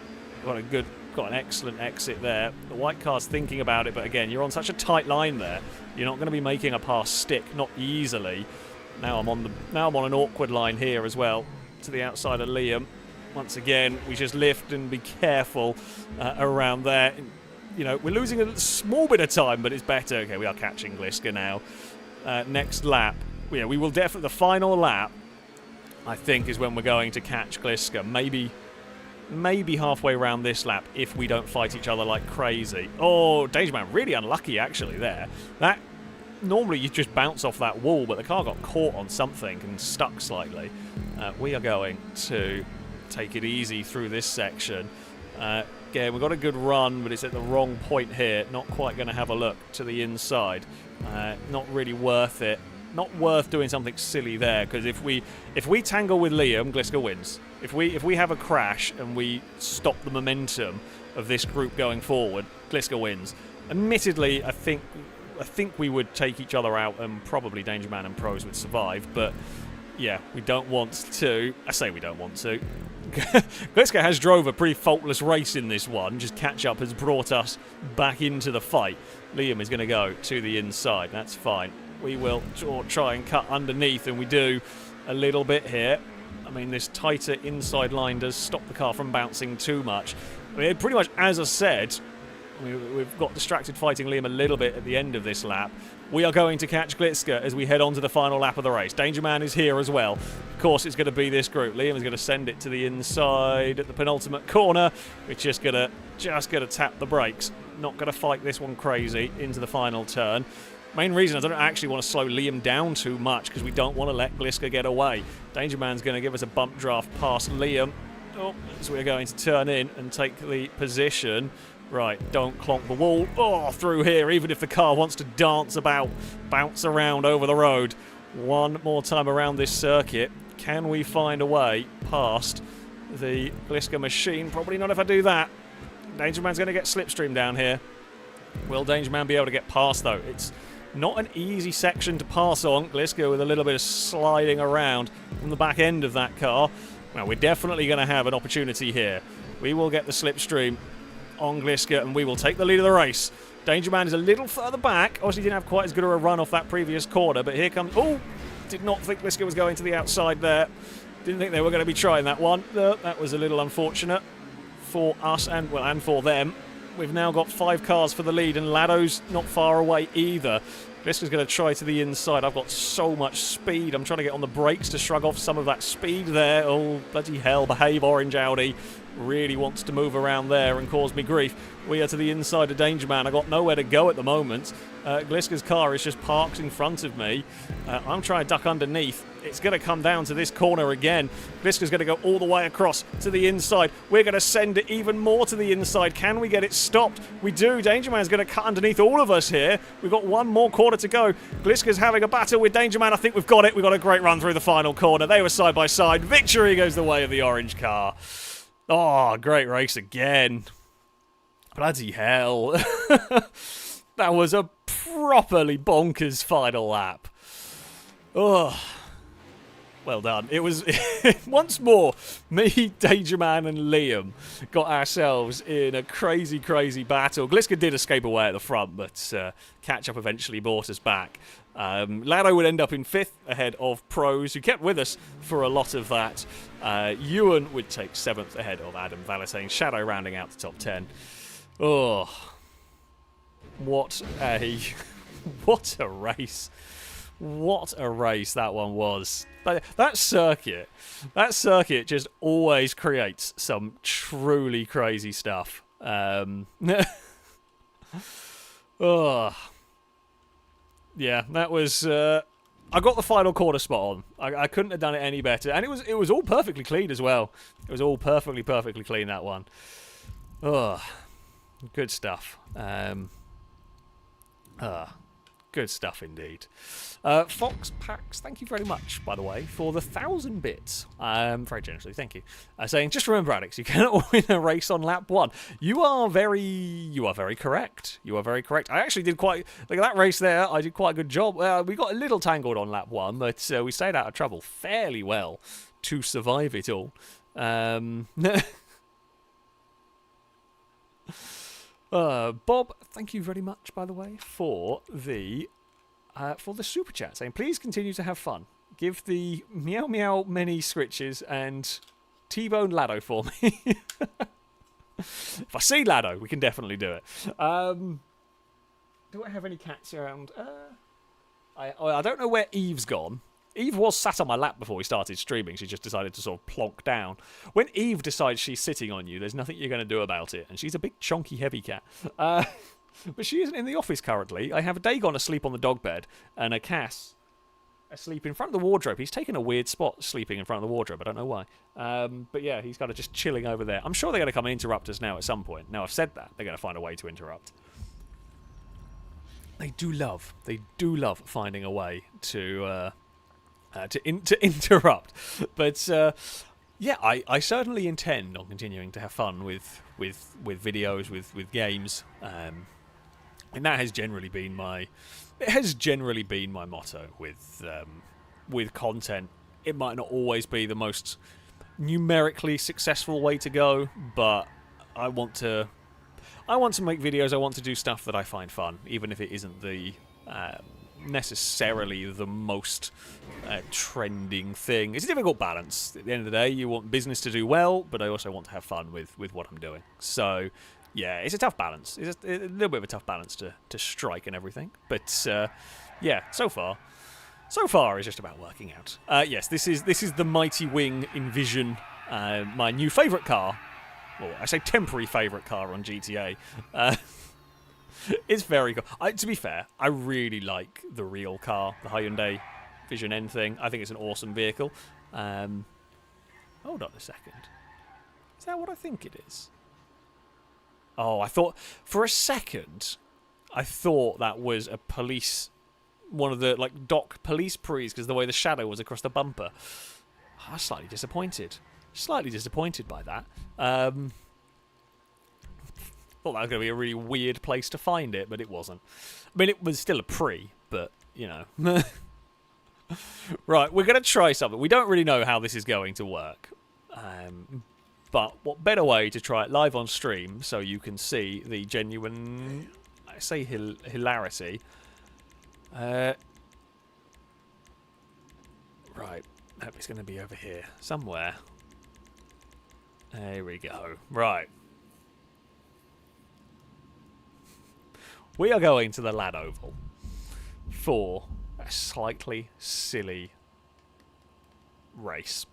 Got an excellent exit there. The white car's thinking about it, but again, you're on such a tight line there. You're not going to be making a pass stick, not easily. Now I'm on an awkward line here as well, to the outside of Liam. Once again, we just lift and be careful around there. You know, we're losing a small bit of time, but it's better. Okay, we are catching Gliska now. Next lap, we will definitely, the final lap, I think, is when we're going to catch Gliska. Maybe halfway around this lap if we don't fight each other like crazy. Oh, Dangerman, really unlucky actually there. That normally you just bounce off that wall, but the car got caught on something and stuck slightly. We are going to take it easy through this section. Again, we've got a good run, but it's at the wrong point here. Not quite going to have a look to the inside. Not really worth it. Not worth doing something silly there, because if we tangle with Liam, Gliska wins. If we have a crash and we stop the momentum of this group going forward, Gliska wins. Admittedly, I think we would take each other out, and probably Dangerman and Pros would survive. But yeah, we don't want to. I say we don't want to. Gliska has drove a pretty faultless race in this one. Just catch up has brought us back into the fight. Liam is going to go to the inside. That's fine. We will try and cut underneath, and we do a little bit here. I mean, this tighter inside line does stop the car from bouncing too much. I mean, pretty much, as I said, we've got distracted fighting Liam a little bit at the end of this lap. We are going to catch Glitska as we head on to the final lap of the race. Danger Man is here as well. Of course, it's going to be this group. Liam is going to send it to the inside at the penultimate corner. We're just going to tap the brakes. Not going to fight this one crazy into the final turn. Main reason I don't actually want to slow Liam down too much because we don't want to let Glitska get away. Danger Man's going to give us a bump draft past Liam. Oh, so we're going to turn in and take the position. Right, don't clonk the wall. Oh, through here, even if the car wants to dance about, bounce around over the road. One more time around this circuit. Can we find a way past the Glitska machine? Probably not if I do that. Danger Man's going to get slipstream down here. Will Danger Man be able to get past, though? It's not an easy section to pass on. Glitska with a little bit of sliding around from the back end of that car. Well, we're definitely going to have an opportunity here. We will get the slipstream on Glitska, and we will take the lead of the race. Danger Man is a little further back. Obviously didn't have quite as good of a run off that previous corner, but here comes... Oh! Did not think Glitska was going to the outside there. Didn't think they were going to be trying that one. That was a little unfortunate for us and for them. We've now got 5 cars for the lead, and Lado's not far away either. Glitska's going to try to the inside. I've got so much speed. I'm trying to get on the brakes to shrug off some of that speed there. Oh, bloody hell. Behave, orange Audi. Really wants to move around there and cause me grief. We are to the inside of Danger Man. I've got nowhere to go at the moment. Glitska's car is just parked in front of me. I'm trying to duck underneath. It's going to come down to this corner again. Glitska's going to go all the way across to the inside. We're going to send it even more to the inside. Can we get it stopped? We do. Danger Man's going to cut underneath all of us here. We've got one more corner to go. Glitska's having a battle with Danger Man. I think we've got it. We've got a great run through the final corner. They were side by side. Victory goes the way of the orange car. Oh, great race again. Bloody hell. That was a properly bonkers final lap. Oh, well done. It was, once more, me, Danger Man and Liam got ourselves in a crazy, crazy battle. Glitska did escape away at the front, but catch-up eventually brought us back. Lado would end up in 5th ahead of Pros, who kept with us for a lot of that. Ewan would take 7th ahead of Adam Valentine. Shadow rounding out the top 10. Oh, what a race. What a race that one was. That circuit just always creates some truly crazy stuff. Oh. Yeah, that was... I got the final corner spot on. I couldn't have done it any better. And it was all perfectly clean as well. It was all perfectly clean, that one. Oh, good stuff. Good stuff indeed. Fox Pax, thank you very much, by the way, for the 1,000 bits. Very generously, thank you. Saying, just remember, Alex, you cannot win a race on lap 1. You are very correct. You are very correct. I actually did quite, like that race there, I did quite a good job. We got a little tangled on lap 1, but we stayed out of trouble fairly well to survive it all. Bob, thank you very much, by the way, for the super chat, saying, please continue to have fun. Give the meow meow many scritches and T-bone Lado for me. If I see Lado, we can definitely do it. Do I have any cats around? I don't know where Eve's gone. Eve was sat on my lap before we started streaming. She just decided to sort of plonk down. When Eve decides she's sitting on you, there's nothing you're going to do about it. And she's a big, chonky, heavy cat. But she isn't in the office currently. I have a Dagon asleep on the dog bed and a Cass asleep in front of the wardrobe. He's taken a weird spot sleeping in front of the wardrobe. I don't know why. But yeah, he's kind of just chilling over there. I'm sure they're going to come and interrupt us now at some point. Now I've said that, they're going to find a way to interrupt. They do love finding a way to interrupt. But yeah, I certainly intend on continuing to have fun with videos, with games, and that has generally been my motto with content. It might not always be the most numerically successful way to go, but I want to make videos. I want to do stuff that I find fun, even if it isn't the necessarily the most trending thing. It's a difficult balance. At the end of the day, you want business to do well, but I also want to have fun with what I'm doing. So, yeah, it's a tough balance. It's a little bit of a tough balance to strike and everything. But, yeah, so far it's just about working out. Yes, this is the Mighty Wing Envision, my new favourite car. Well, I say temporary favourite car on GTA. It's very cool. To be fair, I really like the real car, the Hyundai Vision N thing. I think it's an awesome vehicle. Hold on a second. Is that what I think it is? Oh, I thought... For a second, I thought that was a police... One of the, like, dock police prees, because the way the shadow was across the bumper. I was slightly disappointed. Slightly disappointed by that. Thought that was going to be a really weird place to find it, but it wasn't. I mean, it was still a pre, but, you know. Right, we're going to try something. We don't really know how this is going to work. But what better way to try it live on stream so you can see the genuine, I say hilarity. Right, hope it's going to be over here somewhere. There we go. Right. We are going to the Lad Oval for a slightly silly race.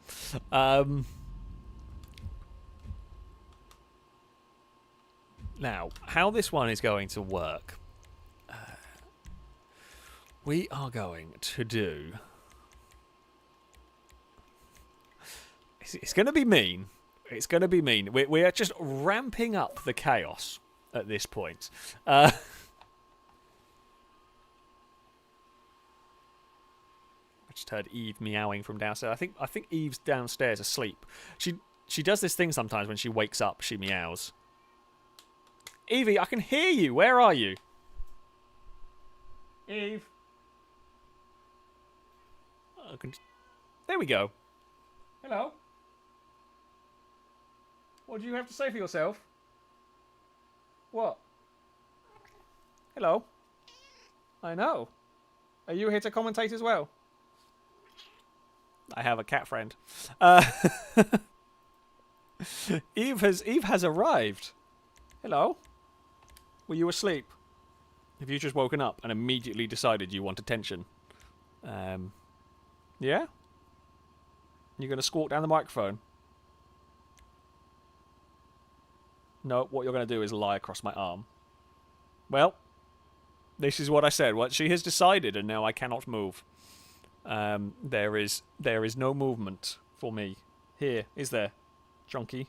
Now, how this one is going to work, we are going to do... It's going to be mean. It's going to be mean. We are just ramping up the chaos at this point. I just heard Eve meowing from downstairs. I think Eve's downstairs asleep. She does this thing sometimes when she wakes up. She meows. Evie, I can hear you. Where are you? Eve. There we go. Hello. What do you have to say for yourself? What? Hello. I know. Are you here to commentate as well? I have a cat friend. Eve has arrived. Hello. Were you asleep? Have you just woken up and immediately decided you want attention? Yeah? You're going to squawk down the microphone? No, what you're going to do is lie across my arm. Well, this is what I said. What she has decided, and now I cannot move. There is no movement for me. Here, is there? Chunky.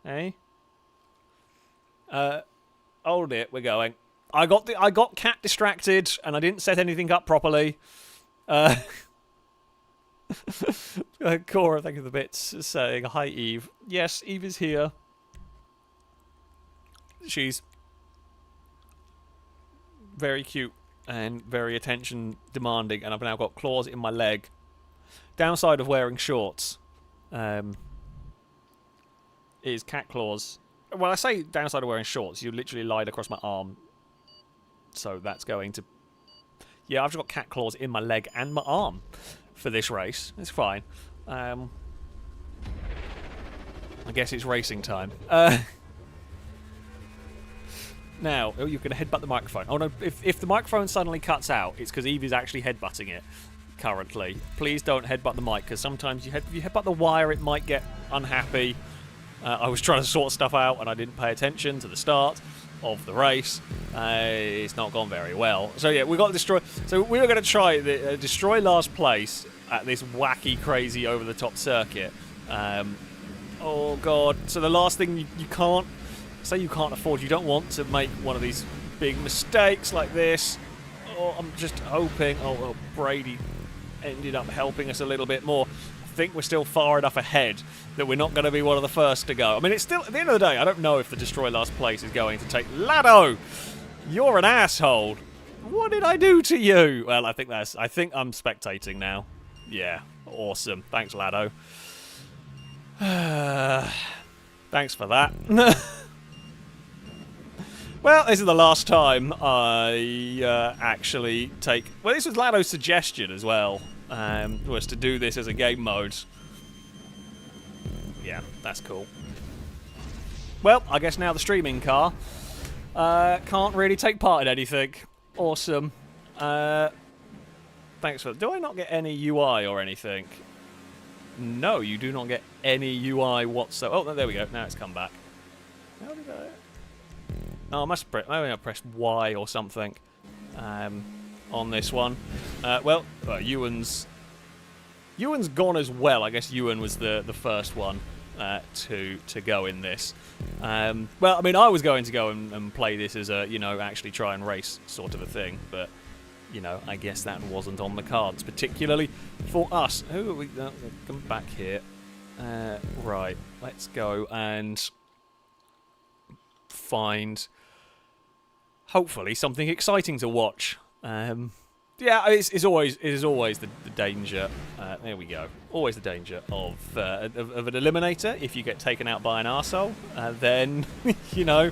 Hey? Hold it, we're going. I got cat distracted and I didn't set anything up properly. Cora, thank you for the bits, saying hi Eve. Yes, Eve is here. She's very cute and very attention demanding, and I've now got claws in my leg. Downside of wearing shorts is cat claws. Well, I say downside of wearing shorts, you literally lied across my arm. So that's going to... Yeah, I've just got cat claws in my leg and my arm for this race. It's fine. I guess it's racing time. Now, oh, you're going to headbutt the microphone. Oh no, if the microphone suddenly cuts out, it's because Eve is actually headbutting it currently. Please don't headbutt the mic, because sometimes if you headbutt the wire, it might get unhappy. I was trying to sort stuff out and I didn't pay attention to the start of the race. It's not gone very well. So yeah, we got to destroy. So we were going to try the destroy last place at this wacky, crazy, over-the-top circuit. Oh god! So the last thing you can't say you can't afford. You don't want to make one of these big mistakes like this. Oh, I'm just hoping. Oh well, Brady ended up helping us a little bit more. I think we're still far enough ahead that we're not going to be one of the first to go. I mean, it's still, at the end of the day, I don't know if the destroy last place is going to take... Lado! You're an asshole! What did I do to you? Well, I think I'm spectating now. Yeah, awesome. Thanks, Lado. Thanks for that. Well, this is the last time I actually take... Well, this was Lado's suggestion as well, was to do this as a game mode. Yeah, that's cool. Well, I guess now the streaming car can't really take part in anything. Awesome. Thanks for... Do I not get any UI or anything? No, you do not get any UI whatsoever. Oh, there we go. Now it's come back. How did I... Oh, I must press... Maybe I pressed Y or something on this one. Well, Ewan's gone as well. I guess Ewan was the first one to go in this. Well, I mean, I was going to go and play this as a, you know, actually try and race sort of a thing, but, you know, I guess that wasn't on the cards, particularly for us. Who are we? Come back here. Right, let's go and find, hopefully, something exciting to watch. Yeah, it is always the danger. There we go. Always the danger of an eliminator. If you get taken out by an arsehole, then you know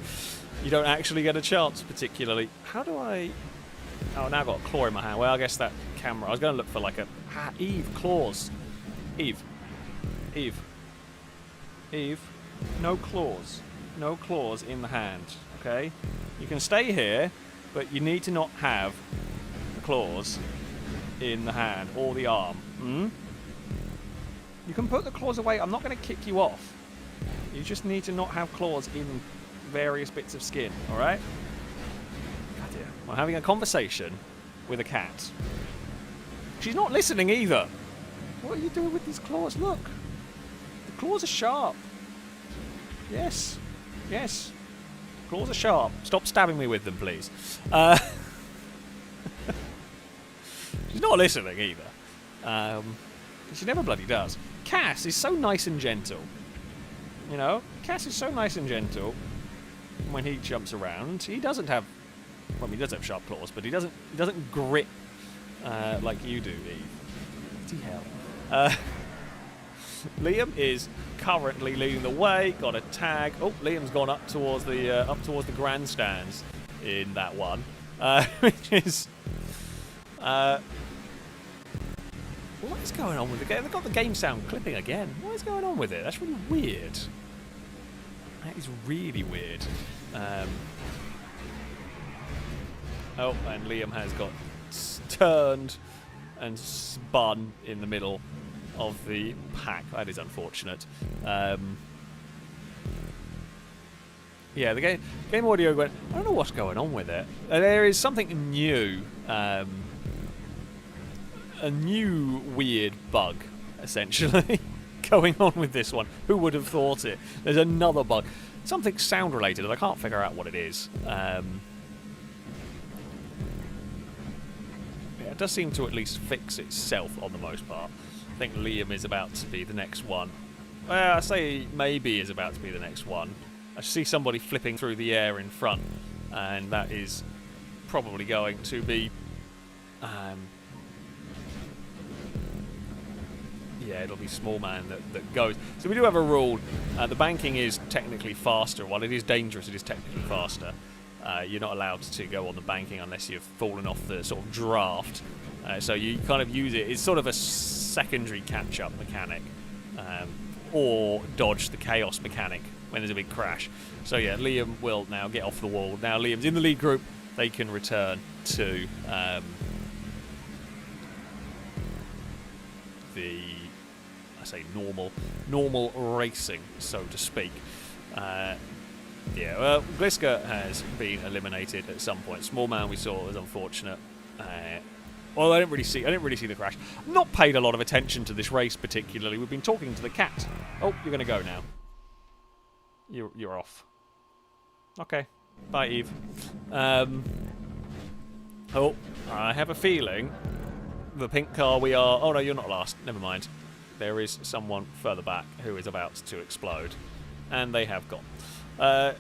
you don't actually get a chance. Particularly, how do I? Oh, now I've got a claw in my hand. Well, I guess that camera. I was going to look for like a Eve claws. Eve, no claws. No claws in the hand. Okay, you can stay here, but you need to not have claws in the hand or the arm. You can put the claws away. I'm not going to kick you off. You just need to not have claws in various bits of skin, alright? God dear. I'm having a conversation with a cat. She's not listening either. What are you doing with these claws? Look. The claws are sharp. Yes. Yes. Claws are sharp. Stop stabbing me with them, please. She's not listening either. She never bloody does. Cass is so nice and gentle. You know, Cass is so nice and gentle when he jumps around. He doesn't have... Well, he does have sharp claws, but he doesn't grip like you do, Eve. Bloody hell. Liam is currently leading the way. Got a tag. Oh, Liam's gone up towards the grandstands in that one, which is... what is going on with the game? They've got the game sound clipping again. What is going on with it? That's really weird. That is really weird. Oh, and Liam has got turned and spun in the middle of the pack. That is unfortunate. Yeah, the game audio went... I don't know what's going on with it. There is something new. A new weird bug, essentially, going on with this one. Who would have thought it? There's another bug. Something sound related, and I can't figure out what it is. Yeah, it does seem to at least fix itself on the most part. I think Liam is about to be the next one. Well, I say maybe is about to be the next one. I see somebody flipping through the air in front, and that is probably going to be... yeah, it'll be small man that goes. So we do have a rule. The banking is technically faster. While it is dangerous, it is technically faster. You're not allowed to go on the banking unless you've fallen off the sort of draft. So you kind of use it. It's sort of a secondary catch-up mechanic. Or dodge the chaos mechanic when there's a big crash. So yeah, Liam will now get off the wall. Now Liam's in the lead group. They can return to the... I say normal racing, so to speak. Yeah, well, Gliska has been eliminated at some point. Small man we saw was unfortunate. Well, I didn't really see the crash. Not paid a lot of attention to this race particularly. We've been talking to the cat. Oh, you're gonna go now. You're off. Okay, bye, Eve. Oh, I have a feeling the pink car we are... Oh no, you're not last. Never mind. There is someone further back who is about to explode. And they have gone.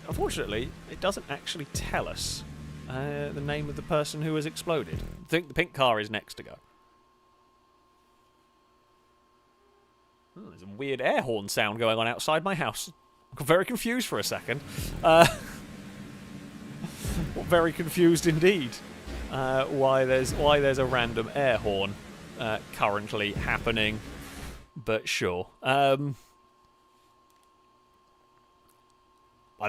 Unfortunately, it doesn't actually tell us the name of the person who has exploded. I think the pink car is next to go. There's a weird air horn sound going on outside my house. I got very confused for a second. very confused indeed why there's a random air horn currently happening. But sure. I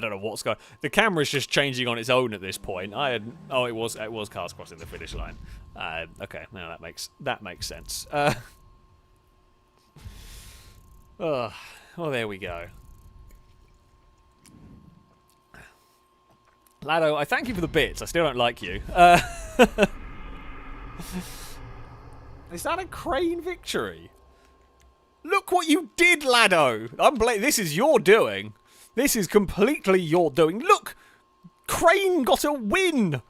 don't know what's going. The camera's just changing on its own at this point. It was cars crossing the finish line. Okay, now that makes sense. Well, there we go. Lado, I thank you for the bits. I still don't like you. Is that a crane victory? Look what you did, Lado! This is your doing. This is completely your doing. Look! Crane got a win!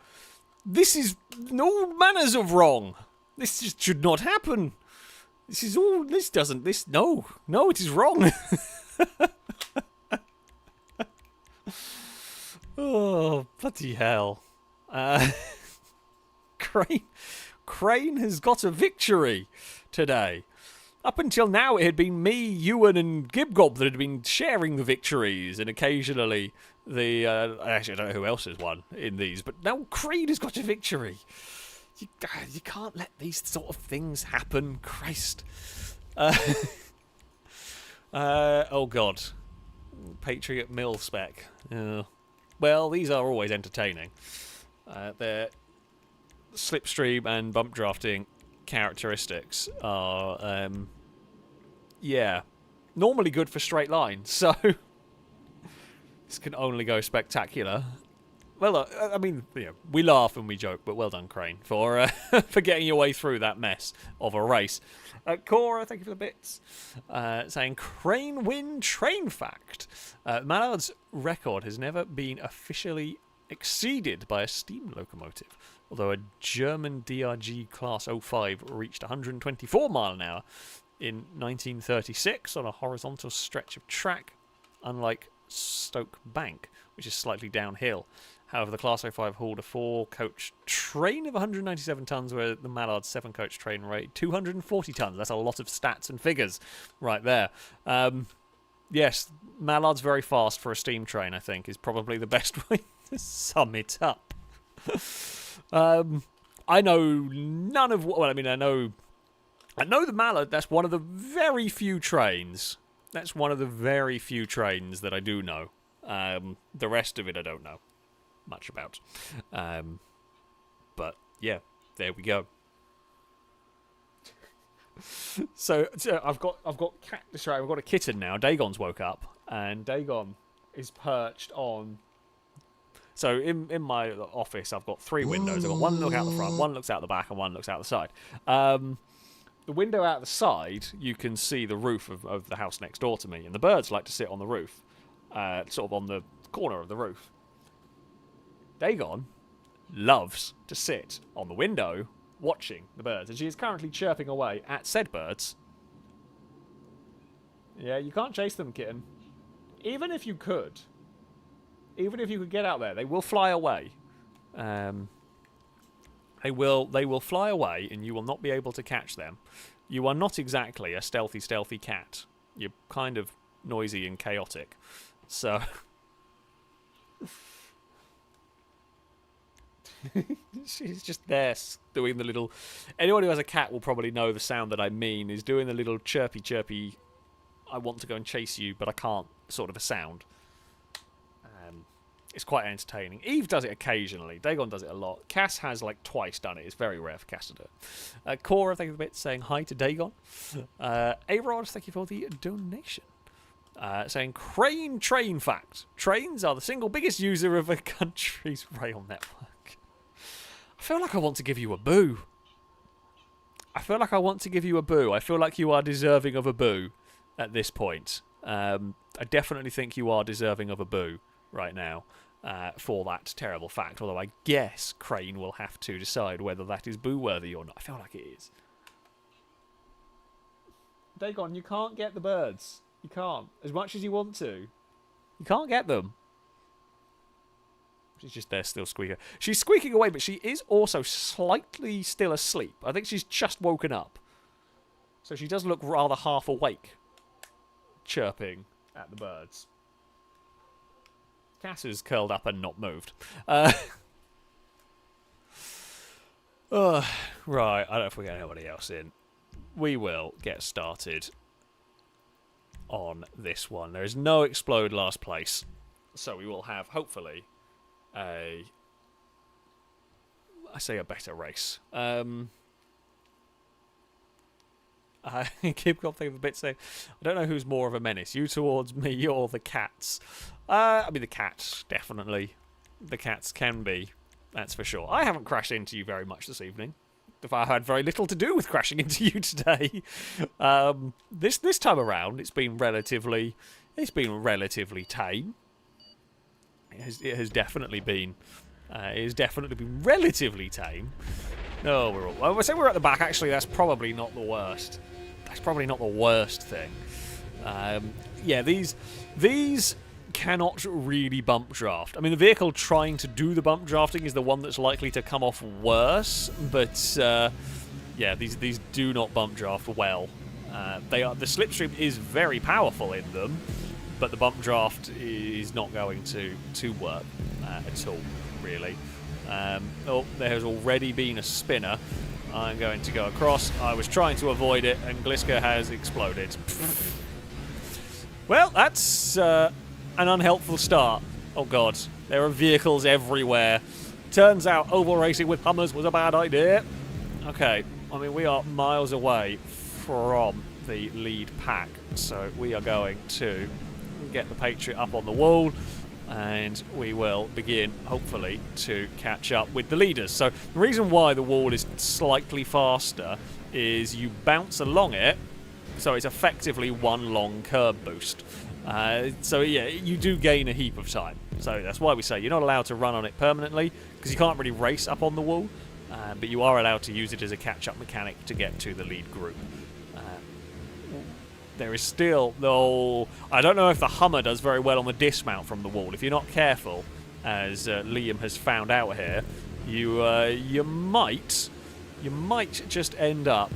This is all manners of wrong. This just should not happen. This is all... No, it is wrong. Oh, bloody hell. Crane has got a victory today. Up until now, it had been me, Ewan, and Gibgob that had been sharing the victories, and occasionally actually, I don't know who else has won in these, but now Crane has got a victory. You can't let these sort of things happen. Christ. Oh, God. Patriot Mill spec. Well, these are always entertaining. Their slipstream and bump drafting characteristics are, yeah, normally good for straight lines, so this can only go spectacular. Well, I mean, we laugh and we joke, but well done, Crane, for for getting your way through that mess of a race. Cora, thank you for the bits. Saying, Crane win train fact. Mallard's record has never been officially exceeded by a steam locomotive, although a German DRG Class 05 reached 124 mile an hour in 1936 on a horizontal stretch of track, unlike Stoke Bank, which is slightly downhill. However, the Class 05 hauled a 4-coach train of 197 tons, where the Mallard's 7-coach train weighed 240 tons. That's a lot of stats and figures right there. Yes, Mallard's very fast for a steam train, I think, is probably the best way to sum it up. I know none of what... Well, I mean, I know the Mallard. That's one of the very few trains. That's one of the very few trains that I do know. The rest of it I don't know much about. But yeah, there we go. So I've got a kitten now. Dagon's woke up, and Dagon is perched on. So in my office, I've got 3 windows. I've got one look out the front, one looks out the back, and one looks out the side. The window out the side, you can see the roof of the house next door to me, and the birds like to sit on the roof, sort of on the corner of the roof. Dagon loves to sit on the window watching the birds, and she is currently chirping away at said birds. Yeah, you can't chase them, kitten. Even if you could get out there, they will fly away. They will fly away, and you will not be able to catch them. You are not exactly a stealthy cat. You're kind of noisy and chaotic. So she's just there doing the little... Anyone who has a cat will probably know the sound that I mean, is doing the little chirpy, I want to go and chase you, but I can't sort of a sound. It's quite entertaining. Eve does it occasionally. Dagon does it a lot. Cass has like twice done it. It's very rare for Cass to do it. Cora, thank you for the bit, saying hi to Dagon. A-Rod, thank you for the donation. Saying, Crane train fact. Trains are the single biggest user of a country's rail network. I feel like I want to give you a boo. I feel like you are deserving of a boo at this point. I definitely think you are deserving of a boo right now. For that terrible fact, although I guess Crane will have to decide whether that is boo-worthy or not. I feel like it is. Dagon, you can't get the birds. You can't. As much as you want to. You can't get them. She's just there still squeaking. She's squeaking away, but she is also slightly still asleep. I think she's just woken up. So she does look rather half awake, chirping at the birds. Cass is curled up and not moved. Right, I don't know if we're getting anybody else in. We will get started on this one. There is no explode last place. So we will have, hopefully, a better race. I keep on thinking of a bit saying, I don't know who's more of a menace, you towards me or the cats. I mean, the cats, definitely. The cats can be, that's for sure. I haven't crashed into you very much this evening. I had very little to do with crashing into you today. This time around, it's been relatively tame. It has definitely been relatively tame. No, I would say we're at the back. Actually, that's probably not the worst. That's probably not the worst thing. Yeah, these cannot really bump draft. I mean, the vehicle trying to do the bump drafting is the one that's likely to come off worse. But yeah, these do not bump draft well. The slipstream is very powerful in them, but the bump draft is not going to work at all, really. Oh, there has already been a spinner. I'm going to go across. I was trying to avoid it, and Gliska has exploded. Well, that's an unhelpful start. Oh god, there are vehicles everywhere. Turns out oval racing with Hummers was a bad idea. Okay, I mean, we are miles away from the lead pack, so we are going to get the Patriot up on the wall, and we will begin, hopefully, to catch up with the leaders. So the reason why the wall is slightly faster is you bounce along it, so it's effectively one long curb boost. So yeah, you do gain a heap of time. So that's why we say you're not allowed to run on it permanently, because you can't really race up on the wall, but you are allowed to use it as a catch-up mechanic to get to the lead group. There is still, though, I don't know if the Hummer does very well on the dismount from the wall. If you're not careful, as Liam has found out here, you might just end up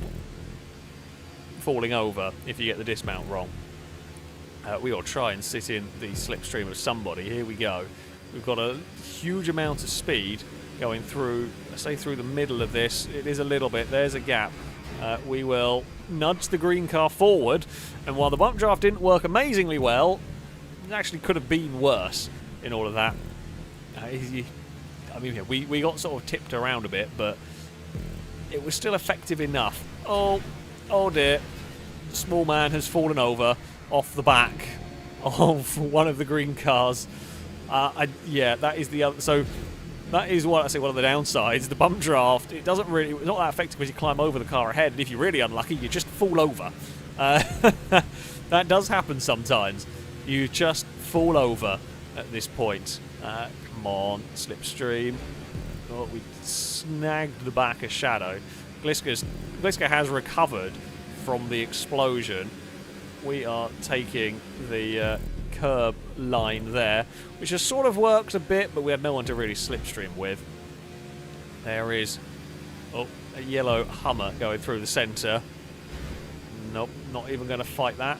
falling over if you get the dismount wrong. We will try and sit in the slipstream of somebody. Here we go. We've got a huge amount of speed going through, say, through the middle of this. It is a little bit. There's a gap. We will nudge the green car forward, and while the bump draft didn't work amazingly well, it actually could have been worse in all of that. I mean, we got sort of tipped around a bit, but it was still effective enough. Oh dear. Small man has fallen over off the back of one of the green cars. Yeah, that is the other. So that is what I say. One of the downsides. The bump draft. It's not that effective because you climb over the car ahead, and if you're really unlucky, you just fall over. That does happen sometimes. You just fall over at this point. Come on, slipstream. Oh, we snagged the back of Shadow. Gliska has recovered from the explosion. We are taking the curb line there, which has sort of worked a bit, but we had no one to really slipstream with. There is a yellow Hummer going through the centre. Nope, not even going to fight that.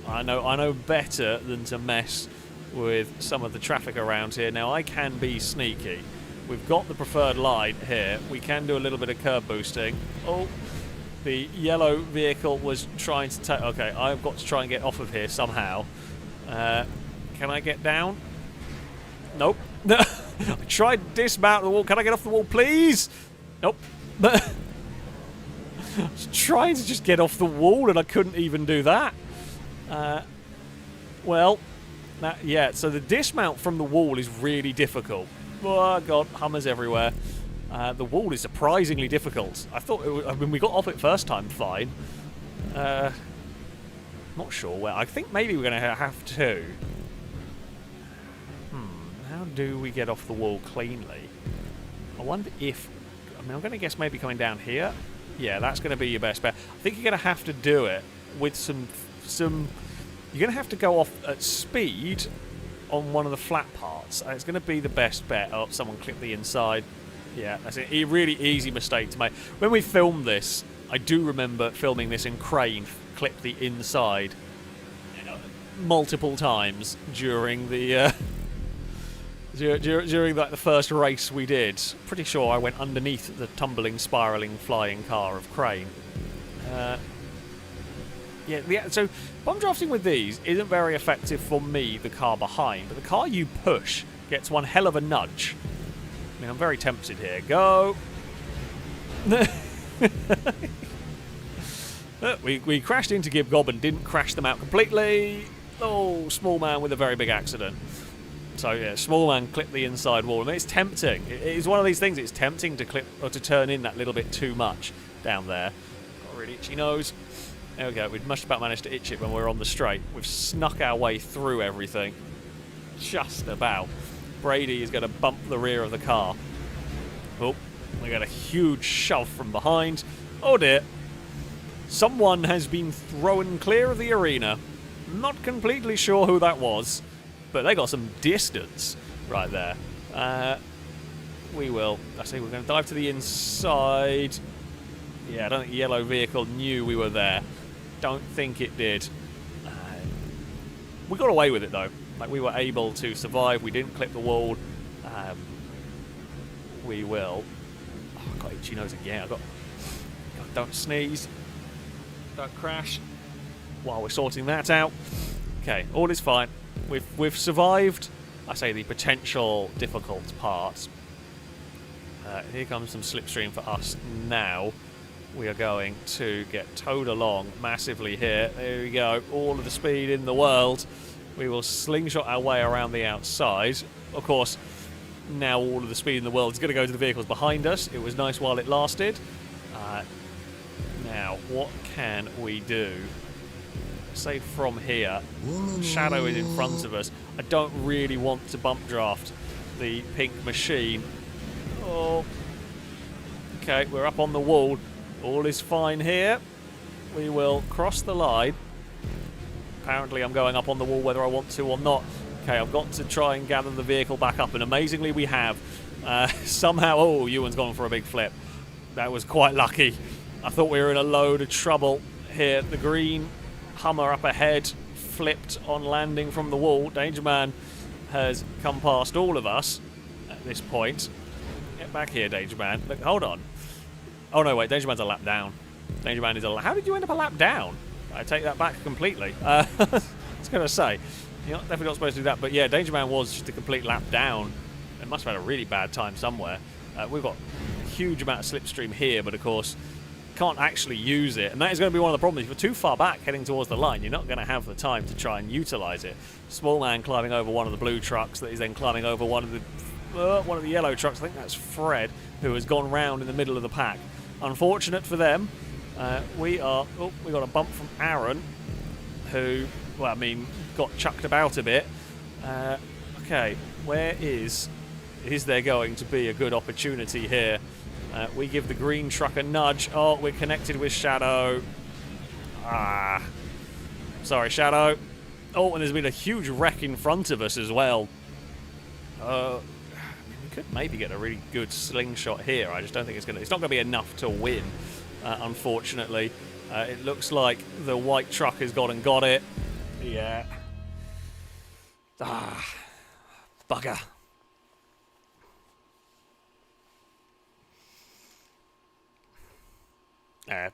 I know better than to mess with some of the traffic around here. Now, I can be sneaky. We've got the preferred line here. We can do a little bit of curb boosting. Oh, the yellow vehicle was trying to take... Okay, I've got to try and get off of here somehow. Can I get down? Nope. I tried to dismount the wall. Can I get off the wall, please? Nope. I was trying to just get off the wall, and I couldn't even do that. Well, yeah, so the dismount from the wall is really difficult. Oh, God, Hummers everywhere. The wall is surprisingly difficult. I thought we got off it first time fine. Not sure where. I think maybe we're going to have to. How do we get off the wall cleanly? I wonder if... I mean, I'm going to guess maybe coming down here. Yeah, that's going to be your best bet. I think you're going to have to do it with some... You're going to have to go off at speed on one of the flat parts. It's going to be the best bet. Oh, someone clipped the inside. Yeah, that's a really easy mistake to make. When we filmed this, I do remember filming this in Crane, clipped the inside multiple times during the During like the first race we did, pretty sure I went underneath the tumbling, spiralling, flying car of Crane. Yeah, so bomb drafting with these isn't very effective for me, the car behind, but the car you push gets one hell of a nudge. I mean, I'm very tempted here. Go! We crashed into Gib Gob and didn't crash them out completely. Oh, small man with a very big accident. So yeah, small man clipped the inside wall. I mean, it's tempting. It is one of these things. It's tempting to clip or to turn in that little bit too much down there. Got a really itchy nose. There we go. We'd just about managed to itch it when we were on the straight. We've snuck our way through everything. Just about. Brady is going to bump the rear of the car. Oh, we got a huge shove from behind. Oh dear. Someone has been thrown clear of the arena. Not completely sure who that was, but they got some distance right there. We will. I say we're going to dive to the inside. Yeah, I don't think the yellow vehicle knew we were there. Don't think it did. We got away with it though. Like, we were able to survive. We didn't clip the wall. We will. Oh, I got itchy nose again. God, don't sneeze. Don't crash. While we're sorting that out. Okay, all is fine. We've survived, I say, the potential difficult parts. Here comes some slipstream for us now. We are going to get towed along massively here. There we go. All of the speed in the world. We will slingshot our way around the outside. Of course, now all of the speed in the world is going to go to the vehicles behind us. It was nice while it lasted. Now, what can we do? Say from here, Shadow is in front of us. I don't really want to bump draft the pink machine. Oh, okay, we're up on the wall. All is fine here. We will cross the line. Apparently I'm going up on the wall whether I want to or not. Okay, I've got to try and gather the vehicle back up, and amazingly we have. Somehow, oh, Ewan's gone for a big flip. That was quite lucky. I thought we were in a load of trouble here. The green Hummer up ahead flipped on landing from the wall. Danger Man has come past all of us at this point. Get back here, Danger Man. Look, hold on. Oh no, wait, Danger Man's a lap down. Danger Man is a lap. How did you end up a lap down? I take that back completely. I was going to say, you're definitely not supposed to do that. But yeah, Danger Man was just a complete lap down. It must have had a really bad time somewhere. We've got a huge amount of slipstream here, but of course, can't actually use it. And that is going to be one of the problems. If you're too far back heading towards the line, you're not going to have the time to try and utilise it. Small man climbing over one of the blue trucks that is then climbing over one of the yellow trucks. I think that's Fred, who has gone round in the middle of the pack. Unfortunate for them. We got a bump from Aaron, who, well, I mean, got chucked about a bit. Okay, where is there going to be a good opportunity here? We give the green truck a nudge. Oh, we're connected with Shadow. Sorry, Shadow. Oh, and there's been a huge wreck in front of us as well. We could maybe get a really good slingshot here. I just don't think it's not going to be enough to win, unfortunately. It looks like the white truck has gone and got it. Yeah. Bugger.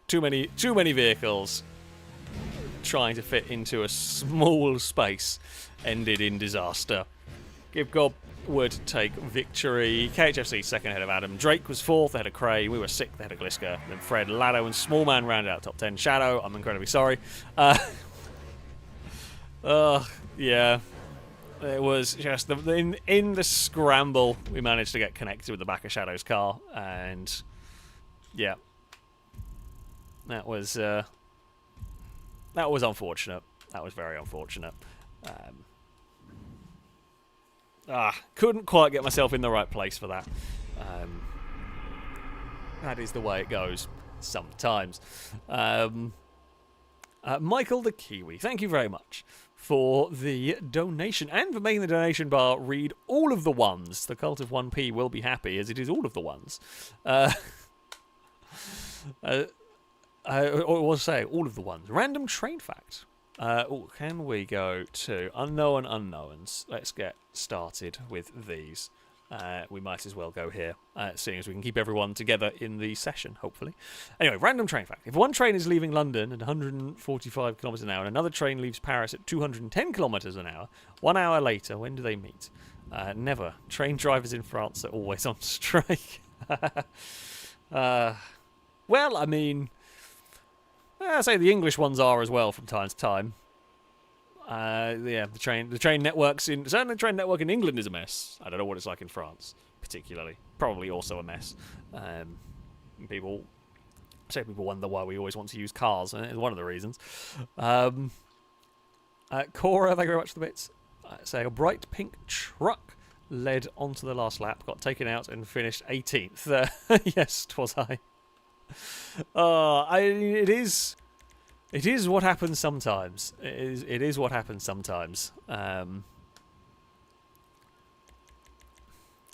Too many vehicles trying to fit into a small space ended in disaster. Give Gob would take victory. KHFC second ahead of Adam. Drake was fourth ahead of Cray. We were sixth ahead of Gliska. Then Fred, Lado, and Smallman rounded out top 10. Shadow, I'm incredibly sorry. Yeah. It was just in the scramble we managed to get connected with the back of Shadow's car, and yeah. That was unfortunate. That was very unfortunate. Couldn't quite get myself in the right place for that. That is the way it goes sometimes. Michael the Kiwi, thank you very much for the donation and for making the donation bar read all of the ones. The Cult of 1p will be happy as it is all of the ones. I was saying all of the ones. Random train fact. Can we go to unknown unknowns? Let's get started with these. We might as well go here, seeing as we can keep everyone together in the session, hopefully. Anyway, random train fact. If one train is leaving London at 145 kilometres an hour and another train leaves Paris at 210 kilometres an hour, 1 hour later, when do they meet? Never. Train drivers in France are always on strike. Well, I mean, I say the English ones are as well from time to time. Yeah, the train networks certainly the train network in England is a mess. I don't know what it's like in France, particularly. Probably also a mess. People wonder why we always want to use cars, and it's one of the reasons. Cora, thank you very much for the bits. Saying a bright pink truck led onto the last lap, got taken out, and finished 18th. Yes, 'twas I. It is what happens sometimes. It is what happens sometimes.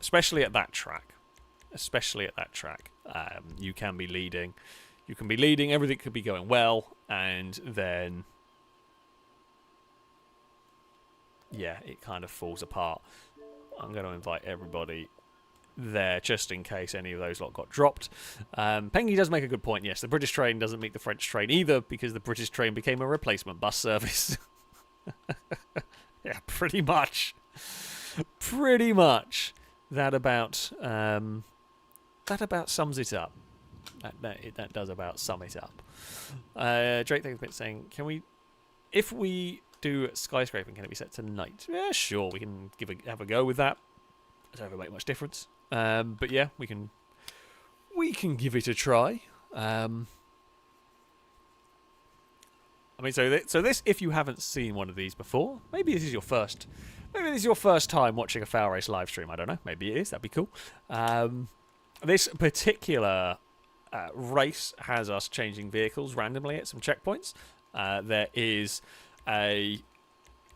Especially at that track. You can be leading. Everything could be going well, and then yeah, it kind of falls apart. I'm going to invite everybody there just in case any of those lot got dropped. Pengy does make a good point. Yes, the British train doesn't meet the French train either because the British train became a replacement bus service. Yeah, pretty much. That about sums it up. That does about sum it up. Drake thanks for saying, if we do skyscraping, can it be set to night? Yeah, sure, we can have a go with that. It doesn't make much difference. But yeah, we can give it a try. I mean, so this, if you haven't seen one of these before, maybe this is your first time watching a FailRace live stream. I don't know. Maybe it is. That'd be cool. This particular race has us changing vehicles randomly at some checkpoints. There is a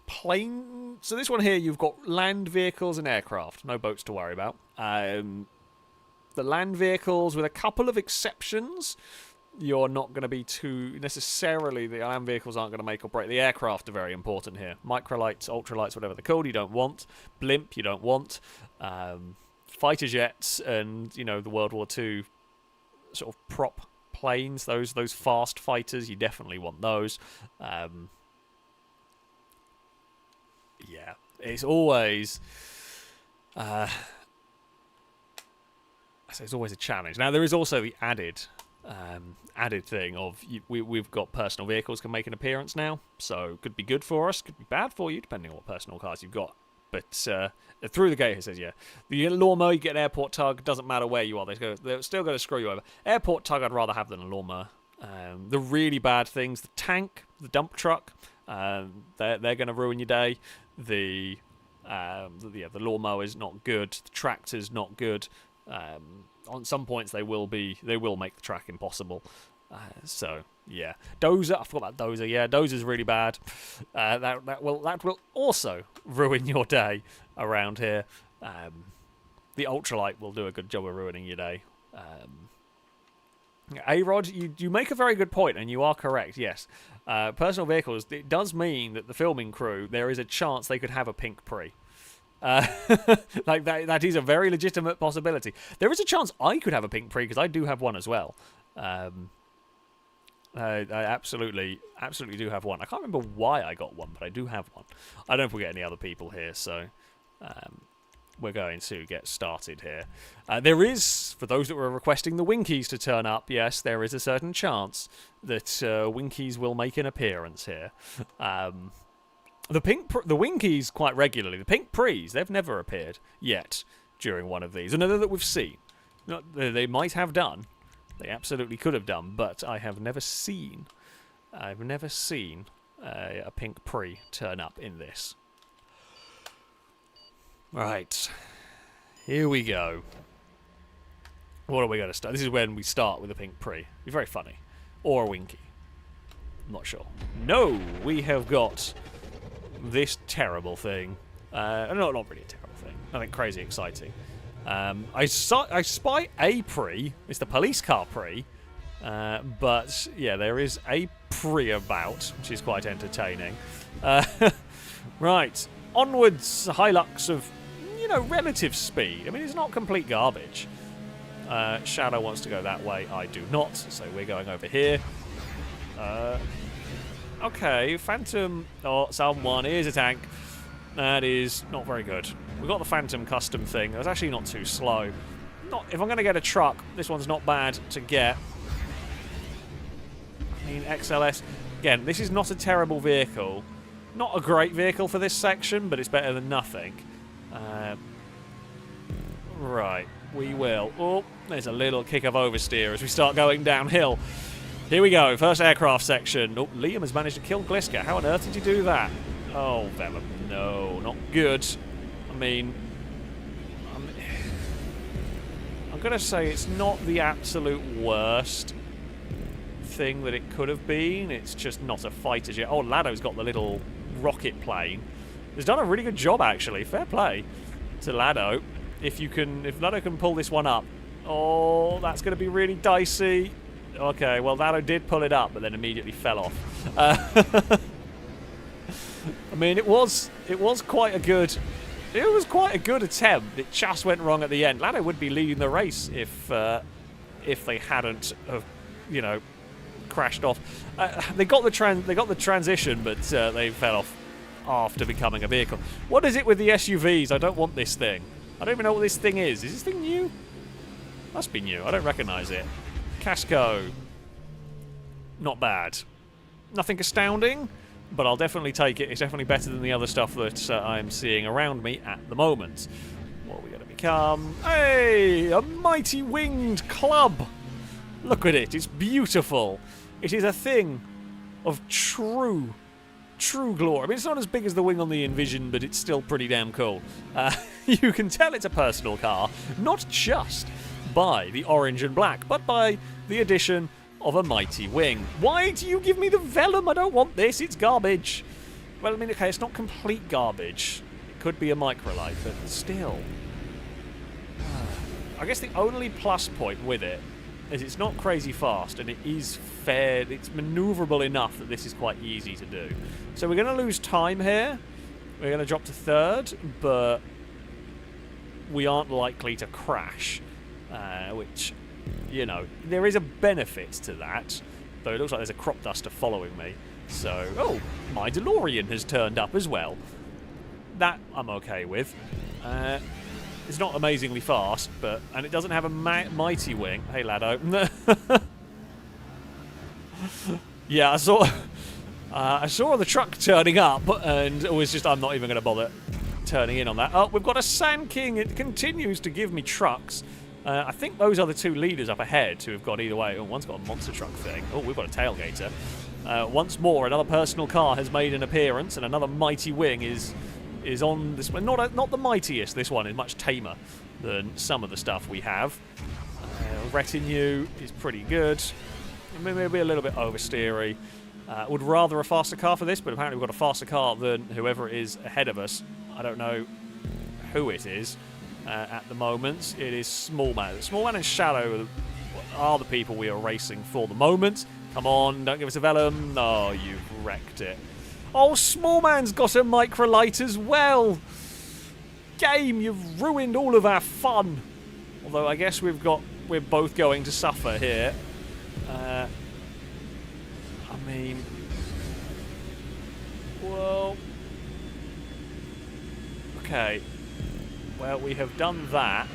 plane. So this one here, you've got land vehicles and aircraft. No boats to worry about. The land vehicles, with a couple of exceptions, you're not going to be too necessarily. The land vehicles aren't going to make or break. The aircraft are very important here. Microlights, ultralights, whatever they're called, you don't want. Blimp, you don't want. Fighter jets, and the World War II sort of prop planes. Those fast fighters, you definitely want those. Yeah, it's always. It's always a challenge. Now there is also the added thing of we've got personal vehicles can make an appearance now, so could be good for us, could be bad for you depending on what personal cars you've got. But through the gate it says, yeah, the lawnmower, you get an airport tug, doesn't matter where you are, they're still going to screw you over. Airport tug I'd rather have than a lawnmower. The really bad things, the tank, the dump truck, they're going to ruin your day. The lawnmower is not good. The tractor's not good. On some points they will make the track impossible. So yeah, Dozer. I forgot about Dozer. Yeah, Dozer's really bad. That will also ruin your day around here. The ultralight will do a good job of ruining your day. A-Rod, you make a very good point, and you are correct. Yes, personal vehicles. It does mean that the filming crew, there is a chance they could have a pink pre. Like that is a very legitimate possibility. There is a chance I could have a pink pre because I do have one as well. I absolutely do have one. I can't remember why I got one, but I do have one. I don't know if we get any other people here, so we're going to get started here. There is, for those that were requesting the Winkies to turn up, yes, there is a certain chance that Winkies will make an appearance here. The Winkies quite regularly. The Pink Prees, they've never appeared yet during one of these. Another that we've seen. They might have done. They absolutely could have done, but I have never seen. I've never seen a Pink Pre turn up in this. Right. Here we go. What are we going to start? This is when we start with a Pink Pre. Be very funny. Or a Winky. I'm not sure. No, we have got this terrible thing. No, not really a terrible thing. Nothing crazy exciting. I spy a pre. It's the police car pre. But yeah, there is a pre-about, which is quite entertaining. Right, onwards, Hilux of, relative speed. I mean, it's not complete garbage. Shadow wants to go that way. I do not, so we're going over here. Okay, Phantom. Oh, someone. Here's a tank. That is not very good. We've got the Phantom custom thing. That's actually not too slow. If I'm going to get a truck, this one's not bad to get. I mean, XLS. Again, this is not a terrible vehicle. Not a great vehicle for this section, but it's better than nothing. Right, we will. Oh, there's a little kick of oversteer as we start going downhill. Here we go, first aircraft section. Oh, Liam has managed to kill Gliska. How on earth did you do that? Oh, Vellum, no, not good. I mean, I'm going to say it's not the absolute worst thing that it could have been. It's just not a fighter jet. Oh, Lado's got the little rocket plane. He's done a really good job, actually. Fair play to Lado. If Lado can pull this one up. Oh, that's going to be really dicey. Okay, well, Lado did pull it up, but then immediately fell off. I mean, it was quite a good attempt. It just went wrong at the end. Lado would be leading the race if they hadn't have, crashed off. They got the transition, but they fell off after becoming a vehicle. What is it with the SUVs? I don't want this thing. I don't even know what this thing is. Is this thing new? Must be new. I don't recognise it. Casco. Not bad. Nothing astounding, but I'll definitely take it. It's definitely better than the other stuff that I'm seeing around me at the moment. What are we going to become? Hey! A mighty winged club! Look at it. It's beautiful. It is a thing of true glory. I mean, it's not as big as the wing on the Envision, but it's still pretty damn cool. You can tell it's a personal car, not just by the orange and black, but by the addition of a mighty wing. Why do you give me the Vellum? I don't want this. It's garbage. Well, I mean, okay, it's not complete garbage. It could be a microlight, but still. I guess the only plus point with it is it's not crazy fast, and it is fair. It's maneuverable enough that this is quite easy to do. So we're going to lose time here. We're going to drop to third, but we aren't likely to crash, which, there is a benefit to that, though it looks like there's a crop duster following me. So, oh, my DeLorean has turned up as well. That I'm okay with. It's not amazingly fast, and it doesn't have a mighty wing. Hey, Lado. Yeah, I saw the truck turning up, and it was just, I'm not even going to bother turning in on that. Oh, we've got a Sand King. It continues to give me trucks. I think those are the two leaders up ahead who have got either way. Oh, one's got a monster truck thing. Oh, we've got a tailgater. Once more, another personal car has made an appearance, and another mighty wing is on this one. Not the mightiest. This one is much tamer than some of the stuff we have. Retinue is pretty good. Maybe a little bit oversteery. Would rather a faster car for this, but apparently we've got a faster car than whoever is ahead of us. I don't know who it is at the moment. It is Smallman. Smallman and Shadow are the people we are racing for the moment. Come on, don't give us a Vellum. Oh, you've wrecked it. Oh, Smallman's got a microlight as well. Game, you've ruined all of our fun. Although I guess we're both going to suffer here. I mean, well, okay. Well, we have done that.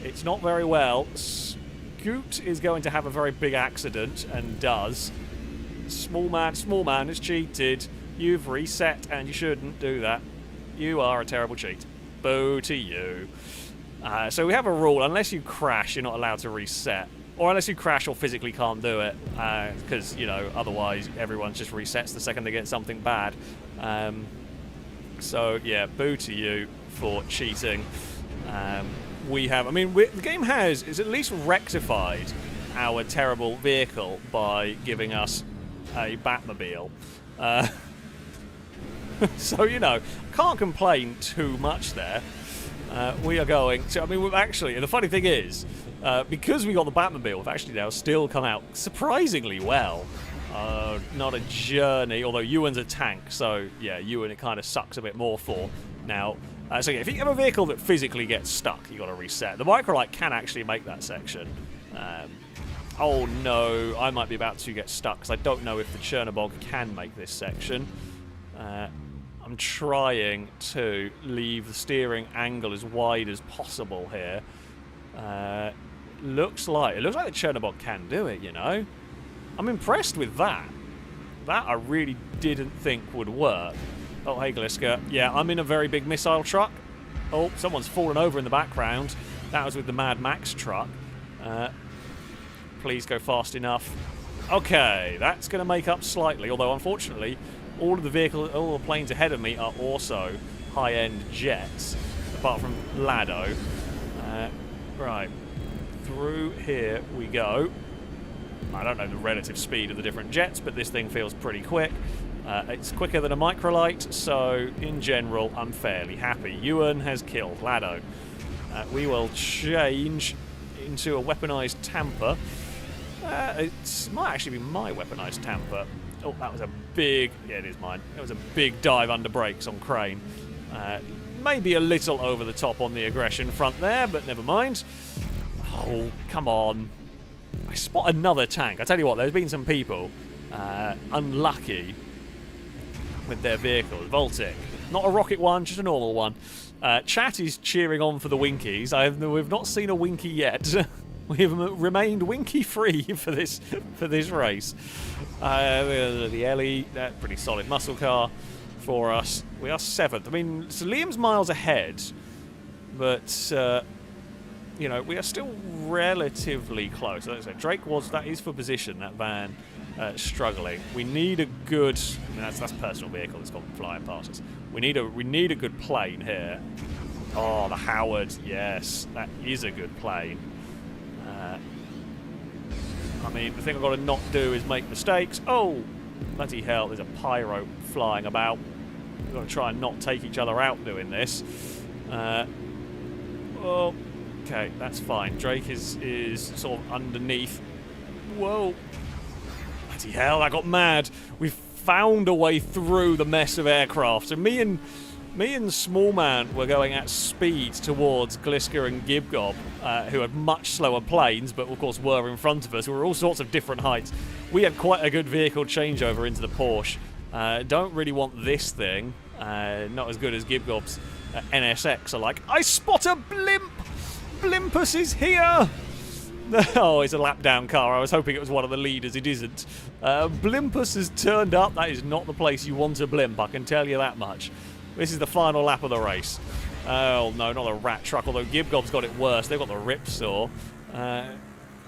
It's not very well. Scoot is going to have a very big accident, and does. Small man has cheated. You've reset, and you shouldn't do that. You are a terrible cheat. Boo to you. So we have a rule: unless you crash, you're not allowed to reset. Or unless you crash or physically can't do it, because, otherwise everyone just resets the second they get something bad. So, yeah, boo to you for cheating. The game is at least rectified our terrible vehicle by giving us a Batmobile. So, can't complain too much there. We are going to, and the funny thing is, Because we got the Batmobile, we've actually now still come out surprisingly well. Not a journey, although Ewan's a tank, so yeah, Ewan it kind of sucks a bit more for now. So yeah, if you have a vehicle that physically gets stuck, you got to reset. The Microlight can actually make that section. Oh no, I might be about to get stuck because I don't know if the Chernobog can make this section. I'm trying to leave the steering angle as wide as possible here. Looks like the Chernobog can do it, you know. I'm impressed with that. That I really didn't think would work. Oh, hey, Gliska. Yeah, I'm in a very big missile truck. Oh, someone's fallen over in the background. That was with the Mad Max truck. Please go fast enough. Okay, that's going to make up slightly, although unfortunately all the planes ahead of me are also high-end jets, apart from Lado. Right, through here we go. I don't know the relative speed of the different jets, but this thing feels pretty quick. It's quicker than a Microlight, so in general I'm fairly happy. Ewan has killed Lado. We will change into a weaponized Tampa. It might actually be my weaponized Tampa. Oh, that was a big... Yeah, it is mine. It was a big dive under brakes on Crane. Maybe a little over the top on the aggression front there, but never mind. Oh, come on. I spot another tank. I tell you what, there's been some people unlucky with their vehicles. Voltic. Not a rocket one, just a normal one. Chat is cheering on for the Winkies. We've not seen a Winky yet. We've remained Winky-free for this race. The Ellie, pretty solid muscle car for us. We are 7th. I mean, so Liam's miles ahead, but you know, we are still relatively close. So Drake that is for position. That van struggling. We need a good. I mean, that's personal vehicle that's gone flying past us. We need a good plane here. Oh, the Howard. Yes, that is a good plane. I mean, the thing I've got to not do is make mistakes. Oh, bloody hell, there's a pyro flying about. We've got to try and not take each other out doing this. Oh, okay, that's fine. Drake is sort of underneath. Whoa. Bloody hell, I got mad. We've found a way through the mess of aircraft. So me and Smallman were going at speed towards Gliska and Gibgob, who had much slower planes, but of course were in front of us. We were all sorts of different heights. We had quite a good vehicle changeover into the Porsche. Don't really want this thing. Not as good as Gibgob's NSX are like. I spot a blimp! Blimpus is here! Oh, it's a lap down car. I was hoping it was one of the leaders. It isn't. Blimpus has turned up. That is not the place you want a blimp, I can tell you that much. This is the final lap of the race. Oh, no, not a rat truck, although Gibgob's got it worse. They've got the Ripsaw.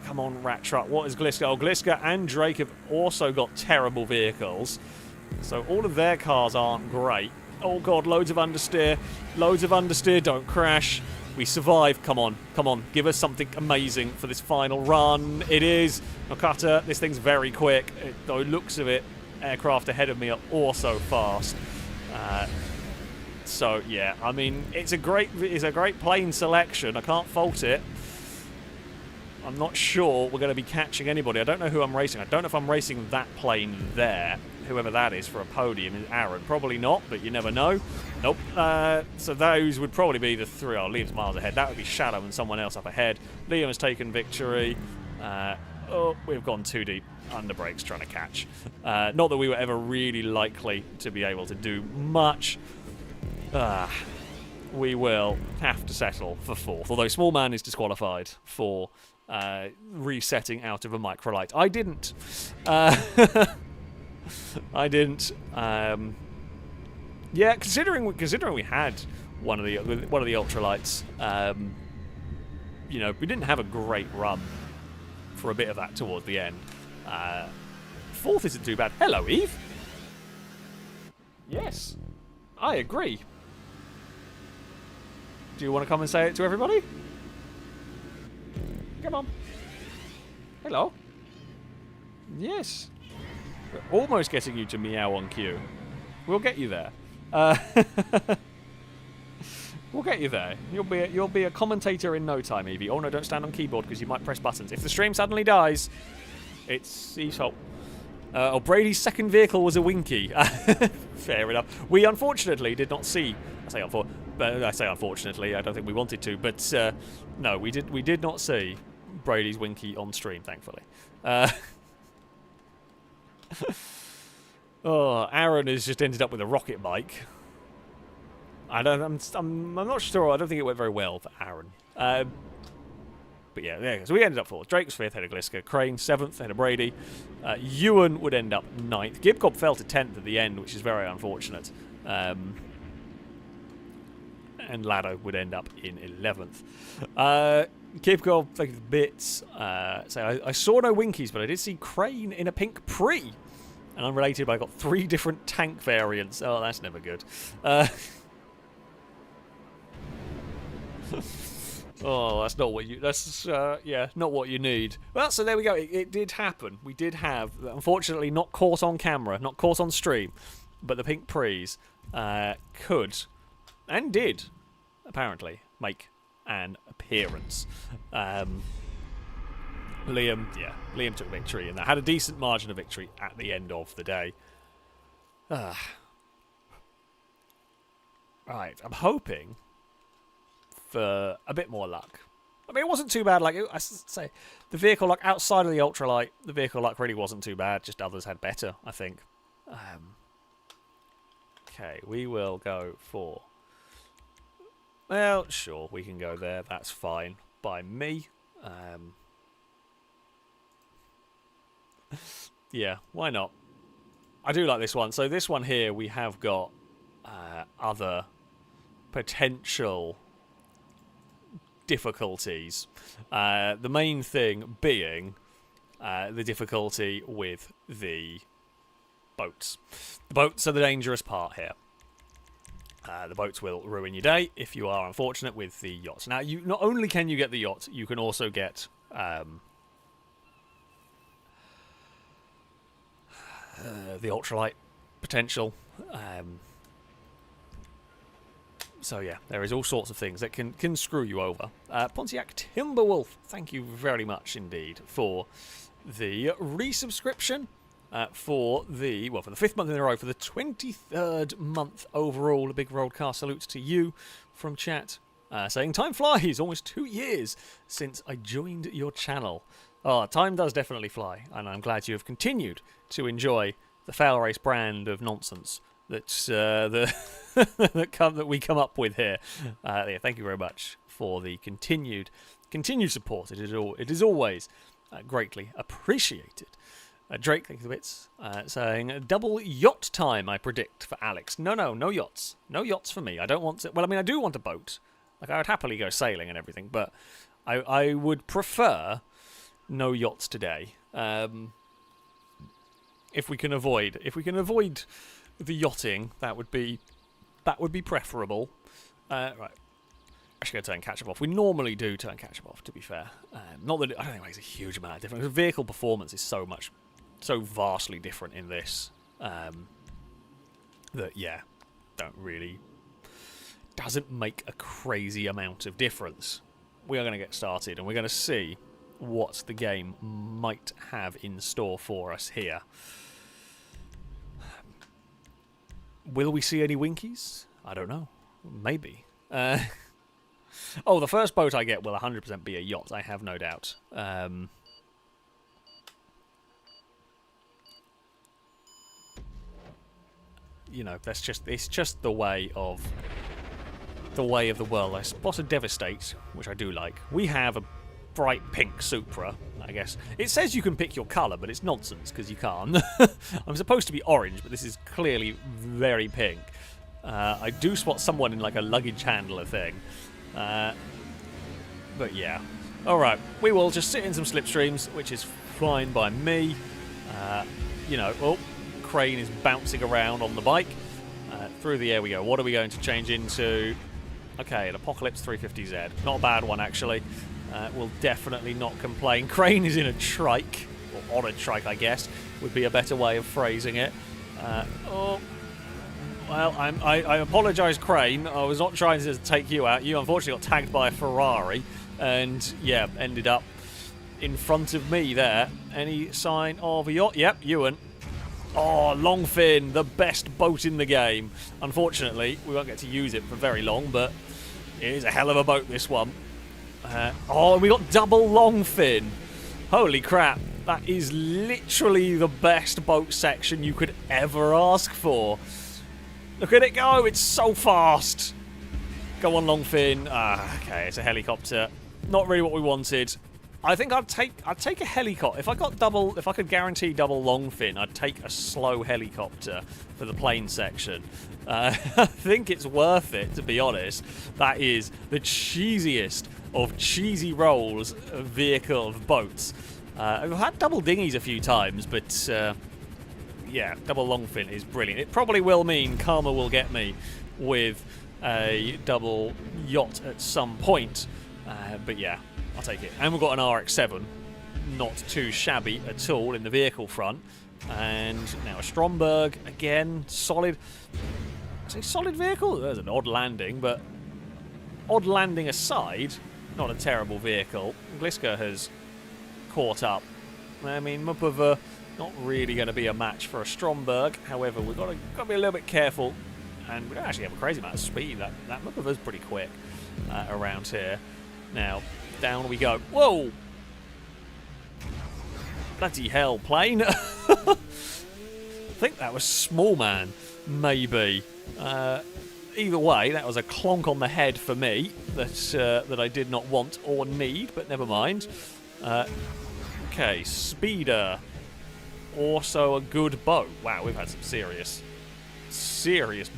Come on, rat truck. What is Gliska? Oh, Gliska and Drake have also got terrible vehicles. So all of their cars aren't great. Oh, God, loads of understeer. Loads of understeer. Don't crash. We survive. Come on. Come on. Give us something amazing for this final run. It is. Okata, this thing's very quick. Though it looks of it, aircraft ahead of me are also fast. So yeah, I mean, it's a great plane selection. I can't fault it. I'm not sure we're going to be catching anybody. I don't know who I'm racing. I don't know if I'm racing that plane there, whoever that is for a podium. Is Aaron? Probably not, but you never know. Nope. So those would probably be the three. Oh, Liam's miles ahead. That would be Shadow and someone else up ahead. Liam has taken victory. Oh, we've gone too deep under brakes trying to catch. Not that we were ever really likely to be able to do much. We will have to settle for 4th, although Smallman is disqualified for resetting out of a Microlight. I didn't. I didn't. Yeah, considering we had one of the ultralights, you know, we didn't have a great run for a bit of that towards the end. 4th isn't too bad. Hello, Eve. Yes, I agree. Do you want to come and say it to everybody? Come on. Hello. Yes. We're almost getting you to meow on cue. We'll get you there. We'll get you there. You'll be a commentator in no time, Evie. Oh no, don't stand on keyboard because you might press buttons. If the stream suddenly dies, it's Eve's fault. Brady's second vehicle was a Winky. Fair enough. We unfortunately did not see. I say unfortunately. I don't think we wanted to, but no, we did not see Brady's Winky on stream, thankfully. Aaron has just ended up with a rocket bike. I'm not sure. I don't think it went very well for Aaron. But yeah, so we ended up fourth. Drake was fifth, ahead of Gliska. Crane, seventh, ahead of Brady. Ewan would end up ninth. Gibcob fell to 10th at the end, which is very unfortunate. And Lado would end up in 11th. Gibcob, thank you for the bits. So I saw no Winkies, but I did see Crane in a pink pre. And unrelated, but I got 3 different tank variants. Oh, that's never good. Oh, that's not what you. That's not what you need. Well, so there we go. It did happen. We did have, unfortunately, not caught on camera, not caught on stream, but the pink prees could and did apparently make an appearance. Liam took victory, and that had a decent margin of victory at the end of the day. Right, I'm hoping for a bit more luck. I mean, it wasn't too bad. Like I say, the vehicle luck outside of the ultralight, the vehicle luck really wasn't too bad. Just others had better, I think. Okay, we will go for. Well, sure, we can go there. That's fine by me. Yeah, why not? I do like this one. So this one here, we have got other potential difficulties. The main thing being the difficulty with the boats. The boats are the dangerous part here. The boats will ruin your day if you are unfortunate with the yachts. Now, you not only can you get the yacht, you can also get the ultralight potential. So yeah, there is all sorts of things that can screw you over. Pontiac Timberwolf, thank you very much indeed for the resubscription. For the 5th month in a row, for the 23rd month overall. A big broadcast salute to you from chat. Saying, time flies, almost 2 years since I joined your channel. Oh, time does definitely fly, and I'm glad you have continued to enjoy the FailRace brand of nonsense that's that we come up with here. Yeah, thank you very much for the continued support. It is always greatly appreciated. Drake, thank you for the bits, saying, double yacht time, I predict, for Alex. No yachts. No yachts for me. I don't want to... Well, I mean, I do want a boat. Like, I would happily go sailing and everything, but I would prefer no yachts today. If we can avoid the yachting, that would be preferable. Right. I should go turn catch-up off. We normally do turn catch-up off, to be fair. Not that I don't think it makes a huge amount of difference. The vehicle performance is so vastly different in this that doesn't make a crazy amount of difference. We are going to get started, and we're going to see what the game might have in store for us here. Will we see any Winkies? I don't know. Maybe. Oh, the first boat I get will 100% be a yacht, I have no doubt. You know, it's just the way of the world. I spotted Devastate, which I do like. We have a bright pink Supra, I guess. It says you can pick your colour, but it's nonsense, because you can't. I'm supposed to be orange, but this is clearly very pink. I do spot someone in like a luggage handler thing. But yeah. Alright, we will just sit in some slipstreams, which is fine by me. You know, oh, Crane is bouncing around on the bike. Through the air we go. What are we going to change into? Okay, an Apocalypse 350Z. Not a bad one, actually. We'll definitely not complain. Crane is in a trike, or on a trike, I guess, would be a better way of phrasing it. Oh, Well, I apologise, Crane. I was not trying to take you out. You unfortunately got tagged by a Ferrari, and yeah, ended up in front of me there. Any sign of a yacht? Yep, Ewan. Oh, Longfin, the best boat in the game. Unfortunately, we won't get to use it for very long, but it is a hell of a boat, this one. Oh, and we got double Longfin. Holy crap. That is literally the best boat section you could ever ask for. Look at it go. It's so fast. Go on, Longfin. Okay, it's a helicopter. Not really what we wanted. I think I'd take a helicopter. If I could guarantee double Longfin, I'd take a slow helicopter for the plane section. I think it's worth it, to be honest. That is the cheesiest of cheesy rolls of vehicle of boats. I've had double dinghies a few times, but yeah, double Longfin is brilliant. It probably will mean karma will get me with a double yacht at some point, but yeah, I'll take it. And we've got an RX-7, not too shabby at all in the vehicle front. And now a Stromberg, again, solid. I say solid vehicle? There's an odd landing, but odd landing aside, not a terrible vehicle. Gliska has caught up. I mean, Mupova, not really going to be a match for a Stromberg. However, we've got to be a little bit careful. And we don't actually have a crazy amount of speed. That Mupova's pretty quick around here. Now, down we go. Whoa! Bloody hell, plane. I think that was Small Man, maybe. Either way, that was a clonk on the head for me that I did not want or need, but never mind. Okay, Speeder. Also a good boat. Wow, we've had some serious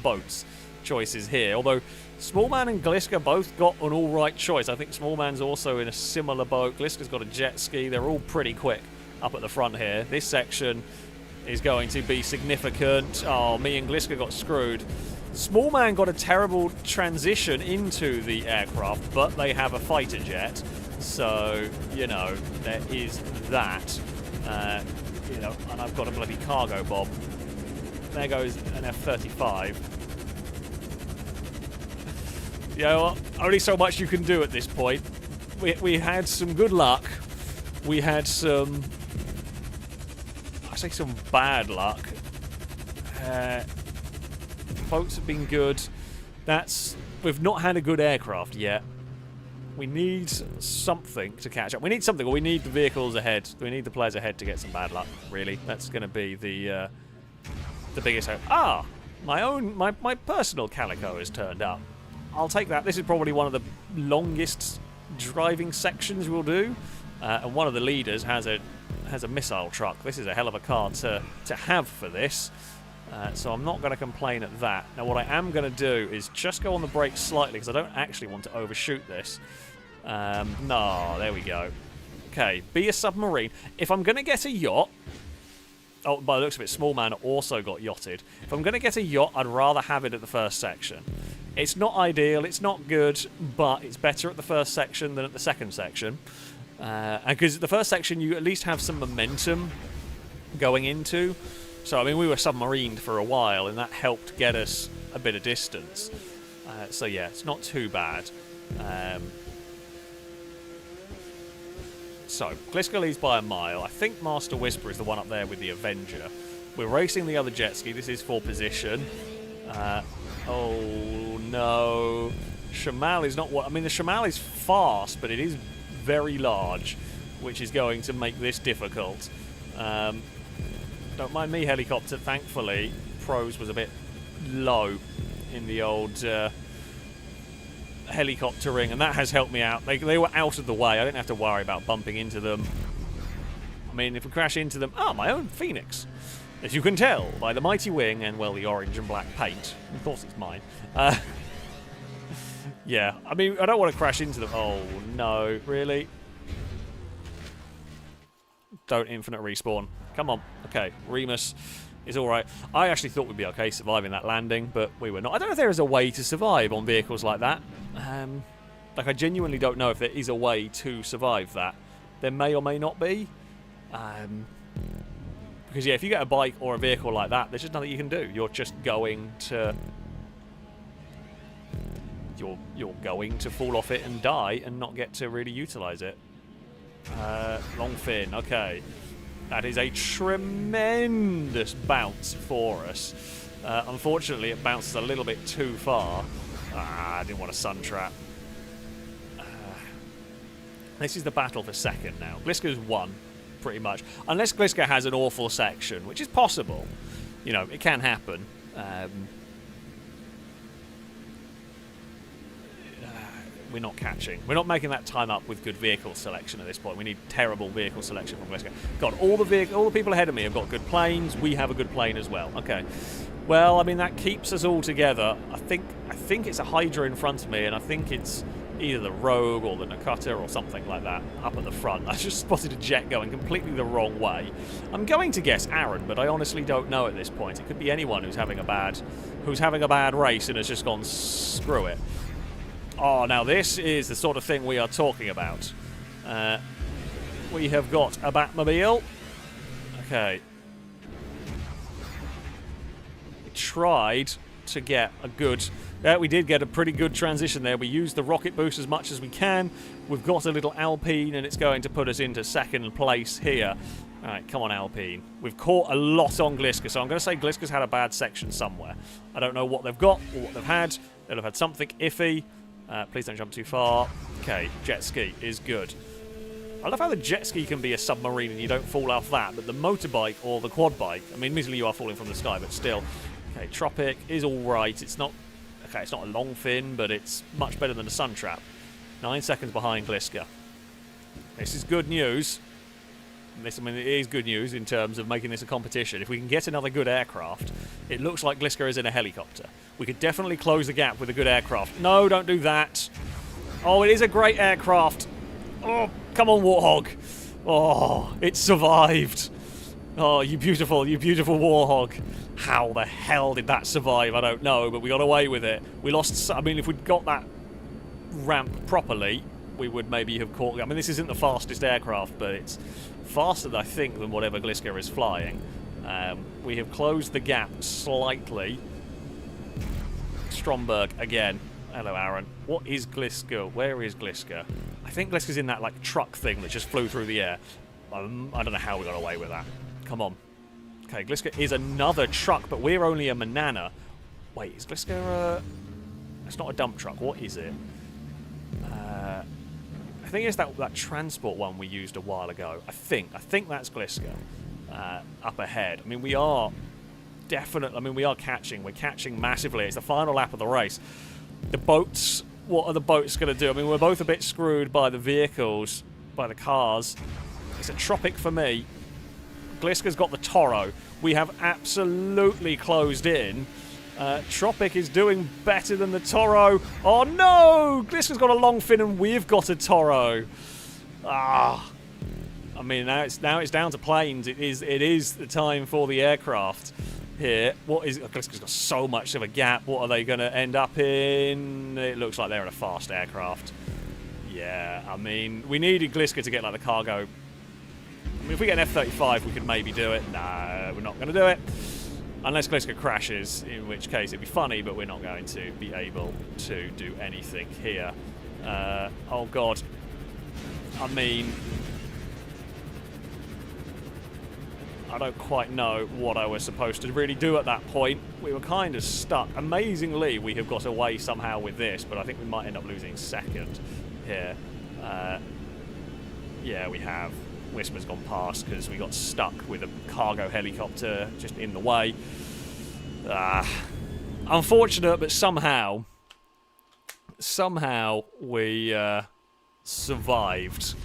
boats choices here. Although Small Man and Gliska both got an alright choice. I think Small Man's also in a similar boat. Gliska's got a jet ski. They're all pretty quick up at the front here. This section is going to be significant. Oh, me and Gliska got screwed. Small Man got a terrible transition into the aircraft, but they have a fighter jet. So, you know, there is that. You know, and I've got a bloody cargo bomb. There goes an F-35. You know what? Only so much you can do at this point. We had some good luck. We had some... I say some bad luck. Boats have been good. We've not had a good aircraft yet. We need something to catch up. We need something, or we need the vehicles ahead. We need the players ahead to get some bad luck, really. That's going to be the biggest hope. Ah! My personal Calico has turned up. I'll take that. This is probably one of the longest driving sections we'll do. And one of the leaders has a missile truck. This is a hell of a car to have for this. So I'm not going to complain at that. Now what I am going to do is just go on the brakes slightly because I don't actually want to overshoot this. No, there we go. Okay, be a submarine. If I'm going to get a yacht... Oh, by the looks of it, Small Man also got yachted. If I'm going to get a yacht, I'd rather have it at the first section. It's not ideal, it's not good, but it's better at the first section than at the second section. Because at the first section, you at least have some momentum going into. So, I mean, we were submarined for a while, and that helped get us a bit of distance. So, yeah, it's not too bad. So, Gliska leads by a mile. I think Master Whisper is the one up there with the Avenger. We're racing the other jet ski. This is for position. Oh, no. Shamal is not what... I mean, the Shamal is fast, but it is very large, which is going to make this difficult. Don't mind me, helicopter. Thankfully, Pros was a bit low in the old helicoptering, and that has helped me out. They were out of the way. I didn't have to worry about bumping into them. I mean, if we crash into them... Ah, my own Phoenix. As you can tell by the mighty wing and, well, the orange and black paint. Of course it's mine. Yeah, I mean, I don't want to crash into them. Oh, no. Really? Don't infinite respawn. Come on. Okay, Remus is alright. I actually thought we'd be okay surviving that landing, but we were not. I don't know if there is a way to survive on vehicles like that. Like, I genuinely don't know if there is a way to survive that. There may or may not be. Because, yeah, if you get a bike or a vehicle like that, there's just nothing you can do. You're just going to... You're going to fall off it and die and not get to really utilise it. Long fin, okay. That is a tremendous bounce for us. Unfortunately, it bounces a little bit too far. I didn't want a sun trap. This is the battle for second now. Gliska's won, pretty much. Unless Gliska has an awful section, which is possible. You know, it can happen. We're not catching. We're not making that time up with good vehicle selection at this point. We need terrible vehicle selection from Gliska. God, all the people ahead of me have got good planes. We have a good plane as well. Okay. Well, I mean, that keeps us all together. I think it's a Hydra in front of me, and I think it's either the Rogue or the Nakata or something like that up at the front. I just spotted a jet going completely the wrong way. I'm going to guess Aaron, but I honestly don't know at this point. It could be anyone who's having a bad race and has just gone screw it. Oh, now this is the sort of thing we are talking about. We have got a Batmobile. Okay. We tried to get a good... we did get a pretty good transition there. We used the rocket boost as much as we can. We've got a little Alpine, and it's going to put us into second place here. All right, come on, Alpine. We've caught a lot on Gliska, so I'm going to say Gliska's had a bad section somewhere. I don't know what they've got or what they've had. They'll have had something iffy. Please don't jump too far. Okay, jet ski is good. I love how the jet ski can be a submarine and you don't fall off that, but the motorbike or the quad bike, I mean, admittedly you are falling from the sky, but still. Okay, Tropic is alright. It's not... Okay, it's not a long fin, but it's much better than a sun trap. 9 seconds behind Gliska. This is good news. I mean, it is good news in terms of making this a competition. If we can get another good aircraft, it looks like Gliska is in a helicopter. We could definitely close the gap with a good aircraft. No, don't do that. Oh, it is a great aircraft. Oh, come on, Warthog. Oh, it survived. Oh, you beautiful Warthog. How the hell did that survive? I don't know, but we got away with it. We lost... I mean, if we'd got that ramp properly, we would maybe have caught... I mean, this isn't the fastest aircraft, but it's faster, I think, than whatever Gliska is flying. We have closed the gap slightly. Stromberg again. Hello, Aaron. What is Gliska? Where is Gliska? I think Gliska's in that, like, truck thing that just flew through the air. I don't know how we got away with that. Come on. Okay, Gliska is another truck, but we're only a Manana. Wait, is Gliska a... It's not a dump truck. What is it? I think it's that transport one we used a while ago. I think that's Gliska up ahead. I mean, we are definitely... I mean, we are catching. We're catching massively. It's the final lap of the race. The boats... What are the boats going to do? I mean, we're both a bit screwed by the vehicles, by the cars. It's a Tropic for me. Gliska's got the Toro. We have absolutely closed in. Tropic is doing better than the Toro. Oh no! Gliska's got a long fin and we've got a Toro. Ah. I mean, now it's down to planes. It is the time for the aircraft here. What is... Gliska's got so much of a gap. What are they going to end up in? It looks like they're in a fast aircraft. Yeah, I mean, we needed Gliska to get like the cargo. I mean, if we get an F-35, we could maybe do it. No, we're not going to do it. Unless Gliska crashes, in which case it'd be funny, but we're not going to be able to do anything here. Oh, God. I mean... I don't quite know what I was supposed to really do at that point. We were kind of stuck. Amazingly, we have got away somehow with this, but I think we might end up losing second here. Yeah, we have. Whisper's gone past because we got stuck with a cargo helicopter just in the way. Unfortunate, but somehow we survived.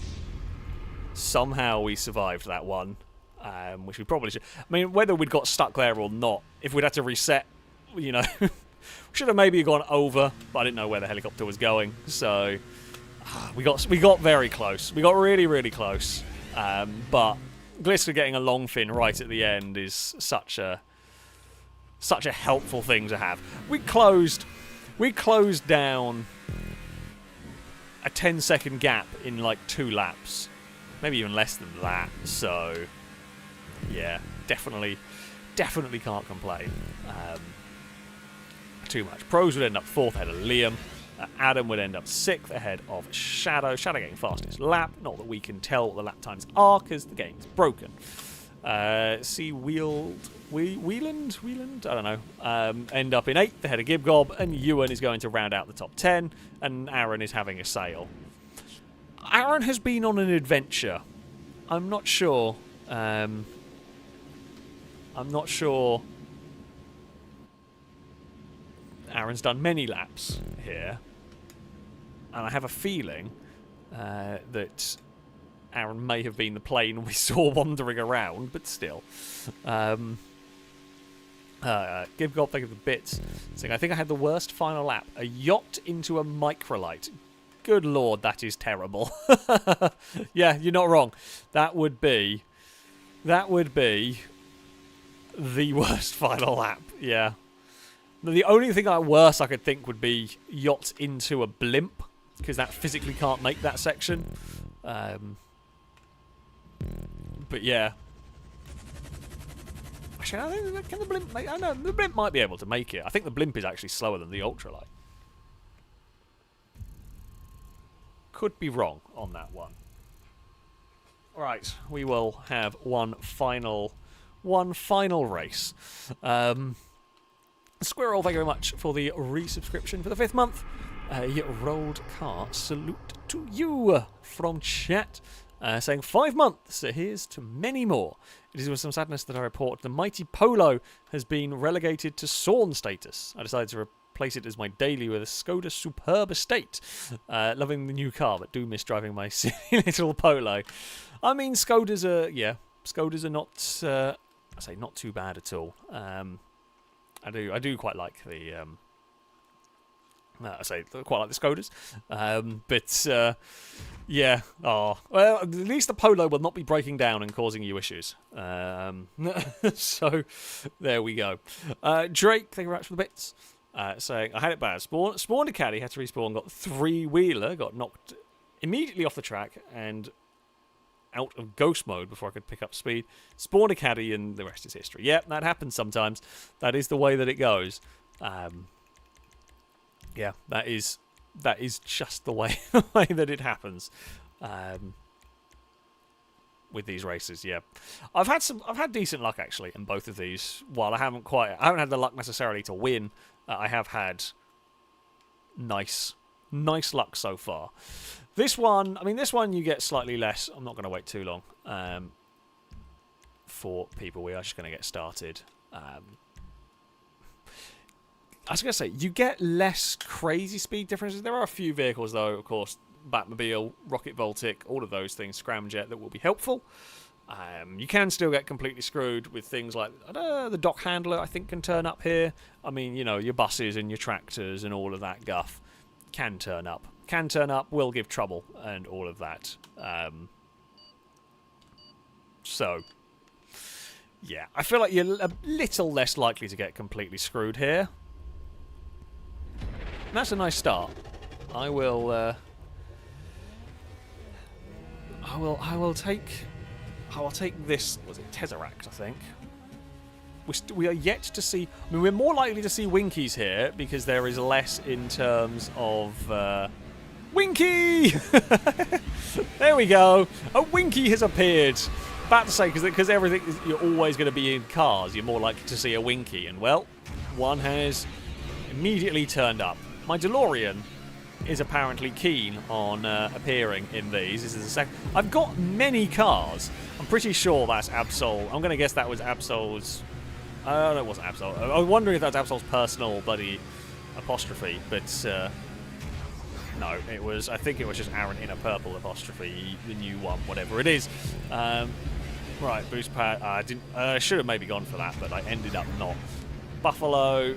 Somehow we survived that one, which we probably should. I mean, whether we'd got stuck there or not, if we'd had to reset, you know, we should have maybe gone over, but I didn't know where the helicopter was going, so we got very close. We got really, really close. But Gliska getting a long fin right at the end is such a helpful thing to have. We closed down a 10-second gap in like 2 laps, maybe even less than that. So yeah, definitely can't complain too much. Pros would end up 4th ahead of Liam. Adam would end up 6th ahead of Shadow. Shadow getting fastest lap. Not that we can tell what the lap times are because the game's broken. Wieland? I don't know. End up in 8th ahead of Gibgob, and Ewan is going to round out the top 10, and Aaron is having a sail. Aaron has been on an adventure. I'm not sure. Aaron's done many laps here, and I have a feeling that Aaron may have been the plane we saw wandering around, but still. Gibgob, thank you for the bits. Saying, I think I had the worst final lap. A yacht into a microlight. Good lord, that is terrible. Yeah, you're not wrong. That would be the worst final lap. Yeah. The only thing worse I could think would be yacht into a blimp, because that physically can't make that section. But yeah. Actually, I think, can the blimp make? I know the blimp might be able to make it. I think the blimp is actually slower than the ultralight. Could be wrong on that one. Right, we will have one final race. Squirrel, thank you very much for the resubscription for the 5th month. Rolled car, salute to you from chat. Saying 5 months, so here's to many more. It is with some sadness that I report the mighty Polo has been relegated to Sawn status. I decided to replace it as my daily with a Skoda Superb Estate. Loving the new car, but do miss driving my silly little Polo. I mean, Skodas are not, I say not too bad at all. I do quite like the. I say quite like the Skodas, but yeah. Oh well, at least the Polo will not be breaking down and causing you issues. So there we go. Drake, thank you very much for the bits. Saying I had it bad. Spawned a caddy, had to respawn, got 3-wheeler, got knocked immediately off the track and out of ghost mode before I could pick up speed. Spawned a caddy, and the rest is history. Yeah, that happens sometimes. That is the way that it goes. Yeah, that is just the way that it happens with these races. Yeah, I've had decent luck actually in both of these. While I haven't had the luck necessarily to win, I have had nice luck so far. This one you get slightly less. I'm not going to wait too long for people. We are just going to get started. I was going to say, you get less crazy speed differences. There are a few vehicles, though, of course, Batmobile, Rocket Voltic, all of those things, Scramjet, that will be helpful. You can still get completely screwed with things like the dock handler, I think, can turn up here. I mean, you know, your buses and your tractors and all of that guff can turn up. Will give trouble, and all of that. So, yeah, I feel like you're a little less likely to get completely screwed here. And that's a nice start. I will take this. Was it Tesseract? I think. We are yet to see. I mean, we're more likely to see Winkies here because there is less in terms of. Winky! There we go. A Winky has appeared. About to say, because everything you're always going to be in cars, you're more likely to see a Winky, and well, one has immediately turned up. My DeLorean is apparently keen on appearing in these. This is the second. I've got many cars. I'm pretty sure that's Absol. I'm going to guess that was Absol's. No, it wasn't Absol. I was wondering if that's Absol's personal bloody apostrophe, but no, it was. I think it was just Aaron in a purple apostrophe, the new one, whatever it is. Right, boost pad. I should have maybe gone for that, but I ended up not. Buffalo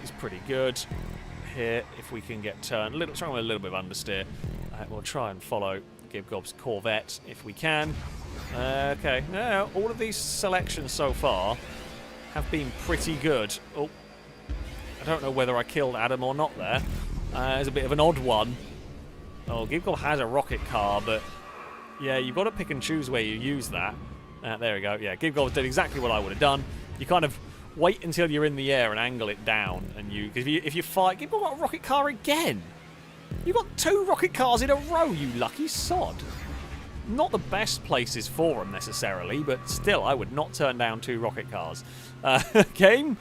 is pretty good here. If we can get turned, trying with a little bit of understeer, we'll try and follow Gibgob's Corvette if we can. Okay, now all of these selections so far have been pretty good. Oh, I don't know whether I killed Adam or not there. It's a bit of an odd one. Oh, Gibgob has a rocket car, but yeah, you've got to pick and choose where you use that. There we go. Yeah, Gibgob did exactly what I would have done. You kind of wait until you're in the air and angle it down, and if you fight, Gibgob got a rocket car again. You got 2 rocket cars in a row, you lucky sod. Not the best places for them necessarily, but still, I would not turn down 2 rocket cars. Game,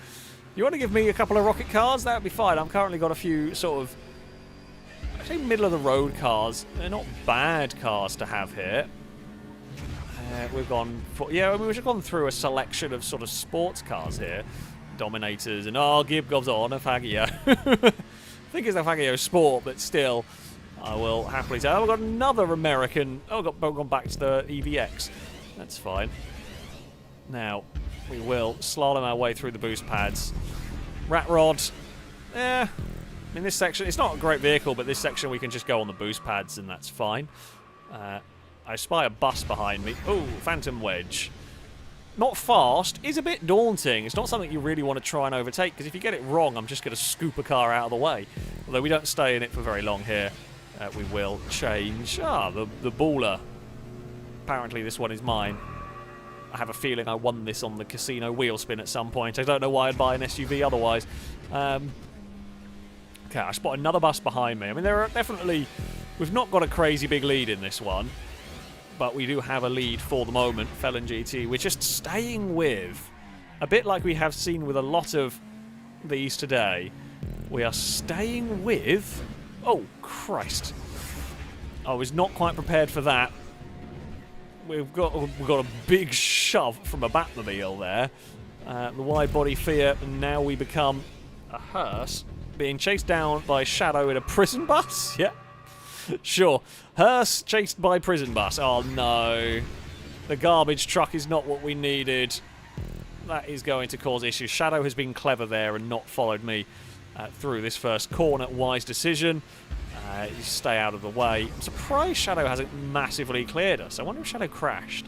you want to give me a couple of rocket cars? That would be fine. I've currently got a few sort of, I'd say, middle of the road cars. They're not bad cars to have here. We've gone for, yeah, we've just gone through a selection of sort of sports cars here. Dominators and, oh, Gibgob's on a Fagio. I think it's a Fagio Sport, but still, I will happily say, oh, we've got another American, oh, we've gone back to the EVX. That's fine. Now, we will slalom our way through the boost pads. Rat Rod, in this section, it's not a great vehicle, but this section we can just go on the boost pads and that's fine. I spy a bus behind me. Oh, Phantom Wedge. Not fast, is a bit daunting. It's not something you really want to try and overtake, because if you get it wrong, I'm just going to scoop a car out of the way. Although we don't stay in it for very long here. We will change. The baller. Apparently this one is mine. I have a feeling I won this on the casino wheel spin at some point. I don't know why I'd buy an SUV otherwise. Okay, I spot another bus behind me. I mean, there are definitely... We've not got a crazy big lead in this one, but we do have a lead for the moment. Felon GT, we're just staying with, a bit like we have seen with a lot of these today, we are staying with... Oh, Christ. I was not quite prepared for that. We've got a big shove from a Batmobile there. The wide body fear, and now we become a hearse being chased down by Shadow in a prison bus. Yeah, sure. Hearse chased by prison bus. Oh no, the garbage truck is not what we needed. That is going to cause issues. Shadow has been clever there and not followed me through this first corner. Wise decision. You stay out of the way. I'm surprised Shadow hasn't massively cleared us. I wonder if Shadow crashed.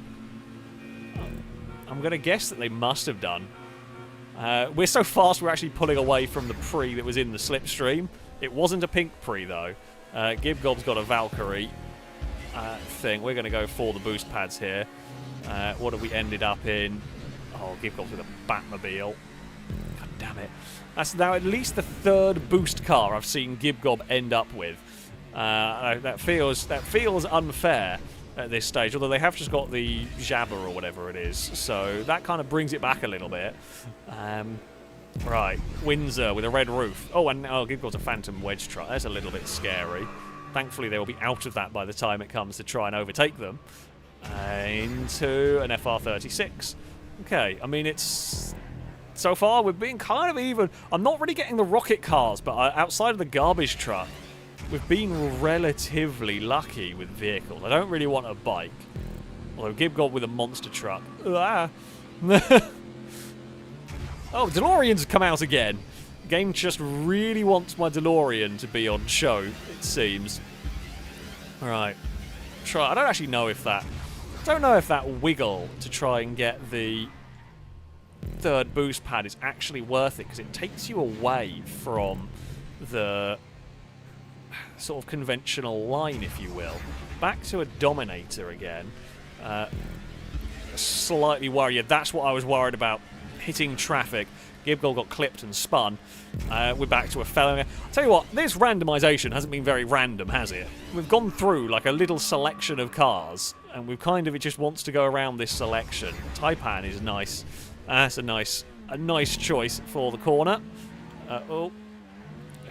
I'm going to guess that they must have done. We're so fast we're actually pulling away from the pre that was in the slipstream. It wasn't a pink pre though. Gibgob's got a Valkyrie thing. We're going to go for the boost pads here. What have we ended up in? Oh, Gibgob's with a Batmobile. God damn it. That's now at least the 3rd boost car I've seen Gibgob end up with. That feels unfair at this stage, although they have just got the Jabba or whatever it is, so that kind of brings it back a little bit. Right, Windsor with a red roof. Oh, and Gibgob's a Phantom Wedge truck. That's a little bit scary. Thankfully, they will be out of that by the time it comes to try and overtake them. Into an FR36. Okay, I mean, it's... So far, we've been kind of even. I'm not really getting the rocket cars, but outside of the garbage truck, we've been relatively lucky with vehicles. I don't really want a bike. Although Gibgob with a monster truck. Ah. Oh, DeLorean's come out again. The game just really wants my DeLorean to be on show, it seems. Alright. Try. I don't actually know if that... I don't know if that wiggle to try and get the 3rd boost pad is actually worth it, because it takes you away from the sort of conventional line, if you will. Back to a Dominator again. Slightly worried. That's what I was worried about. Hitting traffic. Gibgob got clipped and spun. We're back to a fellow. I'll tell you what, this randomization hasn't been very random, has it? We've gone through like a little selection of cars, and we've kind of, it just wants to go around this selection. Taipan is nice. That's a nice choice for the corner. Oh,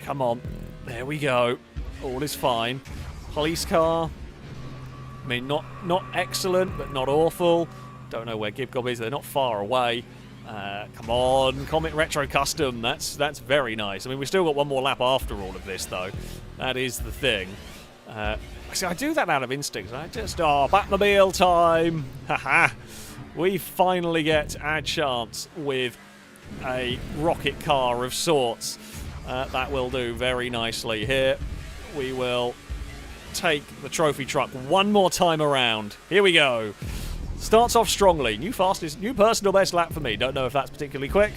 come on. There we go. All is fine. Police car. I mean, not excellent, but not awful. Don't know where Gibgob is. They're not far away. Come on, Comet Retro Custom. That's very nice. I mean, we've still got one more lap after all of this, though. That is the thing. See, I do that out of instinct. I just, Batmobile time. Haha. We finally get our chance with a rocket car of sorts. That will do very nicely here. We will take the trophy truck one more time around. Here we go. Starts off strongly. New personal best lap for me. Don't know if that's particularly quick.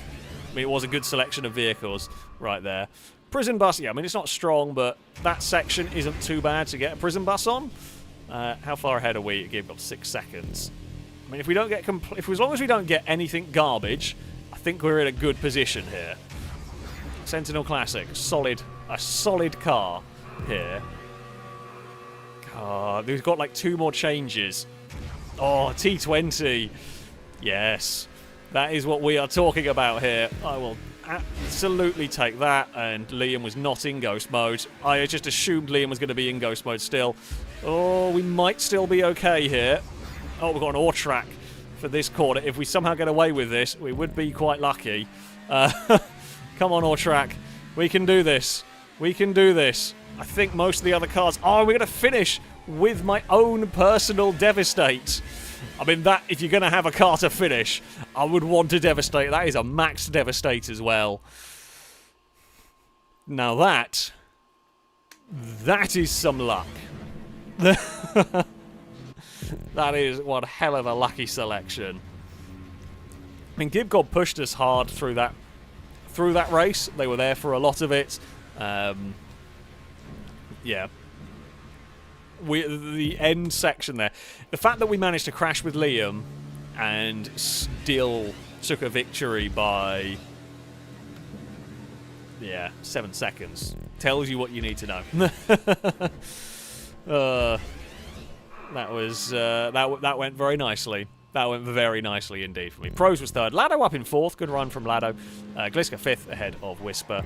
I mean, it was a good selection of vehicles right there. Prison bus, yeah, I mean, it's not strong, but that section isn't too bad to get a prison bus on. How far ahead are we? We've got 6 seconds. I mean, if we don't get as long as we don't get anything garbage, I think we're in a good position here. Sentinel Classic, a solid car here. We've got like 2 more changes. Oh, T20. Yes, that is what we are talking about here. I will absolutely take that. And Liam was not in ghost mode. I just assumed Liam was going to be in ghost mode still. Oh, we might still be okay here. Oh, we've got an ore track for this corner. If we somehow get away with this, we would be quite lucky. Come on, ore track. We can do this. We can do this. I think most of the other cars... Oh, we're going to finish with my own personal Devastate. I mean, that if you're going to have a car to finish, I would want to Devastate. That is a max Devastate as well. Now that is some luck. That is one hell of a lucky selection. I mean, Gibgob pushed us hard through that race. They were there for a lot of it. Yeah. The end section there. The fact that we managed to crash with Liam and still took a victory by 7 seconds tells you what you need to know. That was that went very nicely. That went very nicely indeed for me. Pros was 3rd. Lado up in 4th. Good run from Lado. Gliska 5th ahead of Whisper.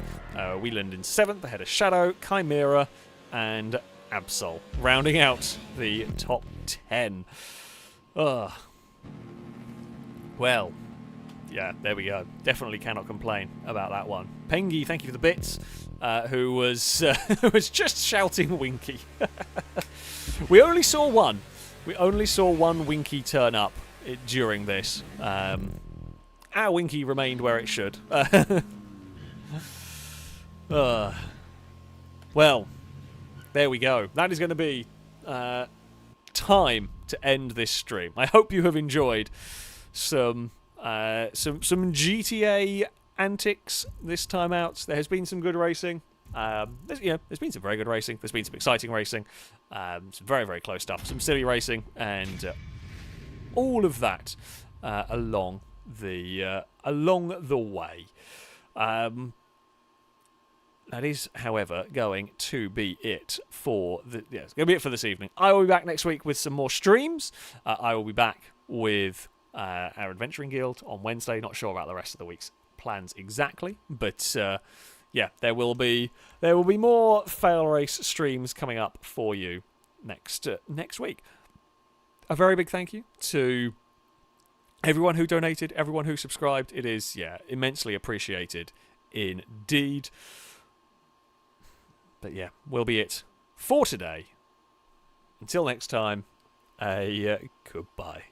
Wieland in 7th ahead of Shadow, Chimera, and Absol. Rounding out the top 10. Well, yeah, there we go. Definitely cannot complain about that one. Pengi, thank you for the bits. Who was just shouting Winky. We only saw one. We only saw one Winky turn up during this. Our Winky remained where it should. Well, there we go. That is going to be time to end this stream. I hope you have enjoyed some GTA antics this time out. There has been some good racing. There's been some very good racing. There's been some exciting racing. Some very, very close stuff. Some silly racing, and all of that along the way. That is, however, going to be it for it's going to be it for this evening. I will be back next week with some more streams. I will be back with our Adventuring Guild on Wednesday. Not sure about the rest of the week's plans exactly, but yeah, there will be more FailRace streams coming up for you next week. A very big thank you to everyone who donated, everyone who subscribed. It is immensely appreciated indeed. But yeah, will be it for today. Until next time, goodbye.